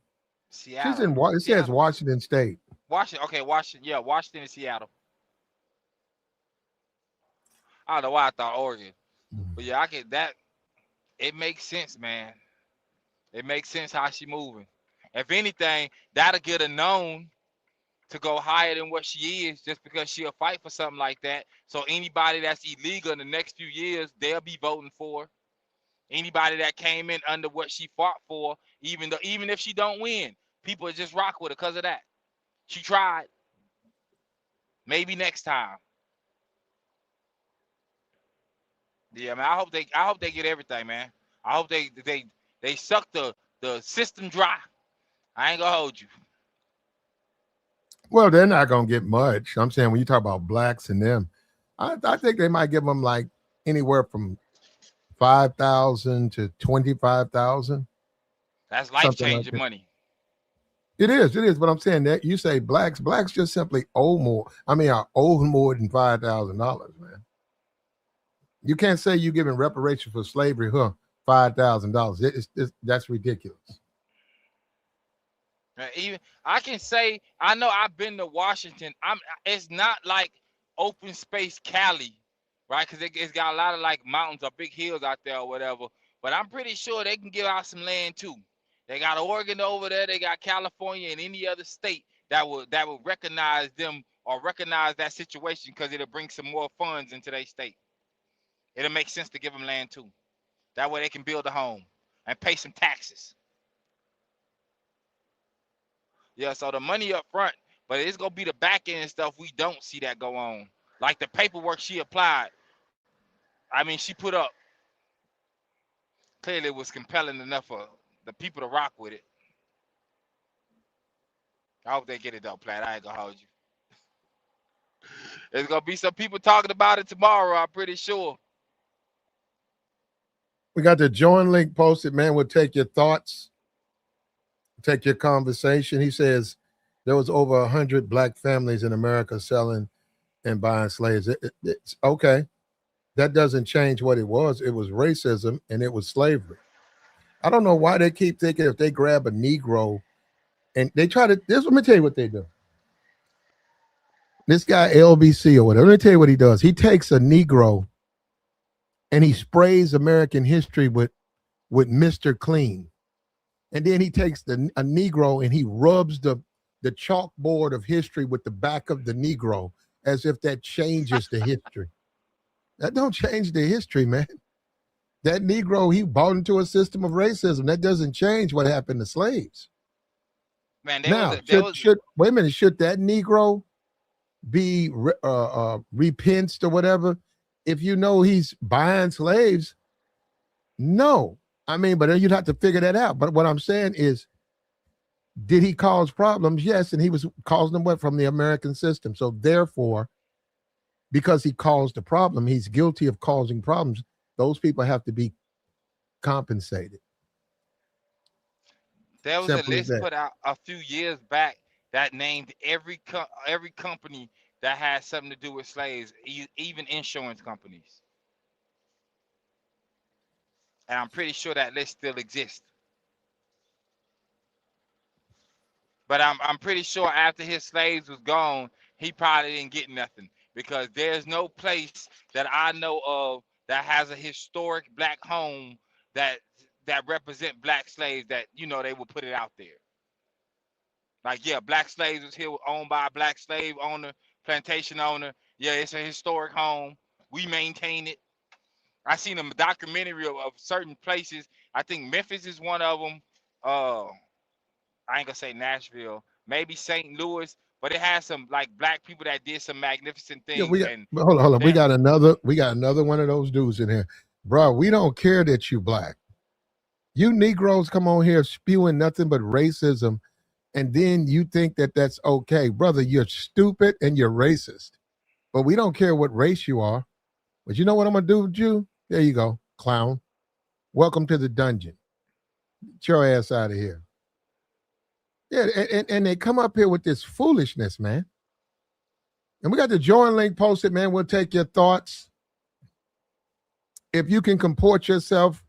She's Seattle. in it says Seattle. Washington State. Washington. Okay, Washington. Yeah, Washington and Seattle. I don't know why I thought Oregon. But yeah, I get that. It makes sense, man. It makes sense how she moving. If anything, that'll get her known to go higher than what she is, just because she'll fight for something like that. So anybody that's illegal in the next few years, they'll be voting for. Anybody that came in under what she fought for, even if she don't win, people just rock with her because of that. She tried. Maybe next time. Yeah, man. I hope they get everything, man. I hope they suck the system dry. I ain't gonna hold you. Well, they're not gonna get much. I'm saying when you talk about blacks and them, I think they might give them like anywhere from 5,000 to 25,000, That's life something like changing that. money. It is, it is. But I'm saying that you say blacks just simply owe more. I mean, are owe more than $5,000, man. You can't say you giving reparation for slavery, huh? $5,000. That's ridiculous. Even I can say I know I've been to Washington. It's not like open space Cali, right? Because it's got a lot of like mountains or big hills out there or whatever. But I'm pretty sure they can give out some land too. They got Oregon over there. They got California and any other state that will recognize them or recognize that situation because it'll bring some more funds into their state. It'll make sense to give them land too. That way they can build a home and pay some taxes. Yeah, so the money up front, but it's gonna be the back end stuff we don't see that go on. Like the paperwork she applied. I mean, she put up clearly it was compelling enough for the people to rock with it. I hope they get it though, Platt. I ain't gonna hold you. There's gonna be some people talking about it tomorrow, I'm pretty sure. We got the join link posted, man. We'll take your thoughts, take your conversation. He says there was over 100 black families in America selling and buying slaves. It's okay. That doesn't change what it was. It was racism and it was slavery. I don't know why they keep thinking if they grab a Negro and they try to, let me tell you what they do. This guy, LBC or whatever, let me tell you what he does. He takes a Negro and he sprays American history with Mr. Clean. And then he takes a Negro and he rubs the chalkboard of history with the back of the Negro as if that changes the history. That don't change the history, man. That Negro, he bought into a system of racism. That doesn't change what happened to slaves. Man, should wait a minute, should that Negro be repensed or whatever if you know he's buying slaves? No. I mean, but then you'd have to figure that out. But what I'm saying is, did he cause problems? Yes, and he was causing them from the American system. So therefore, because he caused the problem, he's guilty of causing problems. Those people have to be compensated. There was a list put out a few years back that named every company that has something to do with slaves, even insurance companies. And I'm pretty sure that list still exists. But I'm pretty sure after his slaves was gone, he probably didn't get nothing because there's no place that I know of that has a historic black home that represent black slaves that they will put it out there. Like, yeah, black slaves was here owned by a black slave owner, plantation owner. Yeah, it's a historic home. We maintain it. I seen a documentary of certain places. I think Memphis is one of them. I ain't gonna say Nashville, maybe St. Louis, but it has some like black people that did some magnificent things. Yeah, hold on. We got another one of those dudes in here. Bro, we don't care that you black. You Negroes come on here spewing nothing but racism, and then you think that that's okay. Brother, you're stupid and you're racist. But we don't care what race you are. But you know what I'm going to do with you? There you go, clown. Welcome to the dungeon. Get your ass out of here. Yeah, and they come up here with this foolishness, man. And we got the join link posted, man. We'll take your thoughts. If you can comport yourself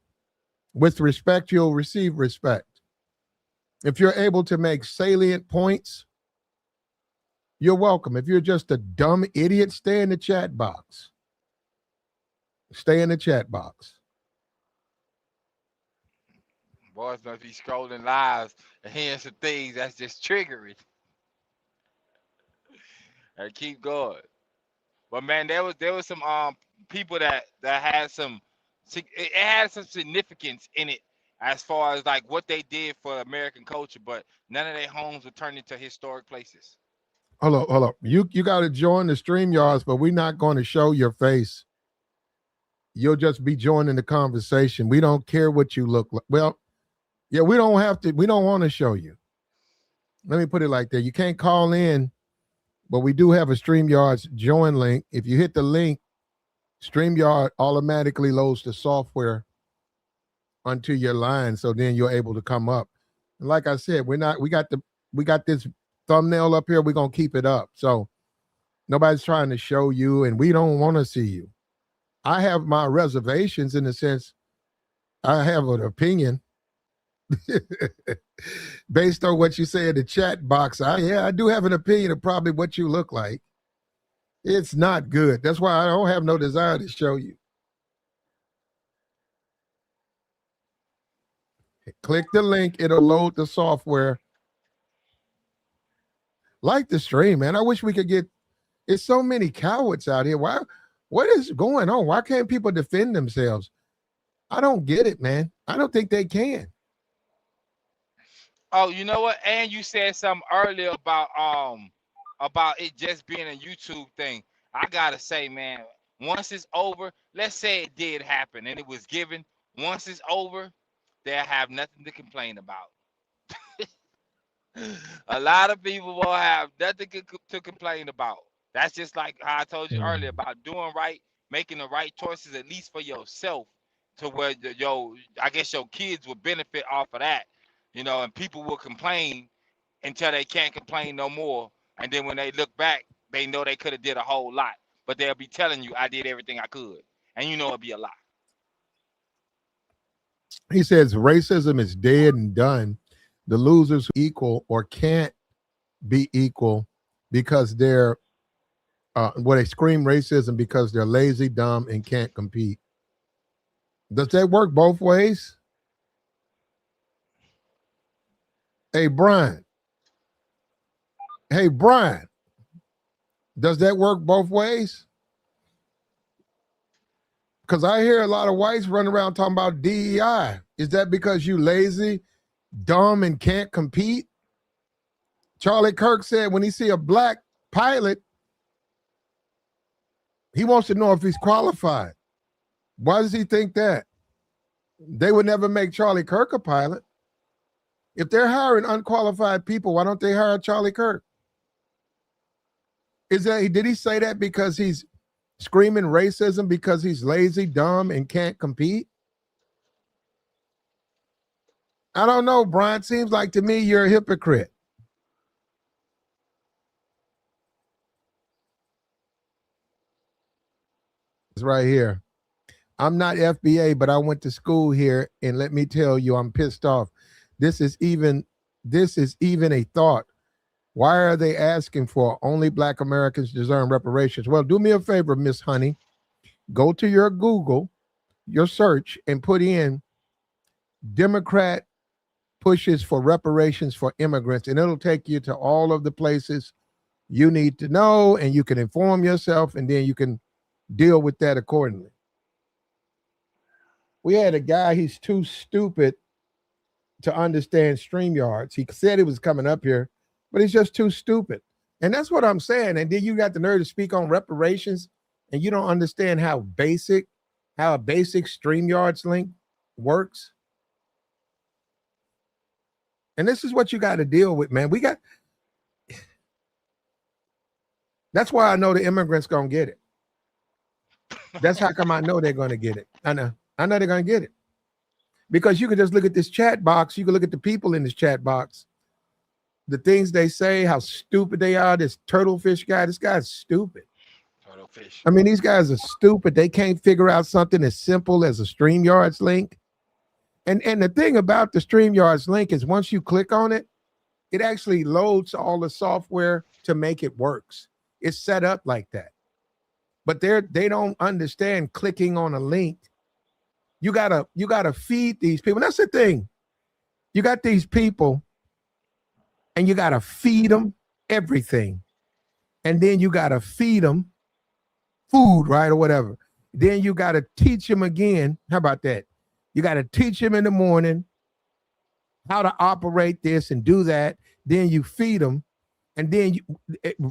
with respect, you'll receive respect. If you're able to make salient points, you're welcome. If you're just a dumb idiot, stay in the chat box. Stay in the chat box. Boys must be scrolling lives and hearing some things that's just triggering. And keep going. But man, there was some people that had it had some significance in it as far as like what they did for American culture, but none of their homes were turned into historic places. Hold up. You got to join the StreamYards, but we're not going to show your face. You'll just be joining the conversation. We don't care what you look like. Well, yeah, we don't want to show you. Let me put it like that. You can't call in But we do have a StreamYard's join link. If you hit the link, StreamYard automatically loads the software onto your line, so then you're able to come up. And like I said, we got this thumbnail up here. We're gonna keep it up. So nobody's trying to show you, and we don't want to see you. I have my reservations in the sense I have an opinion based on what you say in the chat box. I do have an opinion of probably what you look like. It's not good. That's why I don't have no desire to show you. Click the link. It'll load the software. Like the stream, man. I wish we could get, it's so many cowards out here. Why? What is going on? Why can't people defend themselves? I don't get it, man. I don't think they can. Oh, you know what? And you said something earlier about it just being a YouTube thing. I gotta say, man, once it's over, let's say it did happen and it was given. Once it's over, they'll have nothing to complain about. A lot of people will have nothing to complain about. That's just like how I told you earlier about doing right, making the right choices, at least for yourself, to where I guess your kids will benefit off of that, and people will complain until they can't complain no more. And then when they look back, they know they could have did a whole lot, but they'll be telling you, I did everything I could. And it'll be a lie. He says racism is dead and done. The losers equal or can't be equal because they're they scream racism because they're lazy, dumb, and can't compete. Does that work both ways? Hey, Brian. Does that work both ways? Because I hear a lot of whites running around talking about DEI. Is that because you lazy, dumb, and can't compete? Charlie Kirk said when he see a black pilot, he wants to know if he's qualified. Why does he think that? They would never make Charlie Kirk a pilot. If they're hiring unqualified people, why don't they hire Charlie Kirk? Did he say that because he's screaming racism because he's lazy, dumb, and can't compete? I don't know, Brian. Seems like to me you're a hypocrite. It's right here. I'm not FBA, but I went to school here, and let me tell you, I'm pissed off. This is even a thought. Why are they asking for only Black Americans deserve reparations? Well, do me a favor, Miss Honey. Go to your Google, your search, and put in Democrat pushes for reparations for immigrants, and it'll take you to all of the places you need to know, and you can inform yourself, and then you can deal with that accordingly. We had a guy, he's too stupid to understand StreamYards. He said he was coming up here, but he's just too stupid. And that's what I'm saying. And then you got the nerve to speak on reparations, and you don't understand how a basic StreamYards link works. And this is what you got to deal with, man. That's why I know the immigrants gonna get it. That's how come I know they're gonna get it. I know they're gonna get it. Because you can just look at this chat box, you can look at the people in this chat box, the things they say, how stupid they are. This turtlefish guy, this guy's stupid. Turtlefish. I mean, these guys are stupid. They can't figure out something as simple as a StreamYards link. And the thing about the StreamYards link is once you click on it, it actually loads all the software to make it works. It's set up like that. But they don't understand clicking on a link. You gotta feed these people. And that's the thing. You got these people and you gotta feed them everything. And then you gotta feed them food, right? Or whatever. Then you gotta teach them again. How about that? You got to teach them in the morning how to operate this and do that. Then you feed them. And then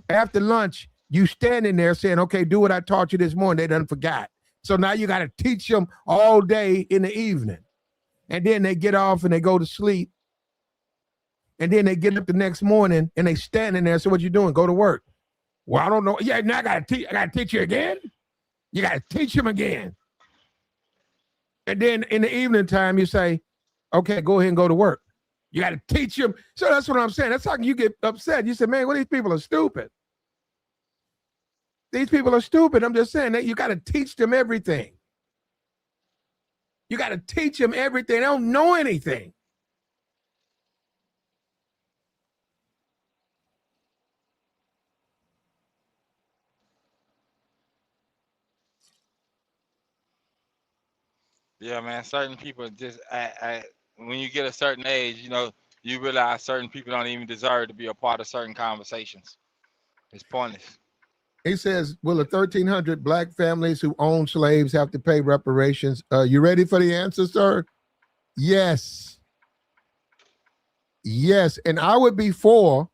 after lunch, you standing there saying, okay, do what I taught you this morning. They done forgot. So now you got to teach them all day in the evening. And then they get off and they go to sleep. And then they get up the next morning and they standing there. So what you doing? Go to work. Well, I don't know. Yeah, now I gotta teach you again. You gotta teach them again. And then in the evening time, you say, okay, go ahead and go to work. You got to teach them. So that's what I'm saying. That's how you get upset. You say, man, well, these people are stupid. These people are stupid. I'm just saying that you got to teach them everything. You got to teach them everything. They don't know anything. Yeah, man. Certain people just, when you get a certain age, you realize certain people don't even deserve to be a part of certain conversations. It's pointless. He says, will the 1,300 black families who own slaves have to pay reparations? You ready for the answer, sir? Yes. Yes. And I would be for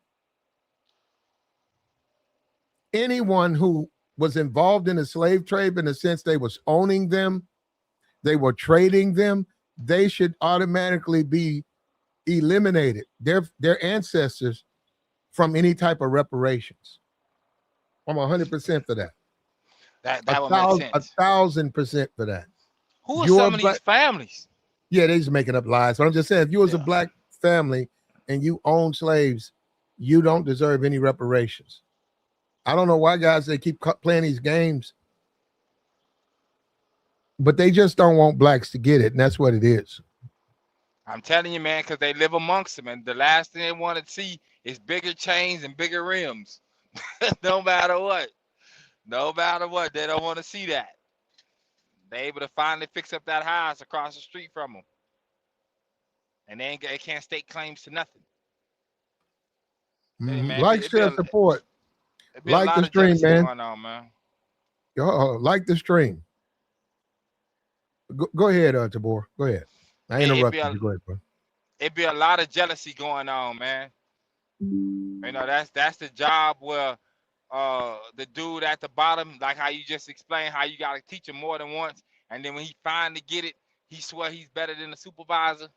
anyone who was involved in the slave trade in the sense they was owning them, they were trading them, they should automatically be eliminated, their ancestors, from any type of reparations. I'm 100% for that. That would make sense. 1,000% for that. Who are some of these families? Yeah, they just making up lies. But I'm just saying, if you was a black family and you own slaves, you don't deserve any reparations. I don't know why guys they keep playing these games, but they just don't want blacks to get it, and that's what it is. I'm telling you, man, because they live amongst them, and the last thing they want to see is bigger chains and bigger rims. No matter what. No matter what, they don't want to see that. They able to finally fix up that house across the street from them, and they can't stake claims to nothing. Hey, man, Like, share, support. It'd be a Like lot the of stream, jealousy man. going on, man. Like the stream. Go ahead, Tabor. Go ahead. I interrupted you. Go ahead, bro. It'd be a lot of jealousy going on, man. That's the job where the dude at the bottom, like how you just explained, how you gotta teach him more than once, and then when he finally get it, he swear he's better than the supervisor.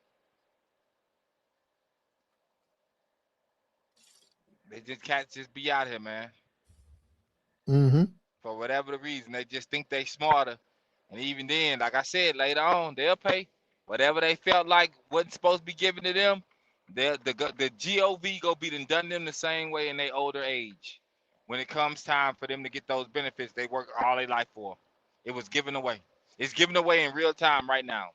They just cats just be out here, man. For whatever the reason, they just think they smarter, and even then, like I said, later on they'll pay whatever they felt like wasn't supposed to be given to them. The GOV go be done them the same way in their older age. When it comes time for them to get those benefits, they work all their life for. It was given away. It's given away in real time right now.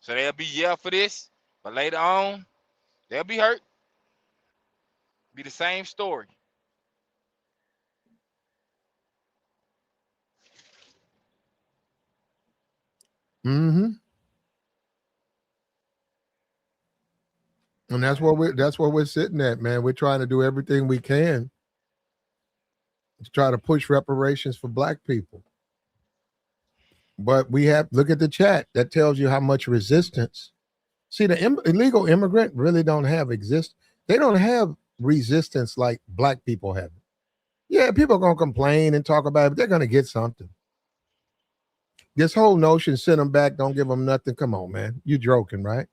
So they'll be for this, but later on, they'll be hurt. Be the same story. And that's what we're sitting at, man. We're trying to do everything we can to try to push reparations for black people. But we have look at the chat. That tells you how much resistance. See, the illegal immigrant really don't have They don't have resistance like black people have. Yeah, people are gonna complain and talk about it, but they're gonna get something. This whole notion, send them back, don't give them nothing. Come on, man. You joking, right?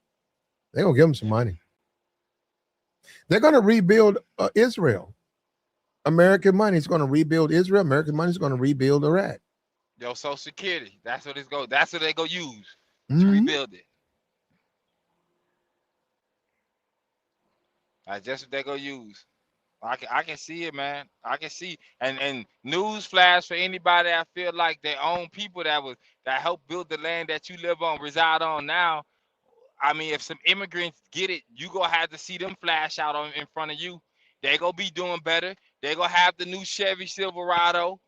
They're gonna give them some money. They're gonna rebuild Israel. American money is gonna rebuild Israel. American money is gonna rebuild Iraq. Yo, Social Security. That's what it's go. That's what they go use to rebuild it. That's just what they go use. I can see it, man. I can see. And news flash for anybody that feel like their own people that help build the land that you live on, reside on now. I mean, if some immigrants get it, you gonna have to see them flash out in front of you. They gonna be doing better. They gonna have the new Chevy Silverado,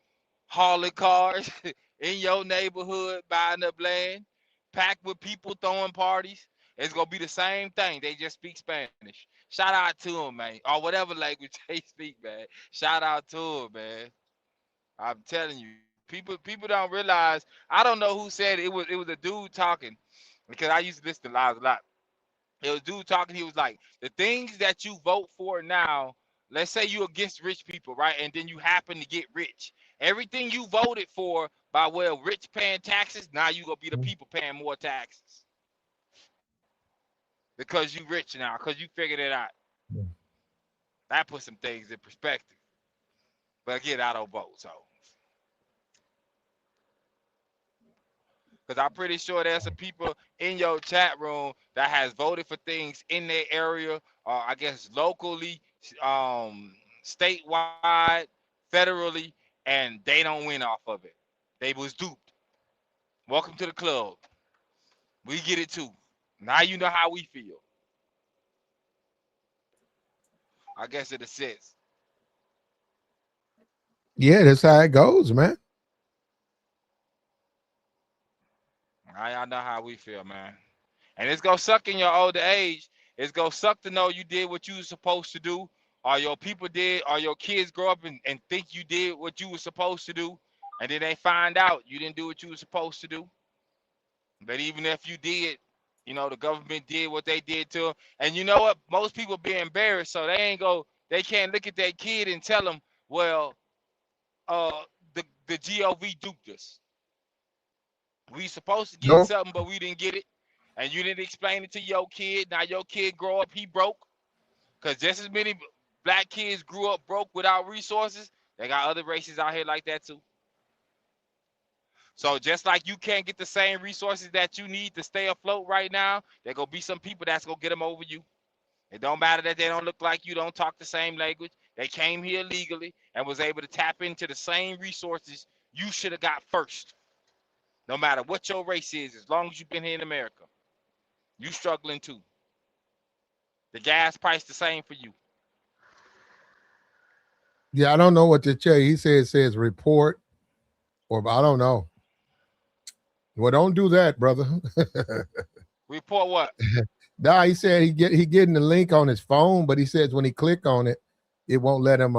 hauling cars in your neighborhood, buying up land, packed with people throwing parties. It's gonna be the same thing. They just speak Spanish. Shout out to them, man, or whatever language they speak, man. Shout out to them, man. I'm telling you, people don't realize. I don't know who said it. It was a dude talking, because I used to listen to lives a lot. It was a dude talking. He was like, the things that you vote for now. Let's say you're against rich people, right? And then you happen to get rich. Everything you voted for by way of rich paying taxes, now you gonna be the people paying more taxes because you rich now, because you figured it out. That puts some things in perspective. But again, I don't vote, so because I'm pretty sure there's some people in your chat room that has voted for things in their area, or I guess locally, statewide, federally, and they don't win off of it. They was duped. Welcome to the club. We get it too. Now you know how we feel. I guess it assists. Yeah, that's how it goes, man. Now y'all know how we feel, man. And it's gonna suck in your older age. It's gonna suck to know you did what you were supposed to do, or your people did, or your kids grow up and think you did what you were supposed to do, and then they find out you didn't do what you were supposed to do. But even if you did, the government did what they did to them. And you know what? Most people be embarrassed, so they can't look at their kid and tell them, well, uh, the GOV duped us. We supposed to get No, something, but we didn't get it. And you didn't explain it to your kid. Now your kid grow up, he broke. Because just as many black kids grew up broke without resources, they got other races out here like that too. So just like you can't get the same resources that you need to stay afloat right now, there gonna be some people that's gonna get them over you. It don't matter that they don't look like you, don't talk the same language. They came here legally and was able to tap into the same resources you should have got first. No matter what your race is, as long as you've been here in America, you struggling too. The gas price the same for you. yeah, I don't know what to tell you. He says report, or I don't know. Well, don't do that, brother. Report what? Nah, he said he getting the link on his phone, but he says when he click on it, it won't let him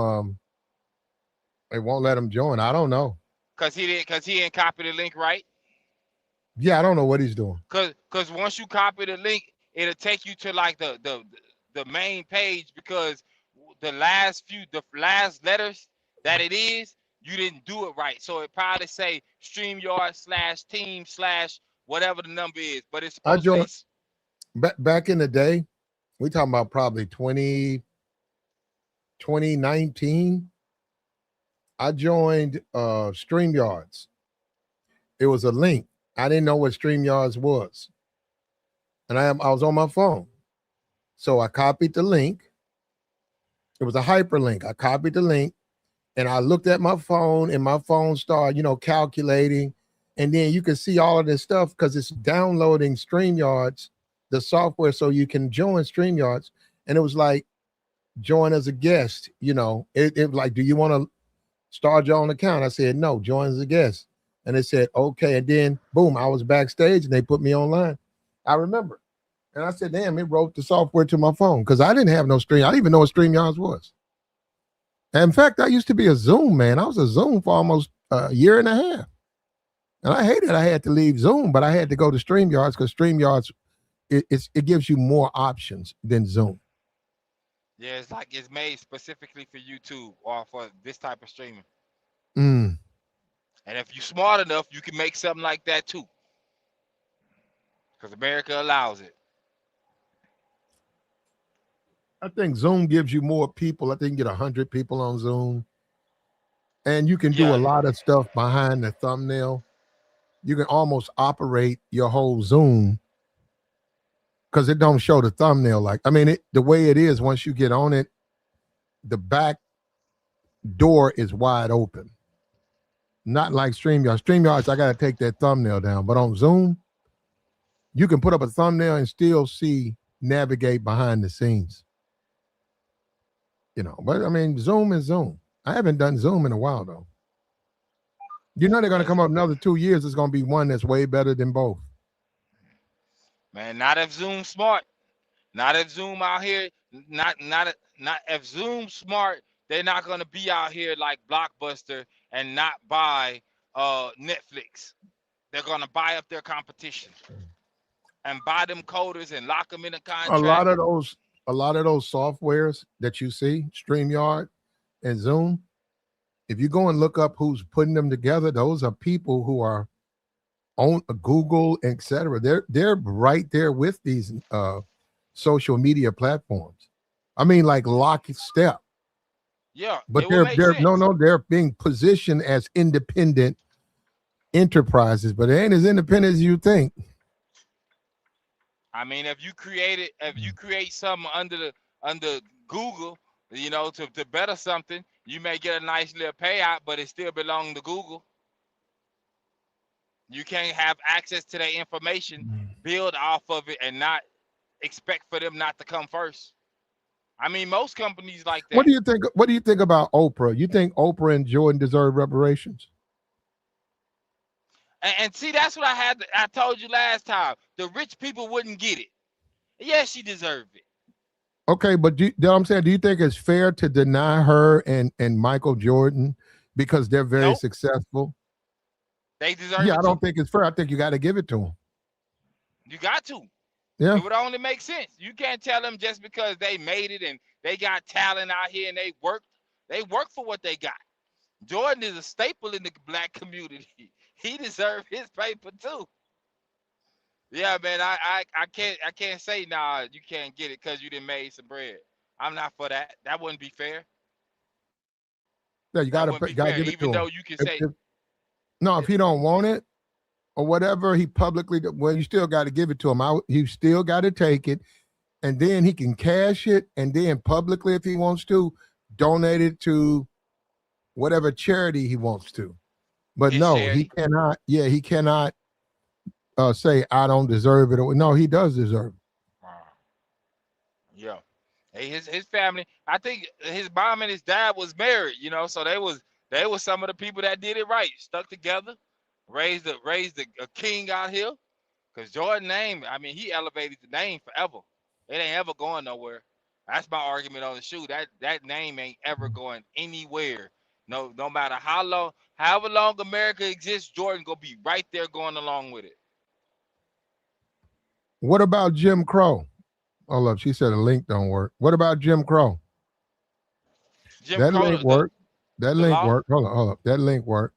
join. I don't know. Cause he didn't copy the link right. Yeah, I don't know what he's doing. Cause once you copy the link, it'll take you to like the main page, because the last letters that it is, you didn't do it right. So it probably say StreamYard/team/ whatever the number is, but it's I supposed to joined say back in the day. We talking about probably 2019. I joined StreamYards. It was a link. I didn't know what StreamYards was. And I was on my phone. So I copied the link. It was a hyperlink. I copied the link and I looked at my phone, and my phone started, calculating. And then you can see all of this stuff because it's downloading StreamYards, the software, so you can join StreamYards. And it was like, join as a guest. It was like, do you want to start your own account? I said, no, join as a guest. And they said, okay. And then boom, I was backstage and they put me online. I remember. And I said, damn, it wrote the software to my phone because I didn't have no stream. I didn't even know what StreamYards was. And in fact, I used to be a Zoom man. I was a Zoom for almost a year and a half. And I hated I had to leave Zoom, but I had to go to StreamYards because StreamYards, it gives you more options than Zoom. yeah, it's like it's made specifically for YouTube or for this type of streaming. Mm. And if you're smart enough, you can make something like that too, because America allows it. I think Zoom gives you more people. I think you get 100 people on Zoom. And you can do a Yeah, lot of stuff behind the thumbnail. You can almost operate your whole Zoom because it don't show the thumbnail. The way it is, once you get on it, the back door is wide open. Not like StreamYards. StreamYards, I got to take that thumbnail down. But on Zoom, you can put up a thumbnail and still navigate behind the scenes. But Zoom is Zoom. I haven't done Zoom in a while, though. They're going to come up another 2 years. It's going to be one that's way better than both. man. Not if Zoom smart. Not if Zoom out here. Not if Zoom smart. They're not gonna be out here like Blockbuster and not buy Netflix. They're gonna buy up their competition and buy them coders and lock them in a A lot contract. of those softwares that you see, StreamYard and Zoom, if you go and look up who's putting them together, those are people who are on Google, etc. They're right there with these social media platforms. Like lockstep. Yeah, But it would make sense. they're being positioned as independent enterprises, but they ain't as independent as you think. I mean, if you create something under Google, to better something, you may get a nice little payout, but it still belongs to Google. You can't have access to their information, build off of it, and not expect for them not to come first. I mean, most companies like What that. do you think? What do you think about Oprah? You think Oprah and Jordan deserve reparations? And see, that's what I told you last time. The rich people wouldn't get it. Yes, she deserved it. Okay, but I'm saying, do you think it's fair to deny her and Michael Jordan because they're very Nope. successful? They deserve Yeah, it I too. don't think it's fair. I think you got to give it to them. You got to. Yeah. It would only make sense. You can't tell them just because they made it and they got talent out here and they work. They work for what they got. Jordan is a staple in the black community. He deserves his paper too. Yeah, man. I can't say nah. You can't get it because you done made some bread. I'm not for that. That wouldn't be fair. Yeah, you That got wouldn't to be fair. give it Even to though him. you can say If he don't want it or whatever, he publicly, well, you still got to give it to him. You still got to take it, and then he can cash it, and then publicly, if he wants to, donate it to whatever charity he wants to. But his no, he charity. cannot. Yeah, he cannot say I don't deserve it. No, he does deserve it. Yeah. Hey, his family. I think his mom and his dad was married. So they was some of the people that did it right, stuck together, raised a king out here. Cause Jordan name, I mean, he elevated the name forever. It ain't ever going nowhere. That's my argument on the shoe. That name ain't ever going anywhere. No matter however long America exists, Jordan gonna be right there going along with it. What about Jim Crow? Oh, look, she said a link don't work. What about Jim Crow? Jim That Crow, link worked. That the link law. worked. Hold up. That link worked.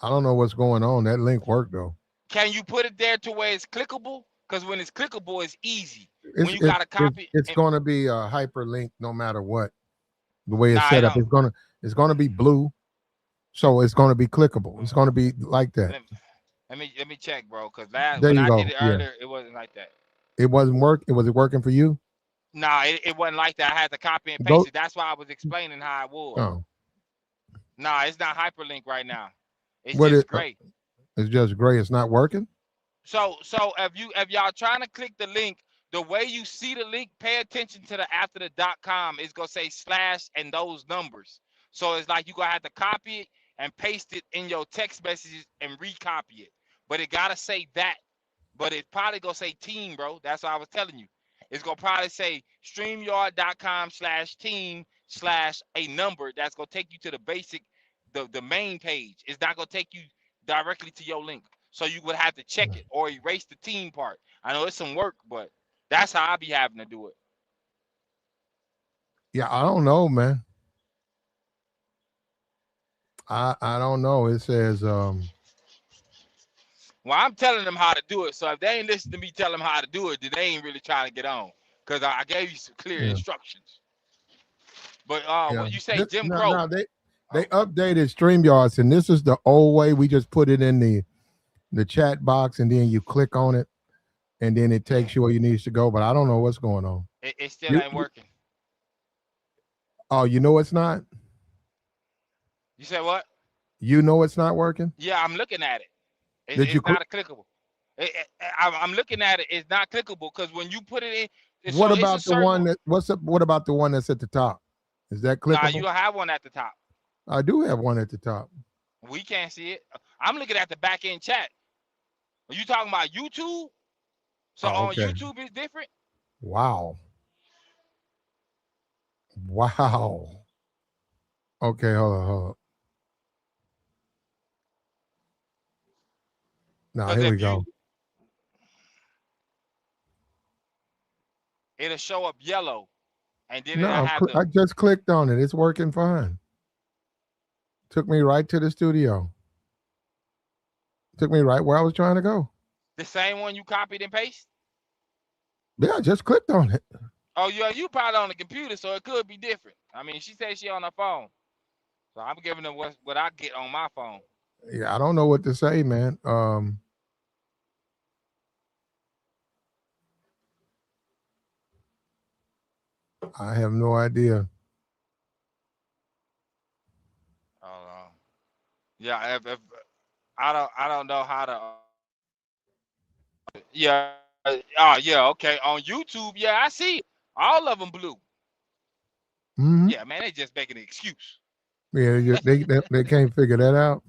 I don't know what's going on. That link worked though. Can you put it there to where it's clickable? Because when it's clickable, it's easy. When It's you it's got to it's, copy, it's going to be a hyperlink no matter what. The way it's nah, it set up, don't. it's gonna be blue, so it's going to be clickable. It's going to be like that. Let me check, bro. Because There when you I did go. it Yeah, earlier, it wasn't like that. it wasn't work. Was it working for you? Nah, it wasn't like that. I had to copy and paste Go. it. That's why I was explaining how it was. Oh, Nah, it's not hyperlink right now. It's what just it? gray. It's just gray. It's not working. So if y'all trying to click the link, the way you see the link, pay attention to the after the .com. It's gonna say slash and those numbers. So it's like you gonna have to copy it and paste it in your text messages and recopy it. But it gotta say that. But it's probably gonna say team, bro. That's what I was telling you. It's gonna probably say streamyard.com/team/a number that's gonna take you to the basic, the main page. It's not gonna take you directly to your link. So you would have to check it or erase the team part. I know it's some work, but that's how I be having to do it. Yeah, I don't know, man. I don't know. It says Well, I'm telling them how to do it. So if they ain't listen to me tell them how to do it, then they ain't really trying to get on. Because I gave you some clear yeah. instructions. But Yeah. what you say, Jim Crow? No, they Oh, updated StreamYards, and this is the old way. We just put it in the chat box, and then you click on it, and then it yeah. takes you where you need to go. But I don't know what's going on. It still You, ain't you working. oh, you know it's not. You said what? You know it's not working. Yeah, I'm looking at it. Did you? It's not a clickable. I'm looking at it. It's not clickable because when you put it in, What so it's a about the certain. one that? What's up? What about the one that's at the top? Is that Nah, you clickable? don't have one at the top. I do have one at the top. We can't see it. I'm looking at the back end chat. Are you talking about YouTube? So Oh, on okay. YouTube it's different. Wow. Wow. Okay, hold on. Now Because here if we you, go. it'll show up yellow, and then No, I have to. I just clicked on it. It's working fine. Took me right to the studio. Took me right where I was trying to go. The same one you copied and paste. Yeah, I just clicked on it. Oh, yeah, you probably on the computer, so it could be different. I mean, she said she on her phone, so I'm giving her what I get on my phone. Yeah, I don't know what to say, man. I have no idea. Uh, yeah, if I don't know how to. Yeah, yeah, okay. On YouTube, yeah, I see it. All of them blue. Hmm. Yeah, man, they just making an excuse. Yeah, they can't figure that out.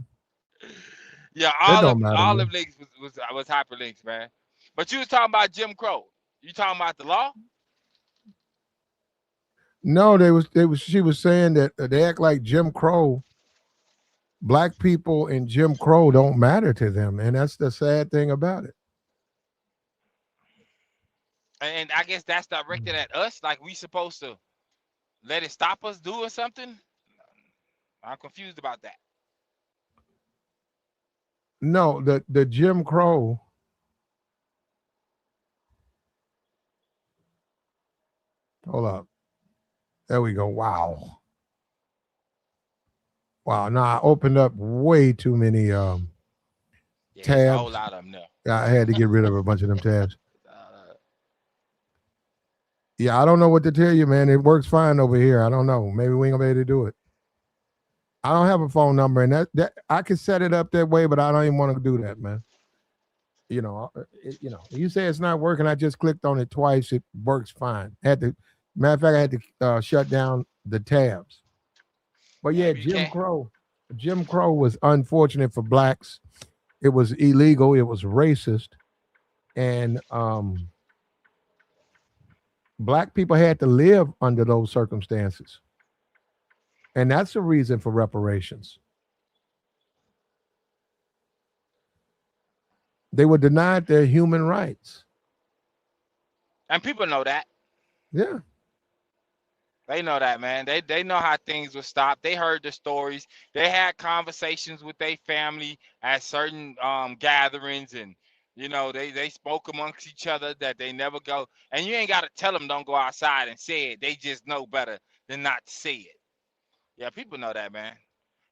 Yeah, That all of don't matter, all of man. links was hyperlinks, man. But you was talking about Jim Crow. You talking about the law? No, they was she was saying that they act like Jim Crow, black people and Jim Crow don't matter to them, and that's the sad thing about it. And I guess that's directed at us, like we supposed to let it stop us doing something. I'm confused about that. No, the Jim Crow. Hold up. There we go. Wow. Wow. Now I opened up way too many Yeah, it's a whole tabs. lot of them there. I had to get rid of a bunch of them tabs. Uh, Yeah, I don't know what to tell you, man. It works fine over here. I don't know. Maybe we ain't gonna be able to do it. I don't have a phone number, and that I can set it up that way, but I don't even want to do that, man. You say it's not working. I just clicked on it twice. It works fine. Had to, matter of fact, I had to shut down the tabs. But yeah, maybe you can. Jim Crow was unfortunate for blacks. It was illegal. It was racist, and black people had to live under those circumstances, and that's the reason for reparations. They were denied their human rights. And people know that. Yeah. They know that, man. They know how things were stopped. They heard the stories. They had conversations with their family at certain gatherings, and they spoke amongst each other that they never go. And you ain't got to tell them don't go outside and say it. They just know better than not to say it. Yeah, people know that, man.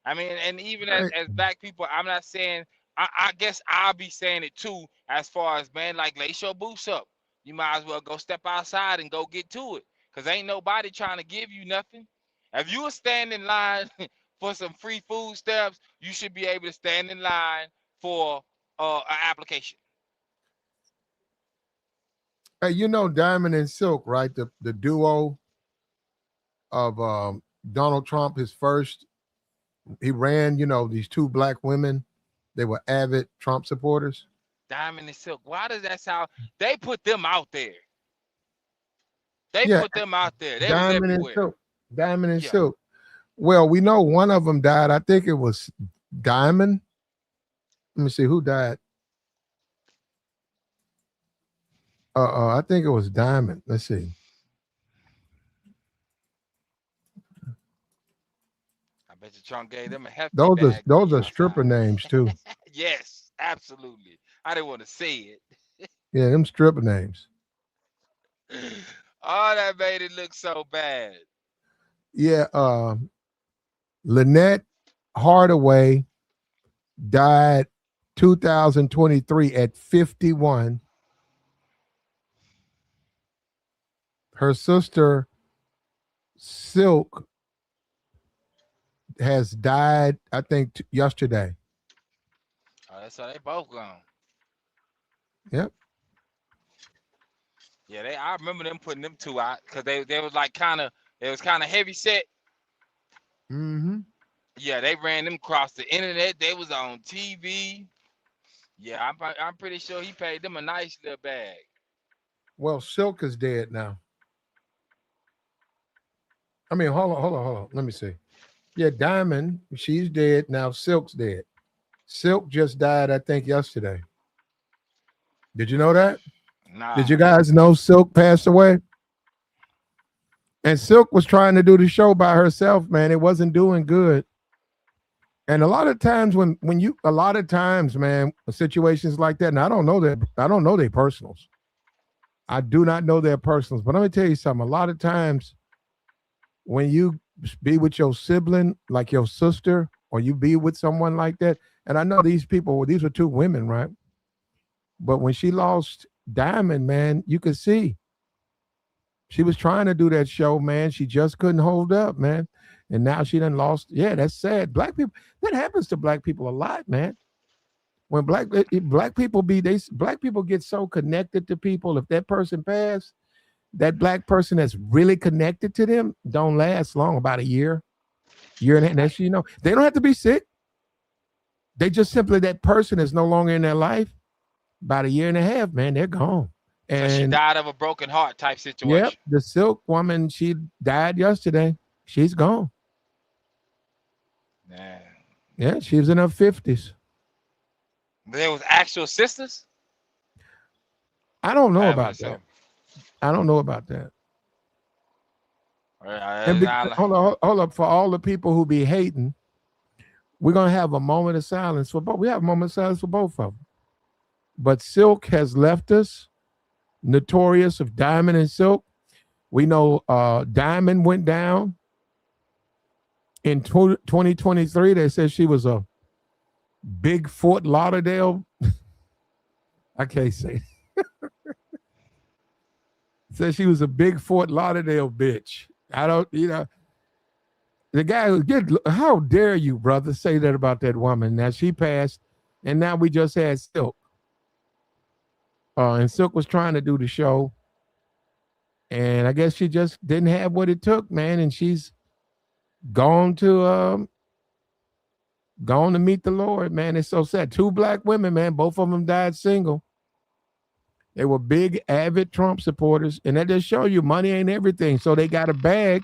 I mean, and even as Hey, as black people, I'm not saying. I guess I'll be saying it too, as far as, man, like, lace your boots up. You might as well go step outside and go get to it, cause ain't nobody trying to give you nothing. If you will stand in line for some free food stamps, you should be able to stand in line for an application. hey, Diamond and Silk, right? The duo of Donald Trump, his first, he ran, these two black women. They were avid Trump supporters. Diamond and Silk. Why does that sound? They put them out there. They Yeah, put them out there. They was Diamond and everywhere. Silk. Diamond and Yeah. Silk. Well, we know one of them died. I think it was Diamond. Let me see who died. I think it was Diamond. Let's see. I bet you Trump gave them a hefty Those are bag to those be are outside. stripper names too. Yes, absolutely. I didn't want to say it. Yeah, them stripper names. Oh, that made it look so bad. Yeah, Lynette Hardaway died 2023 at 51. Her sister Silk has died, I think, yesterday. Oh, that's how they both gone. Yep. Yeah, I remember them putting them two out because they was like kind of heavy set. Mm-hmm. Yeah, they ran them across the internet. They was on TV. Yeah, I'm pretty sure he paid them a nice little bag. Well, Silk is dead now. I mean, hold on. Let me see. Yeah, Diamond, she's dead now. Silk's dead. Silk just died, I think, yesterday. Did you know that? Did Nah. you guys know Silk passed away? And Silk was trying to do the show by herself, man. It wasn't doing good. And a lot of times a lot of times, man, situations like that, and I don't know their personals. I do not know their personals, but let me tell you something. A lot of times when you be with your sibling, like your sister, or you be with someone like that, and I know these people, these were two women, right? But when she lost Diamond, man, you could see she was trying to do that show, man. She just couldn't hold up, man. And now she done lost. Yeah, that's sad. Black people, that happens to black people a lot, man. When black people black people get so connected to people. If that person passed, that black person that's really connected to them don't last long, about a year and a half. Next, you know, they don't have to be sick. They just simply, that person is no longer in their life. About a year and a half, man, they're gone. So she And died of a broken heart type yep, situation. the Silk woman, she died yesterday. She's gone. Man. Yeah, she was in her 50s. There was actual sisters? I don't know about that. I don't know about that. Hold up, for all the people who be hating, we're gonna have a moment of silence for both. We have a moment of silence for both of them. But Silk has left us, notorious of Diamond and Silk. We know Diamond went down in 2023. They said she was a big Fort Lauderdale. I can't say. Said she was a big Fort Lauderdale bitch. I don't, the guy who how dare you, brother, say that about that woman? Now she passed, and now we just had Silk. And Silk was trying to do the show, and I guess she just didn't have what it took, man. And she's gone to meet the Lord, man. It's so sad. Two black women, man. Both of them died single. They were big, avid Trump supporters, and that just show you money ain't everything. So they got a bag.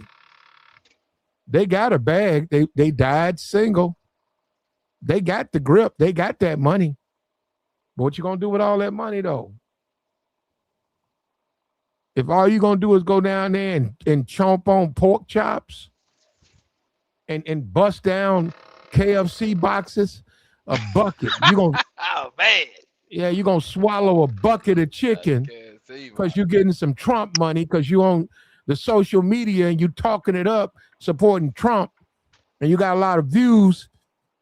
They died single. They got the grip. They got that money. But what you gonna do with all that money, though? If all you gonna do is go down there and chomp on pork chops and bust down KFC boxes, a bucket, you gonna oh man. Yeah, you're going to swallow a bucket of chicken because you're getting some Trump money because you on the social media and you talking it up, supporting Trump, and you got a lot of views,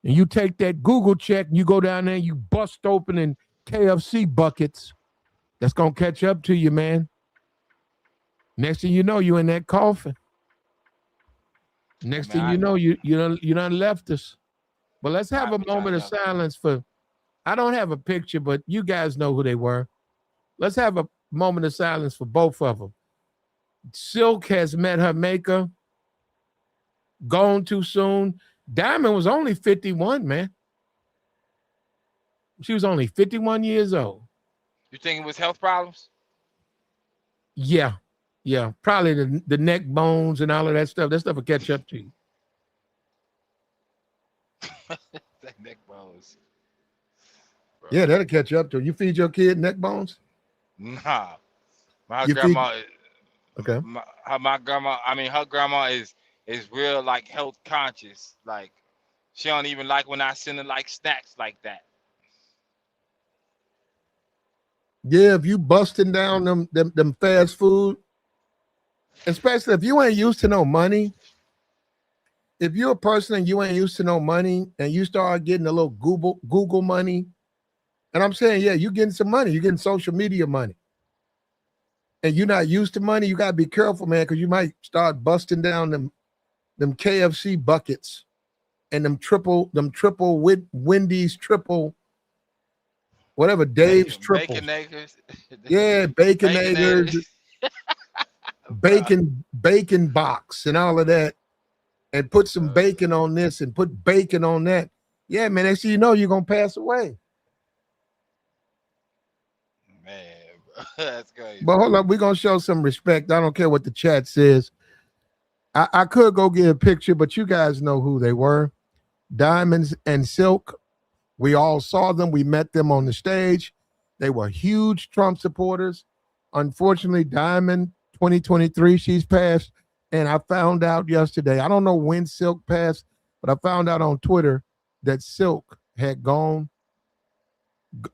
and you take that Google check and you go down there and you bust open in KFC buckets. That's going to catch up to you, man. Next thing you know, you in that coffin. Next thing you know, you done left us. But let's have a moment of silence for, I don't have a picture, but you guys know who they were. Let's have a moment of silence for both of them. Silk has met her maker. Gone too soon. Diamond was only 51, man. She was only 51 years old. You think it was health problems? Yeah. Probably the neck bones and all of that stuff. That stuff will catch up to you. That neck bones. Yeah, that'll catch up to you. You feed your kid neck bones? Nah. My grandma, okay. Her grandma is real like health conscious. Like she don't even like when I send her like snacks like that. Yeah, if you busting down them fast food, especially if you ain't used to no money. If you're a person and you ain't used to no money and you start getting a little Google money, and I'm saying, yeah, you're getting some money, you're getting social media money, and you're not used to money, you gotta be careful, man, because you might start busting down them KFC buckets and them triple with Wendy's triple, whatever, Dave's triple. Baconators. Yeah, Baconators, bacon box and all of that. And put some bacon on this and put bacon on that. Yeah, man, next thing you know, you're going to pass away. Man, that's crazy. But hold up, we're going to show some respect. I don't care what the chat says. I could go get a picture, but you guys know who they were. Diamonds and Silk. We all saw them. We met them on the stage. They were huge Trump supporters. Unfortunately, Diamond, 2023, she's passed. And I found out yesterday, I don't know when Silk passed, but I found out on Twitter that Silk had gone,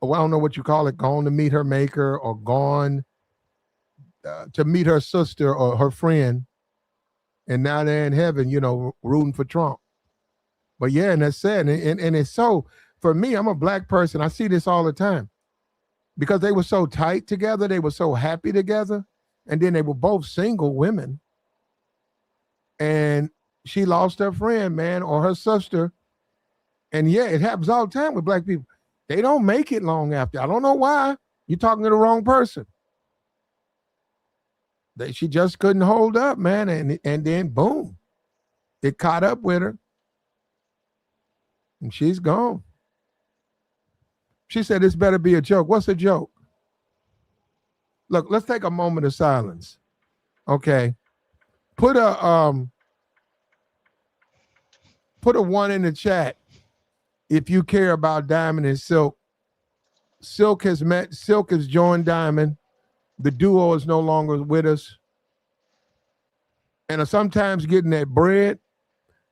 well, I don't know what you call it, gone to meet her maker or gone to meet her sister or her friend, and now they're in heaven, rooting for Trump. But yeah, and that's sad, and it's so. For me, I'm a black person. I see this all the time because they were so tight together, they were so happy together, and then they were both single women, and she lost her friend, man, or her sister. And yeah, it happens all the time with black people. They don't make it long after. I don't know why. You're talking to the wrong person. She just couldn't hold up, man, and then boom, it caught up with her, and she's gone. She said, "This better be a joke." What's a joke? Look, let's take a moment of silence. Okay, put a 1 in the chat if you care about Diamond and Silk. Silk has joined Diamond. The duo is no longer with us. And sometimes getting that bread,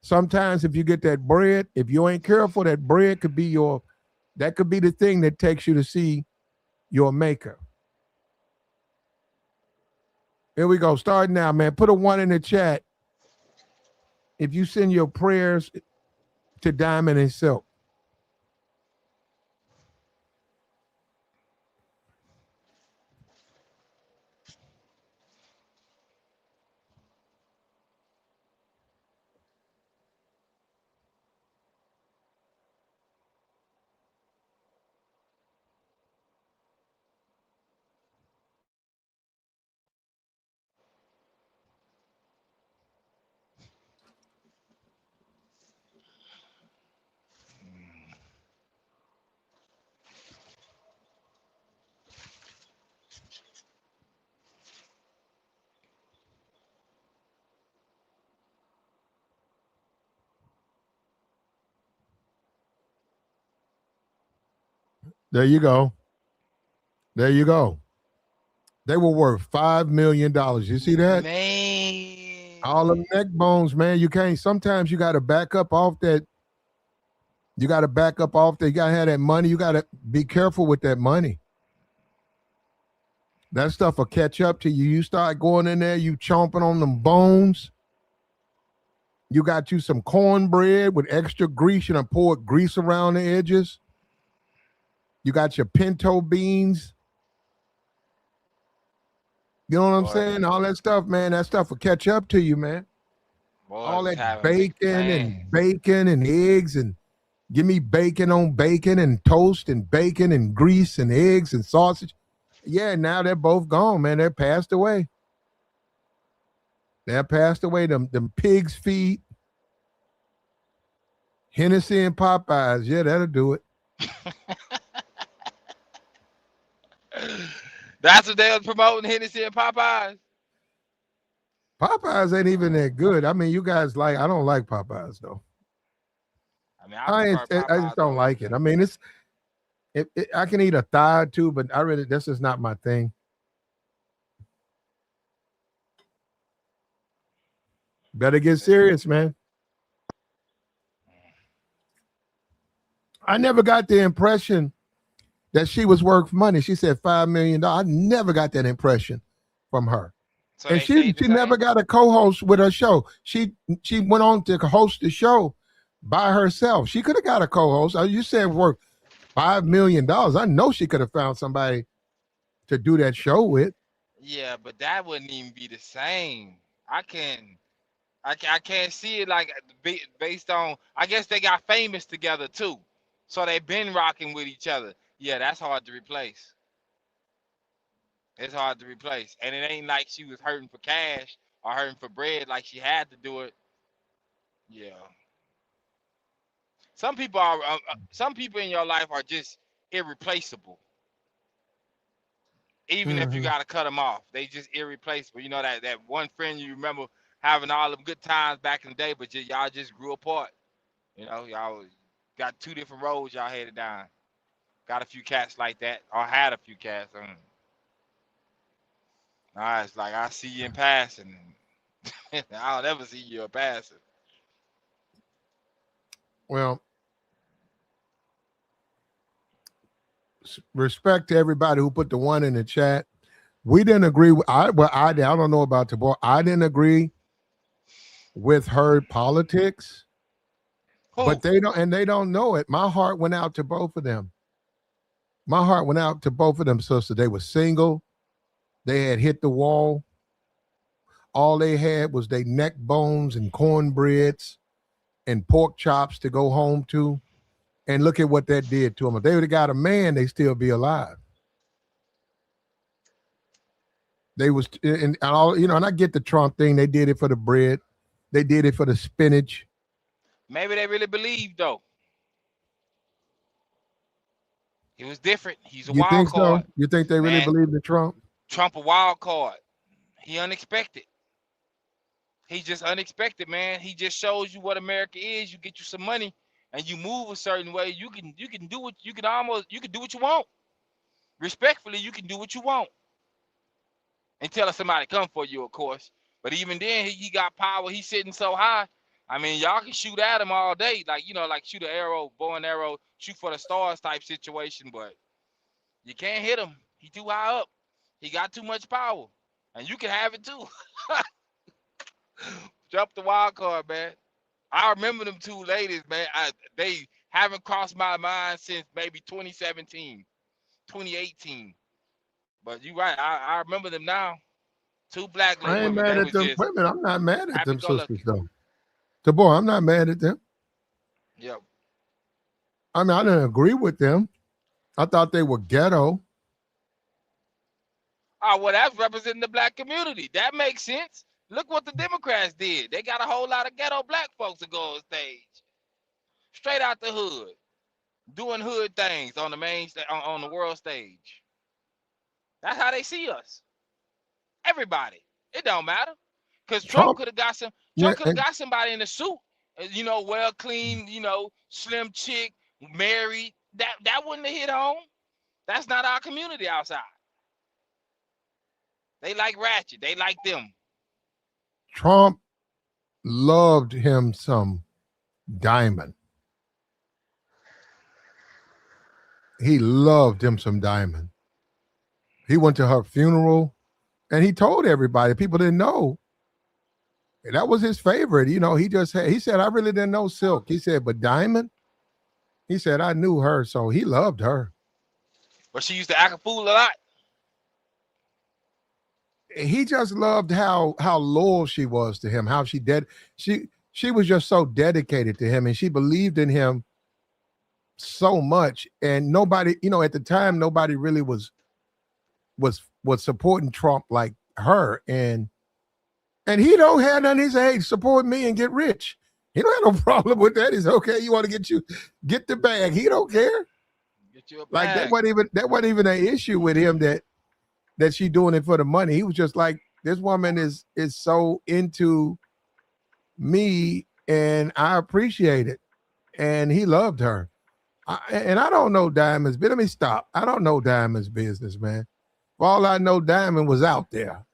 sometimes if you get that bread, if you ain't careful, that bread could be the thing that takes you to see your maker. Here we go. Start now, man. Put a 1 in the chat if you send your prayers to Diamond and Silk. There you go. There you go. They were worth $5 million. You see that? Man. All them neck bones, man. You can't. Sometimes you got to back up off that. You got to back up off that. You got to have that money. You got to be careful with that money. That stuff will catch up to you. You start going in there, you chomping on them bones. You got you some cornbread with extra grease. You done poured grease around the edges. You got your pinto beans. You know what I'm saying? All that stuff, man. That stuff will catch up to you, man. All that bacon and eggs, and give me bacon on bacon and toast and bacon and grease and eggs and sausage. Yeah, now they're both gone, man. They're passed away. They're passed away. Them pig's feet, Hennessy and Popeyes. Yeah, that'll do it. That's what they was promoting, Hennessy and Popeyes. Popeyes ain't even that good. I mean, you guys I don't like Popeyes though. I mean, I just don't like it. I mean, I can eat a thigh or two, but this is not my thing. Better get serious, man. I never got the impression that she was worth money. She said $5 million. I never got that impression from her. So and she never got a co-host with her show. She went on to host the show by herself. She could have got a co-host. You said worth $5 million. I know she could have found somebody to do that show with. Yeah, but that wouldn't even be the same. I can't see it like based on. I guess they got famous together too, so they've been rocking with each other. Yeah, that's hard to replace. It's hard to replace, and it ain't like she was hurting for cash or hurting for bread like she had to do it. Yeah. Some people in your life are just irreplaceable. Even if you gotta cut them off, they just irreplaceable. You know that one friend you remember having all them good times back in the day, but y'all just grew apart. You know, y'all got two different roads y'all headed down. Got a few cats like that, or had a few cats. It's like I see you in passing. I'll never see you in passing. Well, respect to everybody who put the 1 in the chat. We didn't agree. I don't know about Tabor. I didn't agree with her politics, but Who? they don't know it. My heart went out to both of them. My heart went out to both of them sisters. They were single. They had hit the wall. All they had was their neck bones and cornbreads and pork chops to go home to. And look at what that did to them. If they would have got a man, they still be alive. They was and all and I get the Trump thing. They did it for the bread. They did it for the spinach. Maybe they really believe though. He was different. He's a You wild think so? card, You think they really man. believe in Trump? Trump a wild card. He unexpected. He's just unexpected, man. He just shows you what America is. You get you some money and you move a certain way. You can do what you can do what you want. Respectfully, you can do what you want. Until somebody come for you, of course. But even then, he got power. He's sitting so high. I mean, y'all can shoot at him all day, like like shoot an arrow, bow and arrow, shoot for the stars type situation. But you can't hit him. He too high up. He got too much power, and you can have it too. Drop the wild card, man. I remember them two ladies, man. They haven't crossed my mind since maybe 2017, 2018. But you're right. I remember them now. Two black I ain't women. mad They at was them just women. I'm not mad at them sisters happy-go-lucky. though. The boy, I'm not mad at them. Yep. I mean, I didn't agree with them. I thought they were ghetto. Oh, well, that's representing the black community. That makes sense. Look what the Democrats did. They got a whole lot of ghetto black folks to go on stage, straight out the hood, doing hood things on the main on the world stage. That's how they see us. Everybody. It don't matter. Because Trump Trump, could have got yeah, and somebody in a suit, well clean, slim chick, married. That wouldn't have hit home. That's not our community outside. They like ratchet. They like them. Trump loved him some Diamond. He loved him some Diamond. He went to her funeral and he told everybody. People didn't know. That was his favorite. He said, I really didn't know Silk. He said, but Diamond, he said, I knew her. So he loved her. But she used to act a fool a lot. He just loved how loyal she was to him, how she was just so dedicated to him and she believed in him so much. And nobody, at the time, nobody really was supporting Trump like her. And he don't have none. He said, hey, support me and get rich. He don't have no problem with that. He's okay. You want to get the bag. He don't care. Get you a bag. Like that wasn't even an issue with him that she doing it for the money. He was just like, this woman is so into me and I appreciate it. And he loved her. And I don't know Diamond's, but let me stop. I don't know Diamond's business, man. For all I know, Diamond was out there.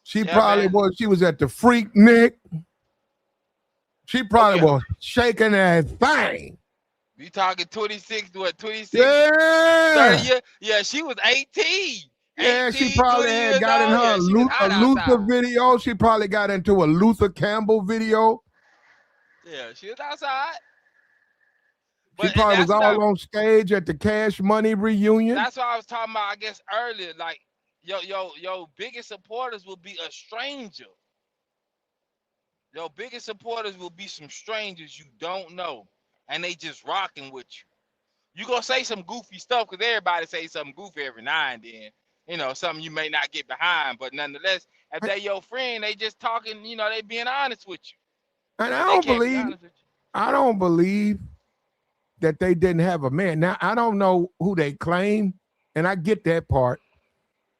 She probably was. She was at the Freak Nick. She probably was shaking that thing. You talking 26, what, 26? Yeah. 30 years? Yeah, she was 18. Yeah, she probably had got in her a Luther video. She probably got into a Luther Campbell video. Yeah, she was outside. She probably was all on stage at the Cash Money reunion. That's what I was talking about, I guess, earlier. Like, your biggest supporters will be a stranger. Your biggest supporters will be some strangers you don't know, and they just rocking with you. You gonna say some goofy stuff because everybody say something goofy every now and then. Something you may not get behind, but nonetheless, if they your friend, they just talking. They being honest with you. And I don't believe that they didn't have a man. Now, I don't know who they claim, and I get that part.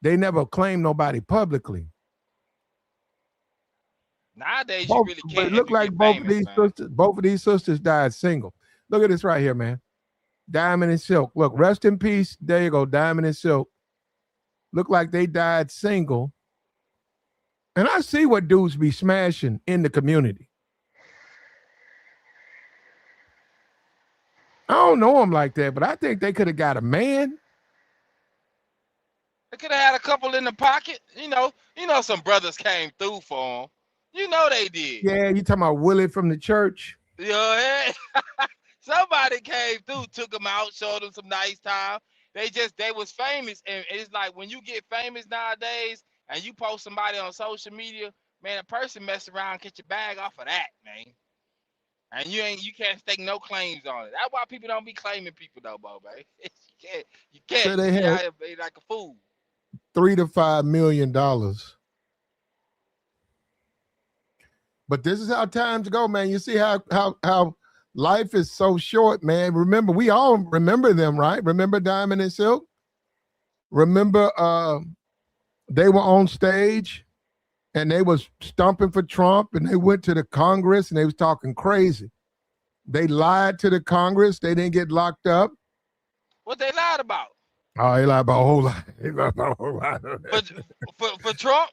They never claimed nobody publicly. Nowadays, you really can't. But it looked like both of these sisters died single. Look at this right here, man. Diamond and Silk. Look, rest in peace. There you go, Diamond and Silk. Look like they died single. And I see what dudes be smashing in the community. I don't know them like that, but I think they could have got a man. They could have had a couple in the pocket. Some brothers came through for them. They did. Yeah, you talking about Willie from the church? Somebody came through, took them out, showed them some nice time. They was famous, and it's like when you get famous nowadays, and you post somebody on social media, man, a person mess around, get your bag off of that, man. And you can't stake no claims on it. That's why people don't be claiming people no more, man. You can't. So You they be out had here being like a fool. $3 to $5 million. But this is how times go, man. You see how life is so short, man. Remember, we all remember them, right? Remember Diamond and Silk? Remember they were on stage and they was stumping for Trump, and they went to the Congress and they was talking crazy. They lied to the Congress. They didn't get locked up. What they lied about? Oh, they lied about a whole lot. They lied about a whole lot. For Trump?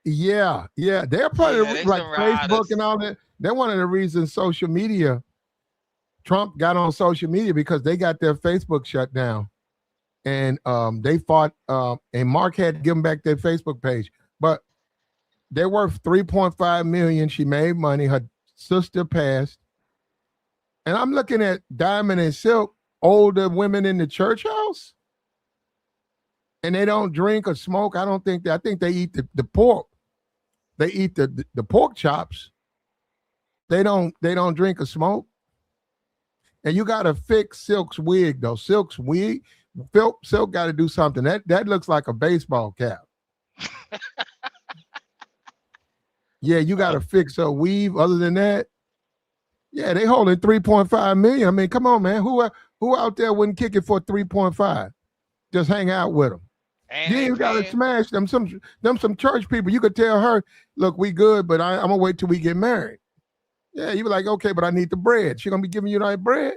Yeah. They're part of they like some Facebook riders. and all that. They're one of the reasons social media, Trump got on social media because they got their Facebook shut down. And they fought, and Mark had to give them back their Facebook page. But they're worth $3.5 million. She made money. Her sister passed. And I'm looking at Diamond and Silk, older women in the church house. And they don't drink or smoke. I think they eat the pork. They eat the pork chops. They don't drink or smoke. And you gotta fix Silk's wig though. Silk got to do something. That looks like a baseball cap. Yeah, you got to fix her weave. Other than that, yeah, they holding 3.5 million. I mean, come on, man. Who out there wouldn't kick it for 3.5? Just hang out with them. And You got to smash them. Some church people. You could tell her, look, we good, but I'm gonna wait till we get married. Yeah, you be like, okay, but I need the bread. She gonna be giving you that bread.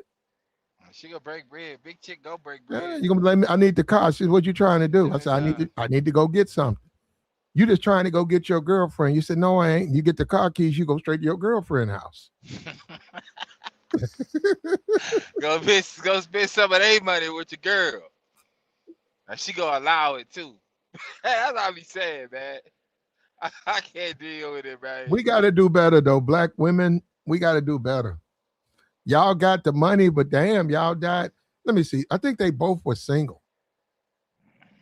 She gonna break bread. Big chick go break bread. Yeah, you gonna let me? I need the car. She said, what you trying to do? I said, I need to go get something. You just trying to go get your girlfriend. You said, no, I ain't. You get the car keys, you go straight to your girlfriend's house. Go spend some of their money with your girl. And she gonna allow it too. That's what I be saying, man. I can't deal with it, man. We gotta do better though. Black women, we gotta do better. Y'all got the money, but damn, y'all died. Let me see. I think they both were single.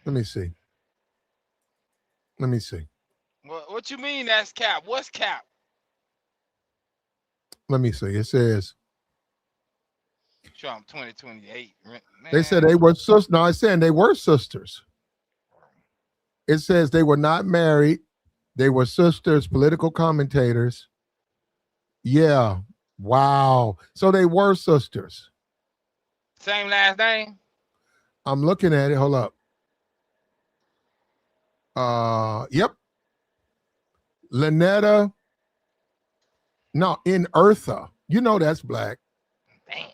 Let me see. What you mean that's cap? What's cap? Let me see. It says Trump 2028. Man. They said they were sisters. No, it's saying they were sisters. It says they were not married. They were sisters, political commentators. Yeah. Wow. So they were sisters. Same last name? I'm looking at it. Hold up. Yep. Lynetta. No, in Eartha. You know that's black. Damn.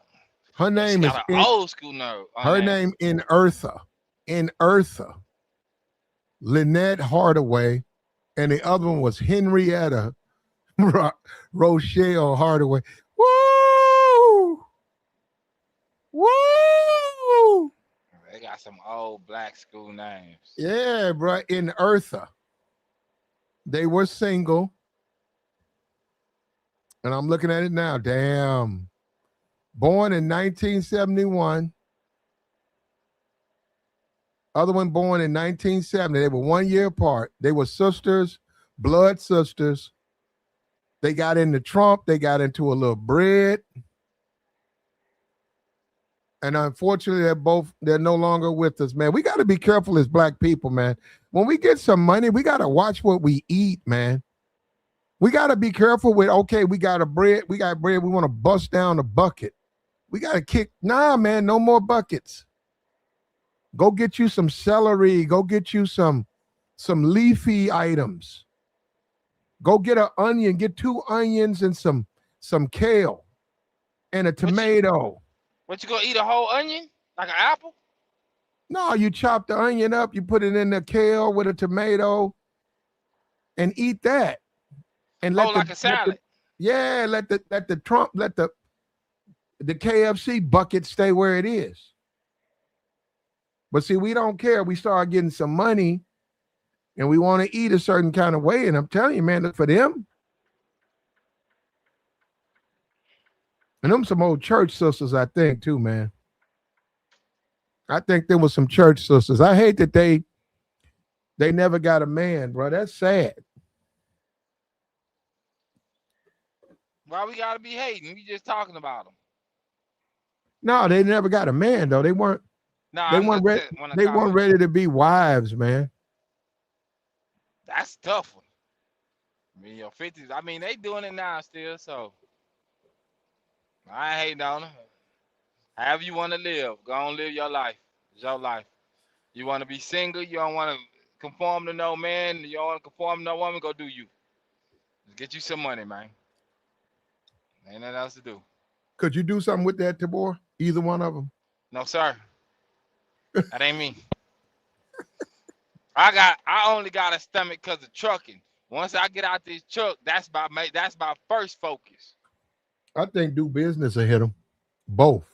Her name is old school nerd. Her name in Eartha. In Eartha. Lynette Hardaway. And the other one was Henrietta Rochelle Hardaway. Woo! Woo! They got some old black school names. Yeah, bro. In Eartha. They were single. And I'm looking at it now. Damn. Born in 1971. Other one born in 1970. They were 1 year apart. They were sisters, blood sisters. They got into Trump. They got into a little bread. And unfortunately, they're no longer with us, man. We got to be careful as black people, man. When we get some money, we got to watch what we eat, man. We got to be careful with, okay, we got bread. We want to bust down the bucket. We got to kick. Nah, man, no more buckets. Go get you some celery. Go get you some leafy items. Go get an onion. Get 2 onions and some kale and a tomato. What you gonna eat a whole onion? Like an apple? No, you chop the onion up, you put it in the kale with a tomato and eat that. And like a salad. Let the KFC bucket stay where it is. But see, we don't care. We start getting some money and we want to eat a certain kind of way. And I'm telling you, man, for them, and them some old church sisters, I think, too, man. I think there was some church sisters. I hate that they never got a man, bro. That's sad. Why we gotta be hating? We just talking about them. No, they never got a man though. They weren't. No, They I'm weren't just ready. want to They weren't comment. ready to be wives, man. That's tough one. I mean, your 50s. I mean, they doing it now still, so I ain't hating on them. However you want to live, go on live your life. It's your life. You want to be single, you don't want to conform to no man, you don't want to conform to no woman, go do you. Just get you some money, man. Ain't nothing else to do. Could you do something with that, Tabor? Either one of them? No, sir. That ain't me. I only got a stomach because of trucking. Once I get out this truck, that's my first focus. I think do business will hit them. Both.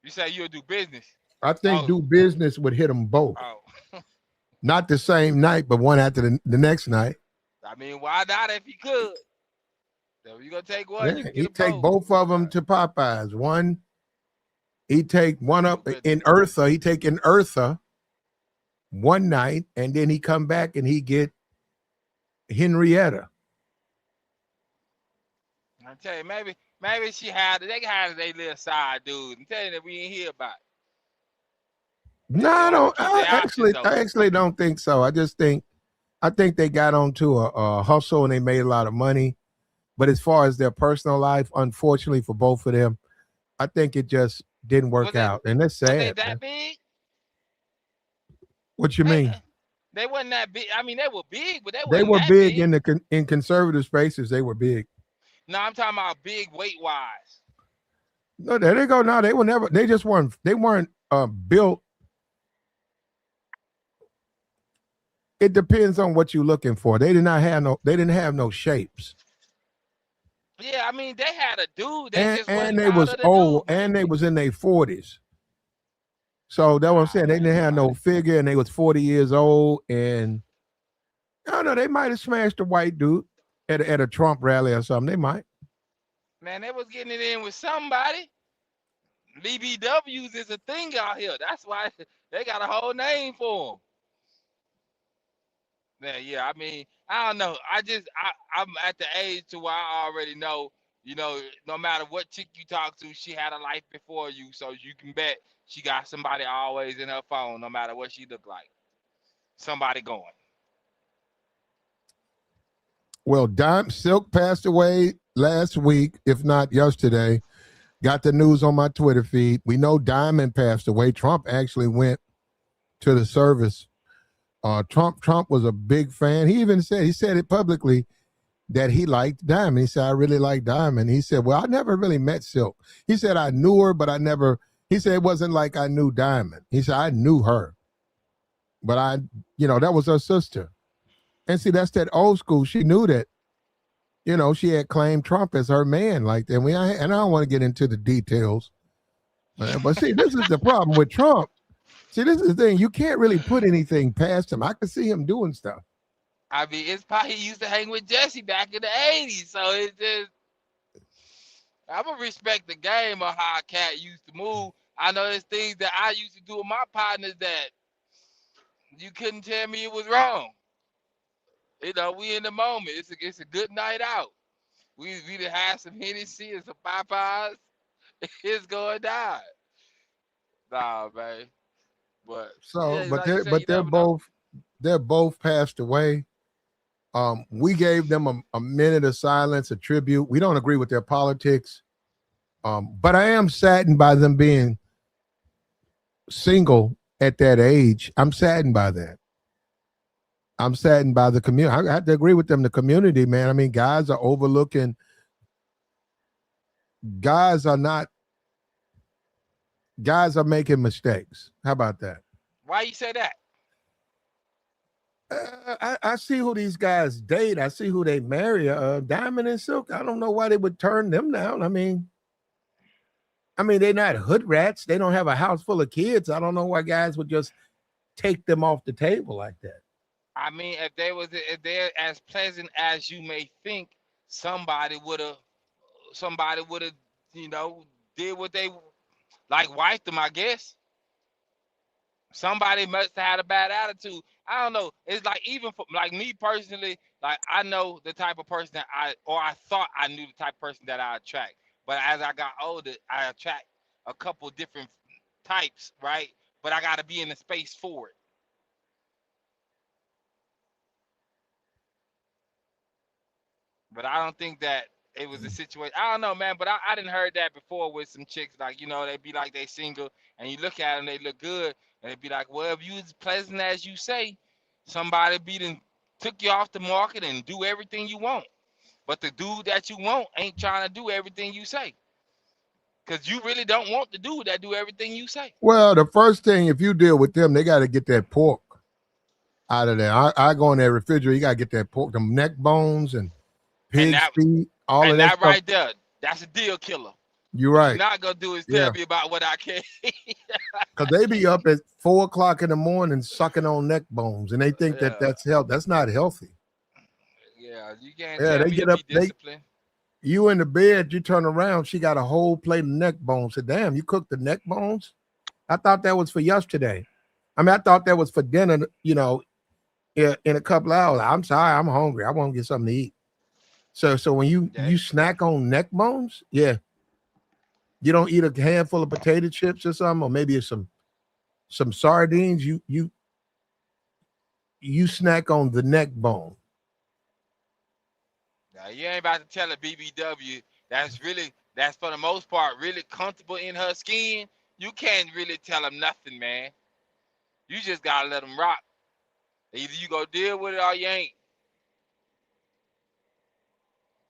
You say you'll do business. I think do business would hit them both. Oh. Not the same night, but one after the next night. I mean, why not if you could? So you gonna take one, you can He get take both of them to Popeyes. One, he take one up in Eartha. He take in Eartha one night, and then he come back and he get Henrietta. I tell you, maybe they had their little side dude. I'm telling you that we ain't hear about it. No, I don't. I actually don't think so. I think they got onto a hustle and they made a lot of money. But as far as their personal life, unfortunately for both of them, I think it just didn't work out, and that's sad. Was they that big? What you mean? They wasn't that big. I mean, they were big, but they were big in conservative spaces. They were big. No, I'm talking about big weight wise. No, there they go. No, they were never. They just weren't. They weren't built. It depends on what you're looking for. They did not have no. They didn't have no shapes. Yeah, I mean, they had a dude. And they was old, and they was in their 40s. So that's what I'm saying. They didn't have no figure, and they was 40 years old. And I don't know, they might have smashed a white dude at a Trump rally or something. They might. Man, they was getting it in with somebody. BBWs is a thing out here. That's why they got a whole name for them. Yeah, I mean, I don't know. I'm at the age to where I already know, no matter what chick you talk to, she had a life before you. So you can bet she got somebody always in her phone, no matter what she look like. Somebody going. Well, Silk passed away last week, if not yesterday. Got the news on my Twitter feed. We know Diamond passed away. Trump actually went to the service. Trump was a big fan. He said it publicly that he liked Diamond. He said, I really like Diamond. He said, well, I never really met Silk. He said, I knew her, but he said, it wasn't like I knew Diamond. He said, I knew her, but that was her sister. And see, that's that old school. She knew that, she had claimed Trump as her man like that. And I don't want to get into the details, but see, this is the problem with Trump. See, this is the thing. You can't really put anything past him. I can see him doing stuff. I mean, it's probably he used to hang with Jesse back in the 80s. So it's just, I'm going to respect the game of how a cat used to move. I know there's things that I used to do with my partners that you couldn't tell me it was wrong. We in the moment. It's a good night out. We done had some Hennessy and some Popeyes. It's going down. Nah, man. But they're both passed away. We gave them a minute of silence, a tribute. We don't agree with their politics, but I am saddened by them being single at that age. I'm saddened by that. I'm saddened by the community. I have to agree with them. The community, man. I mean, guys are overlooking. Guys are making mistakes. How about that? Why you say that? I see who these guys date. I see who they marry. Diamond and Silk. I don't know why they would turn them down. I mean, I mean, they're not hood rats. They don't have a house full of kids. I don't know why guys would just take them off the table like that. I mean, if they're as pleasant as you may think, somebody would have, somebody would have, you know, did what they like, wiped them, I guess. Somebody must have had a bad attitude. I don't know. It's like, even for like me personally, like I know the type of person that I thought I knew the type of person that I attract. But as I got older, I attract a couple different types, right? But I got to be in the space for it. But I don't think that it was a situation. I don't know, man. But I didn't heard that before with some chicks. Like, you know, they be like they single, and you look at them, they look good, and they be like, well, if you as pleasant as you say, somebody took you off the market and do everything you want. But the dude that you want ain't trying to do everything you say, because you really don't want the dude that do everything you say. Well, the first thing, if you deal with them, they got to get that pork out of there. I go in that refrigerator. You got to get that pork, them neck bones and And pig's that feet, all of and that that stuff. right there, that's a deal killer. You're What you're right. not gonna do is Yeah. tell me about what I can. Because they be up at 4 o'clock in the morning sucking on neck bones, and they think that Yeah, that's health. That's not healthy. yeah. You can't Yeah, tell they me to get up. be disciplined. You in the bed, you turn around, she got a whole plate of neck bones. Said, damn, you cooked the neck bones? I thought that was for yesterday. I mean, I thought that was for dinner, you know, in a couple of hours. I'm sorry, I'm hungry. I want to get something to eat. So when Yeah. you snack on neck bones, yeah, you don't eat a handful of potato chips or something, or maybe some sardines. You snack on the neck bone. Now, you ain't about to tell a BBW that's for the most part really comfortable in her skin. You can't really tell them nothing, man. You just gotta let them rock. Either you go deal with it or you ain't.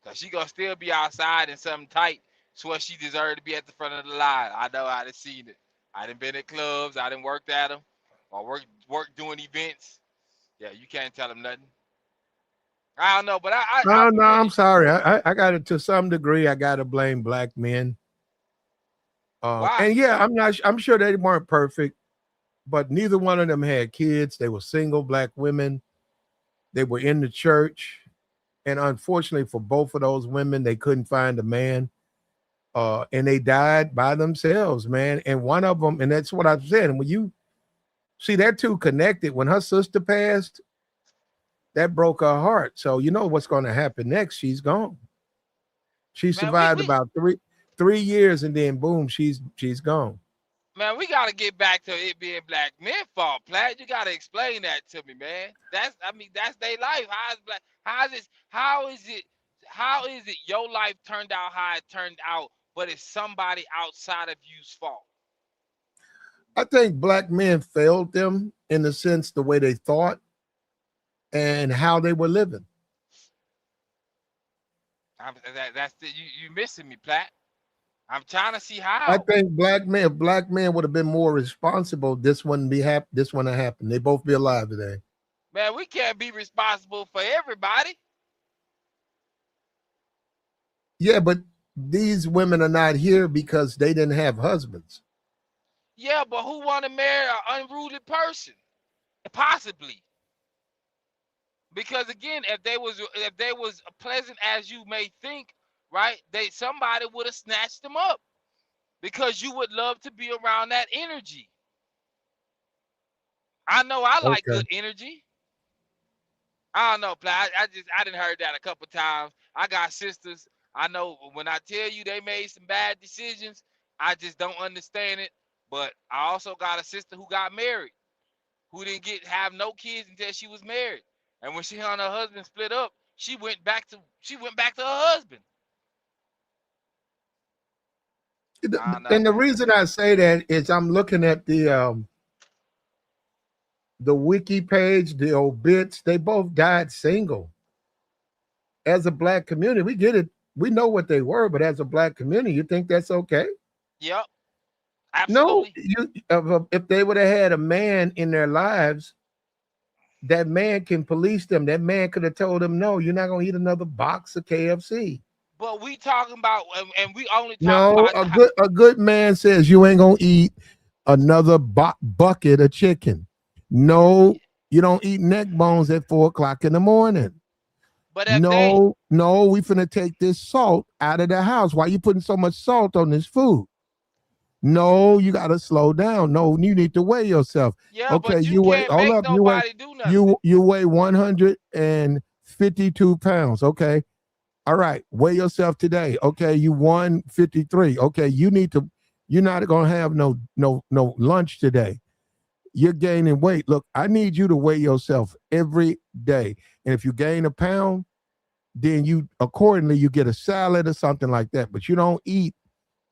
Cause she gonna still be outside in something tight. So she deserved to be at the front of the line. I know, I done seen it. I done been at clubs. I done worked at them, or work doing events. Yeah, you can't tell them nothing. I don't know, but I No, I'm really, sorry. I got it to some degree. I got to blame black men. why? And yeah, I'm sure they weren't perfect, but neither one of them had kids. They were single black women. They were in the church. And unfortunately for both of those women, they couldn't find a man. And they died by themselves, man. And one of them, and that's what I said. And when you see, they're too connected. When her sister passed, that broke her heart. So you know what's going to happen next. She's gone. She Man, survived about three years, and then boom, she's gone. man, we gotta get back to it being black men fault, Platt. You gotta explain that to me, man. That's their life. How is it your life turned out how it turned out, but it's somebody outside of you's fault? I think black men failed them in the sense the way they thought and how they were living. You missing me, Platt. I'm trying to see I how. think if black men would have been more responsible, this wouldn't this wouldn't have happened. They both be alive today. Man, we can't be responsible for everybody. Yeah, but these women are not here because they didn't have husbands. Yeah, but who want to marry an unruly person? Possibly. Because again, if they was pleasant as you may think, right? Somebody would have snatched them up, because you would love to be around that energy. I know I like Okay. good energy. I don't know, I didn't heard that a couple times. I got sisters. I know when I tell you they made some bad decisions, I just don't understand it. But I also got a sister who got married, who didn't have no kids until she was married. And when she and her husband split up, she went back to her husband. I don't know, And the man. reason I say that is I'm looking at the wiki page, the obits. They both died single. As a black community, we get it. We know what they were, but as a black community, you think that's okay? Yep, No, absolutely. if they would have had a man in their lives, that man can police them. That man could have told them, no, you're not going to eat another box of KFC. But we talking about, and we only talking No, about a good man says you ain't gonna eat another bucket of chicken. No, you don't eat neck bones at 4 o'clock in the morning. but if they, No, no, we finna take this salt out of the house. Why you putting so much salt on this food? No, you gotta slow down. No, you need to weigh yourself. yeah, Okay, but you you weigh. can't Hold make up, nobody do nothing. you weigh 152 pounds. Okay, all right, weigh yourself today. Okay, you 153. Okay, you need to. You're not gonna have no lunch today. You're gaining weight. Look, I need you to weigh yourself every day, and if you gain a pound, then you accordingly you get a salad or something like that. But you don't eat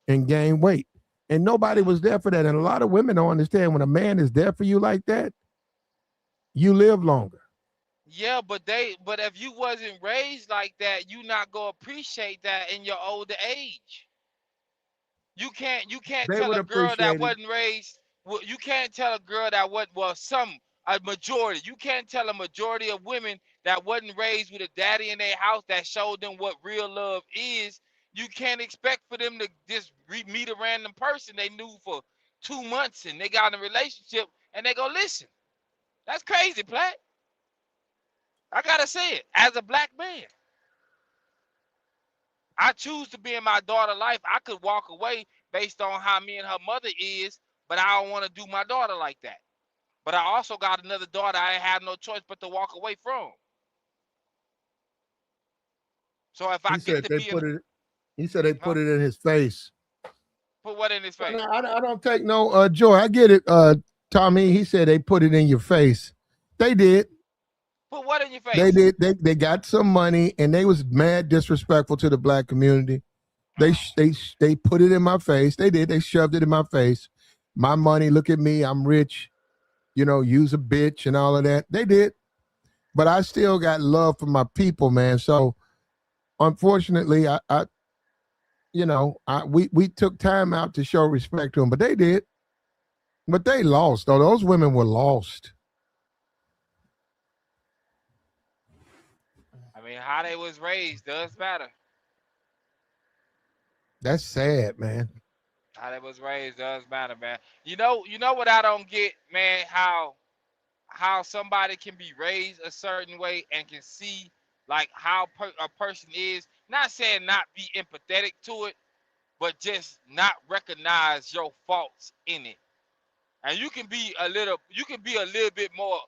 and gain weight. And nobody was there for that. And a lot of women don't understand when a man is there for you like that, you live longer. Yeah, but if you wasn't raised like that, you not gonna appreciate that in your older age. You can't They tell would a girl that appreciate it. wasn't raised. Well, you can't tell a girl that what well some a majority. You can't tell a majority of women that wasn't raised with a daddy in their house that showed them what real love is. You can't expect for them to just meet a random person they knew for 2 months and they got in a relationship and they go listen. That's crazy, Platt. I gotta say it as a black man. I choose to be in my daughter's life. I could walk away based on how me and her mother is, but I don't want to do my daughter like that. But I also got another daughter I ain't have no choice but to walk away from. So if I He get said to they be in, put it. He said they huh? put it in his face. Put what in his No, face? I don't take no joy. I get it, Tommy. He said they put it in your face. They did. Put what in your They face? did. They got some money and they was mad disrespectful to the black community. They put it in my face. They did. They shoved it in my face. My money. Look at me. I'm rich. Use a bitch and all of that. They did. But I still got love for my people, man. So unfortunately, we took time out to show respect to them, but they did. But they lost, though. Those women were lost. I mean, how they was raised does matter. That's sad, man. How they was raised does matter, man. You know what I don't get, man? How somebody can be raised a certain way and can see like how a person is. Not saying not be empathetic to it, but just not recognize your faults in it. And you can be a little bit more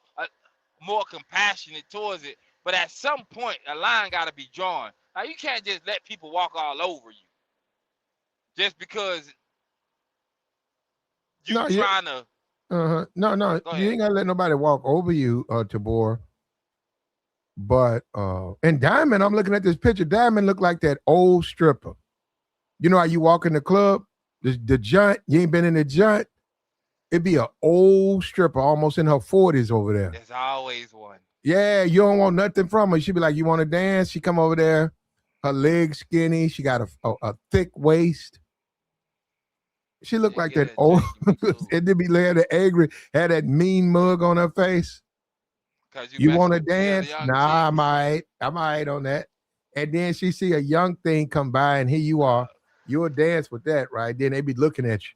compassionate towards it. But at some point, a line got to be drawn. Now you can't just let people walk all over you just because you No, trying to no, go you ahead. ain't gotta let nobody walk over you, Tabor. But and Diamond, I'm looking at this picture. Diamond looked like that old stripper. You know how you walk in the club, the joint. You ain't been in the joint. It'd be an old stripper, almost in her 40s over there. There's always one. Yeah, you don't want nothing from her. She'd be like, "You want to dance?" She come over there. Her legs skinny. She got a thick waist. She looked Yeah, like get that her a old. drink and be cool. And then be laying there angry. Had that mean mug on her face. Cause you You want messing to with the dance? young Nah, I'm chicks. all right. I'm all right on that. And then she see a young thing come by, and here you are. Uh, You'll dance with that, right? Then they be looking at you.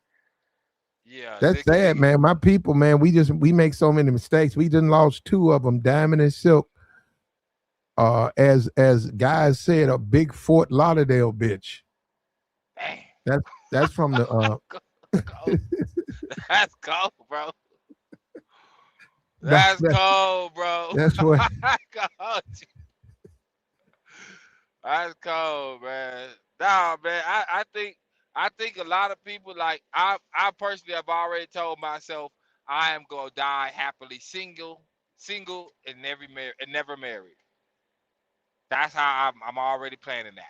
yeah, That's look at sad, man. My people, man, we make so many mistakes. We done lost two of them, Diamond and Silk. As guys said, a big Fort Lauderdale bitch. Damn. That's that's from the Cold. That's cold, bro. that, That's cold, bro. that's what Cold. That's cold, man. Nah, man. I think a lot of people like I personally have already told myself I am gonna die happily single and never married. That's how I'm already planning that.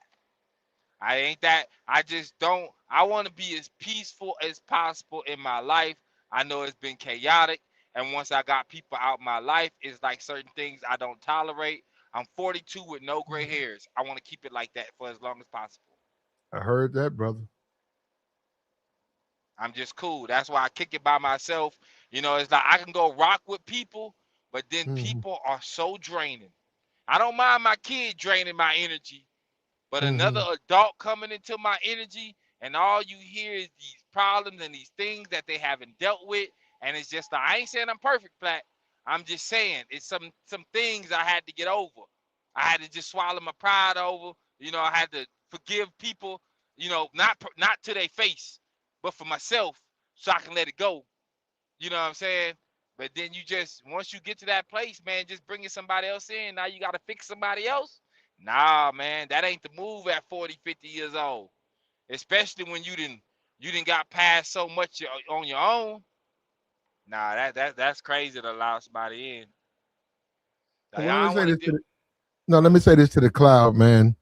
I ain't that. I just don't. I want to be as peaceful as possible in my life. I know it's been chaotic, and once I got people out my life, it's like certain things I don't tolerate. I'm 42 with no gray hairs. I want to keep it like that for as long as possible. I heard that, brother. I'm just cool. That's why I kick it by myself. It's like I can go rock with people, but then Mhm. people are so draining. I don't mind my kid draining my energy, But another adult coming into my energy, and all you hear is these problems and these things that they haven't dealt with, and it's just I ain't saying I'm perfect, Black. I'm just saying it's some things I had to get over. I had to just swallow my pride over. You know, I had to forgive people. You know, not to their face, but for myself, so I can let it go. You know what I'm saying? But then you just, once you get to that place, man, just bringing somebody else in. Now you got to fix somebody else. Nah, man, that ain't the move at 40, 50 years old. Especially when you didn't got past so much on your own. Nah, that's crazy to allow somebody in. Like, Well, let I me don't say want to this do. let me say this to the cloud, man.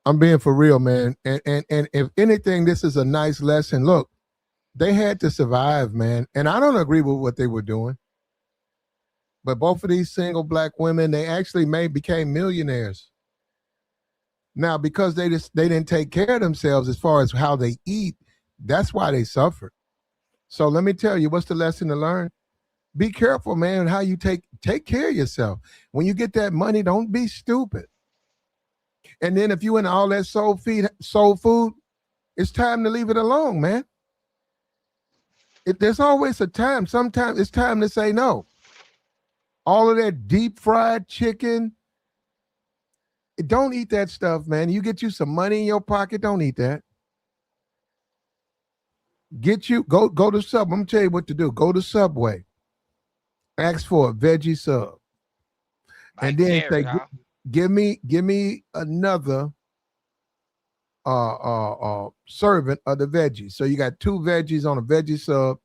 I'm being for real, man. And if anything, this is a nice lesson. Look, they had to survive, man. And I don't agree with what they were doing. But both of these single black women, they actually became millionaires. Now, because they didn't take care of themselves as far as how they eat, that's why they suffered. So let me tell you, what's the lesson to learn? Be careful, man, how you take care of yourself. When you get that money, don't be stupid. And then if you in all that soul food, it's time to leave it alone, man. There's always a time. Sometimes it's time to say no. All of that deep fried chicken, don't eat that stuff, man. You get you some money in your pocket, don't eat that. Go to Subway. I'm gonna tell you what to do. Go to Subway. Ask for a veggie sub. Like And then Terry, say, huh? give me another serving of the veggies. So you got 2 veggies on a veggie sub,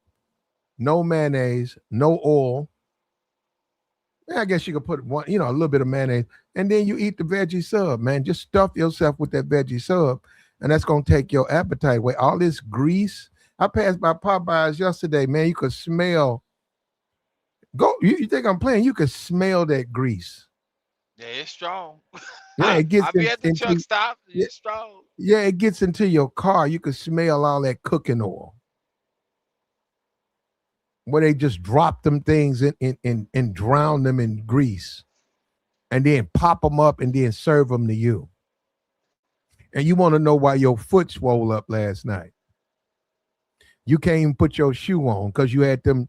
no mayonnaise, no oil. I guess you could put one, a little bit of mayonnaise, and then you eat the veggie sub, man. Just stuff yourself with that veggie sub, and that's gonna take your appetite away. All this grease. I passed by Popeyes yesterday, man. You could smell. You think I'm playing? You could smell that grease. Yeah, it's strong. Yeah, it gets I'll be at the truck into stop. yeah, It's strong. yeah, it gets into your car. You could smell all that cooking oil. Where they just drop them things in and drown them in grease and then pop them up and then serve them to you. And you want to know why your foot swole up last night. You can't even put your shoe on because you had them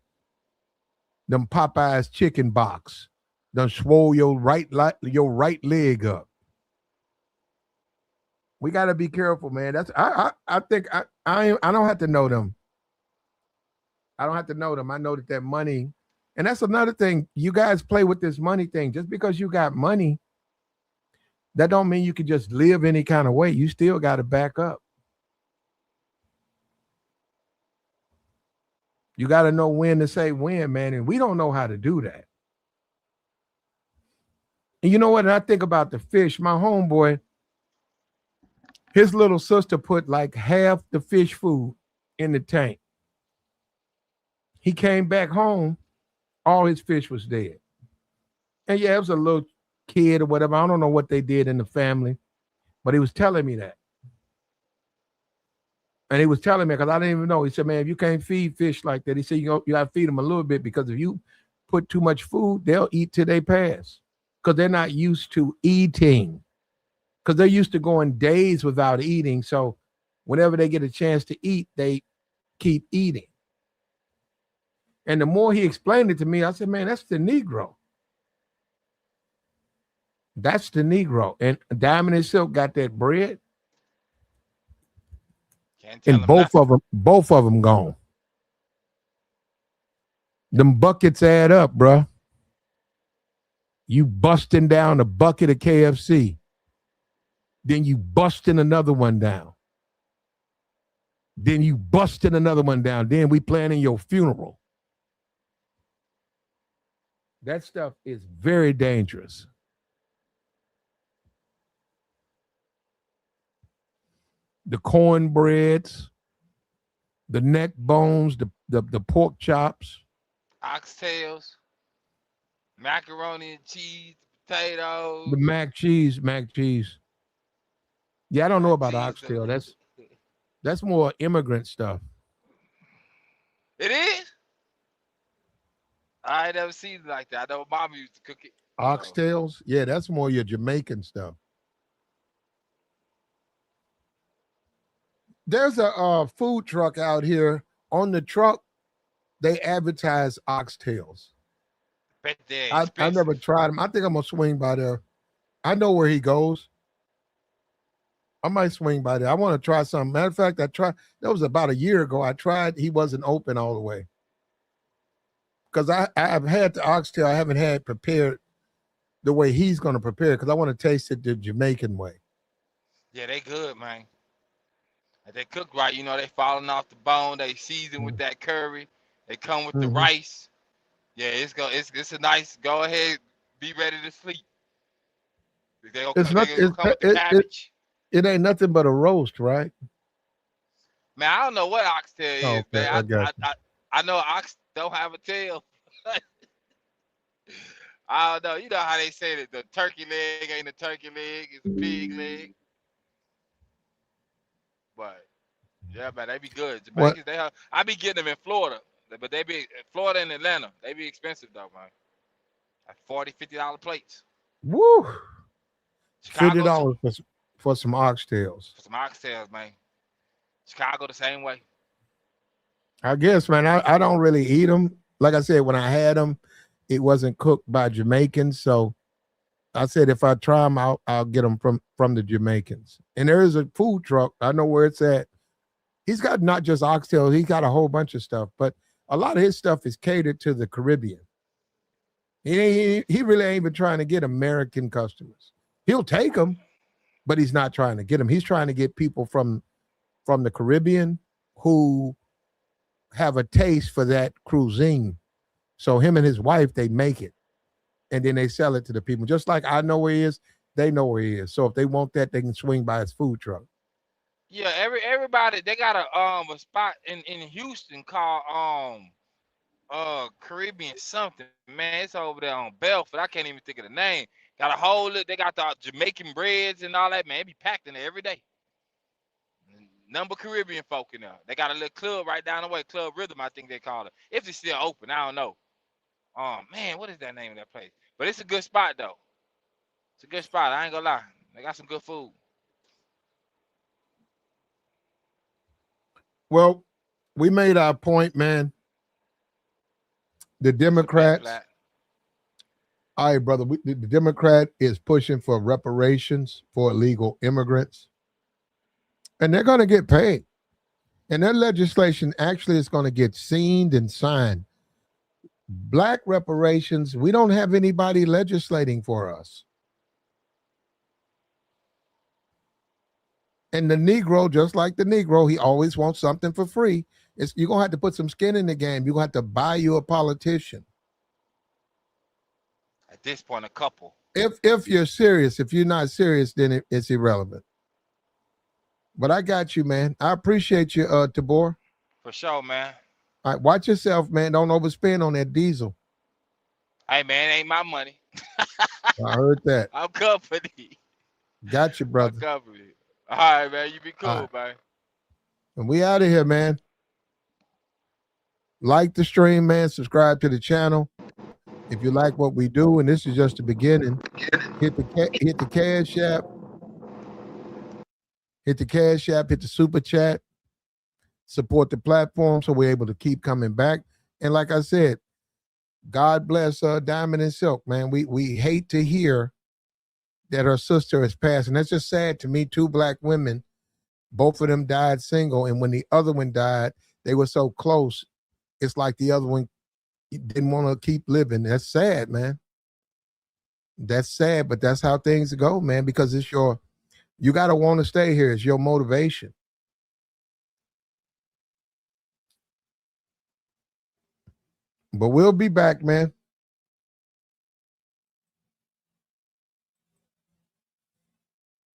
Popeyes chicken box. Done swole your right leg up. We got to be careful, man. That's I think I don't have to know them. I don't have to know them. I know that money, and that's another thing. You guys play with this money thing. Just because you got money, that don't mean you can just live any kind of way. You still got to back up. You got to know when to say when, man. And we don't know how to do that. And you know what? And I think about the fish. My homeboy, his little sister put like half the fish food in the tank. He came back home, all his fish was dead. And yeah, it was a little kid or whatever. I don't know what they did in the family, but he was telling me that. And he was telling me, because I didn't even know. He said, man, if you can't feed fish like that, he said, you got to feed them a little bit, because if you put too much food, they'll eat till they pass, because they're not used to eating, because they're used to going days without eating. So whenever they get a chance to eat, they keep eating. And the more he explained it to me, I said, man, that's the Negro. That's the Negro. And Diamond and Silk got that bread. Can't tell And them nothing. both of them gone. Them buckets add up, bruh. You busting down a bucket of KFC. Then you busting another one down. Then you busting another one down. Then we planning your funeral. That stuff is very dangerous. The cornbreads, the neck bones, the pork chops, Oxtails, macaroni and cheese, potatoes. the mac cheese. Yeah, I don't know Mac about cheese. oxtail. That's more immigrant stuff. It is? I ain't never seen it like that. I know Mama used to cook it. So Oxtails, yeah, that's more your Jamaican stuff. There's a food truck out here. On the truck, they advertise oxtails. Bet they're I expensive. never tried them. I think I'm gonna swing by there. I know where he goes. I might swing by there. I want to try something. Matter of fact, I tried. That was about a year ago. I tried. He wasn't open all the way because I've had the oxtail. I haven't had prepared the way he's going to prepare because I want to taste it the Jamaican way. Yeah, they good, man. If they cook right, they falling off the bone. They season with that curry. They come with the Mm-hmm. rice. Yeah, it's a nice. Go ahead, be ready to sleep. They gonna It's come, they not. gonna come with the cabbage. It ain't nothing but a roast, right? Man, I don't know what oxtail Oh, is, okay, man. I got you. I know ox don't have a tail. I don't know. You know how they say that the turkey leg ain't a turkey leg, it's a pig leg. But yeah, man, they be good. What? Jamaicans, I be getting them in Florida, but they be Florida and Atlanta. They be expensive though, man. Like $40, $50 plates. Woo! Chicago too. $50 for some oxtails. For some oxtails, man. Chicago the same way. I guess, man. I don't really eat them. Like I said, when I had them, it wasn't cooked by Jamaicans. So I said if I try them, I'll get them from the Jamaicans. And there is a food truck. I know where it's at. He's got not just oxtails. He's got a whole bunch of stuff, but a lot of his stuff is catered to the Caribbean. He really ain't even trying to get American customers. He'll take them, but he's not trying to get them. He's trying to get people from the Caribbean who have a taste for that cuisine. So him and his wife, they make it, and then they sell it to the people. Just like I know where he is, they know where he is. So if they want that, they can swing by his food truck. Yeah, everybody they got a spot in Houston called Caribbean something. Man, it's over there on Belford. I can't even think of the name. Got a whole they got the Jamaican breads and all that, man. It be packed in there every day. Number Caribbean folk in there. They got a little club right down the way, Club Rhythm, I think they call it. If it's still open, I don't know. Man, what is that name of that place? But it's a good spot though. It's a good spot. I ain't gonna lie. They got some good food. Well, we made our point, man. The Democrats, all right, brother. The Democrat is pushing for reparations for illegal immigrants, and they're going to get paid. And that legislation actually is going to get seen and signed. Black reparations, we don't have anybody legislating for us. And the Negro, just like the Negro, he always wants something for free. You're going to have to put some skin in the game. You're going to have to buy you a politician. At this point, a couple. If you're serious, if you're not serious, then it's irrelevant. But I got you, man. I appreciate you, Tabor. For sure, man. All right, watch yourself, man. Don't overspend on that diesel. Hey, man, ain't my money. I heard that. I'm company. Got you, brother. I'm company. All right, man. You be cool, man. And we out of here, man. Like the stream, man. Subscribe to the channel. If you like what we do, and this is just the beginning, hit the Cash App. Hit the Cash App, hit the Super Chat. Support the platform so we're able to keep coming back. And like I said, God bless Diamond and Silk, man. We hate to hear that her sister has passed. And that's just sad to me. 2 Black women, both of them died single. And when the other one died, they were so close. It's like the other one didn't want to keep living. That's sad, man. That's sad, but that's how things go, man, because you got to want to stay here. It's your motivation. But we'll be back, man.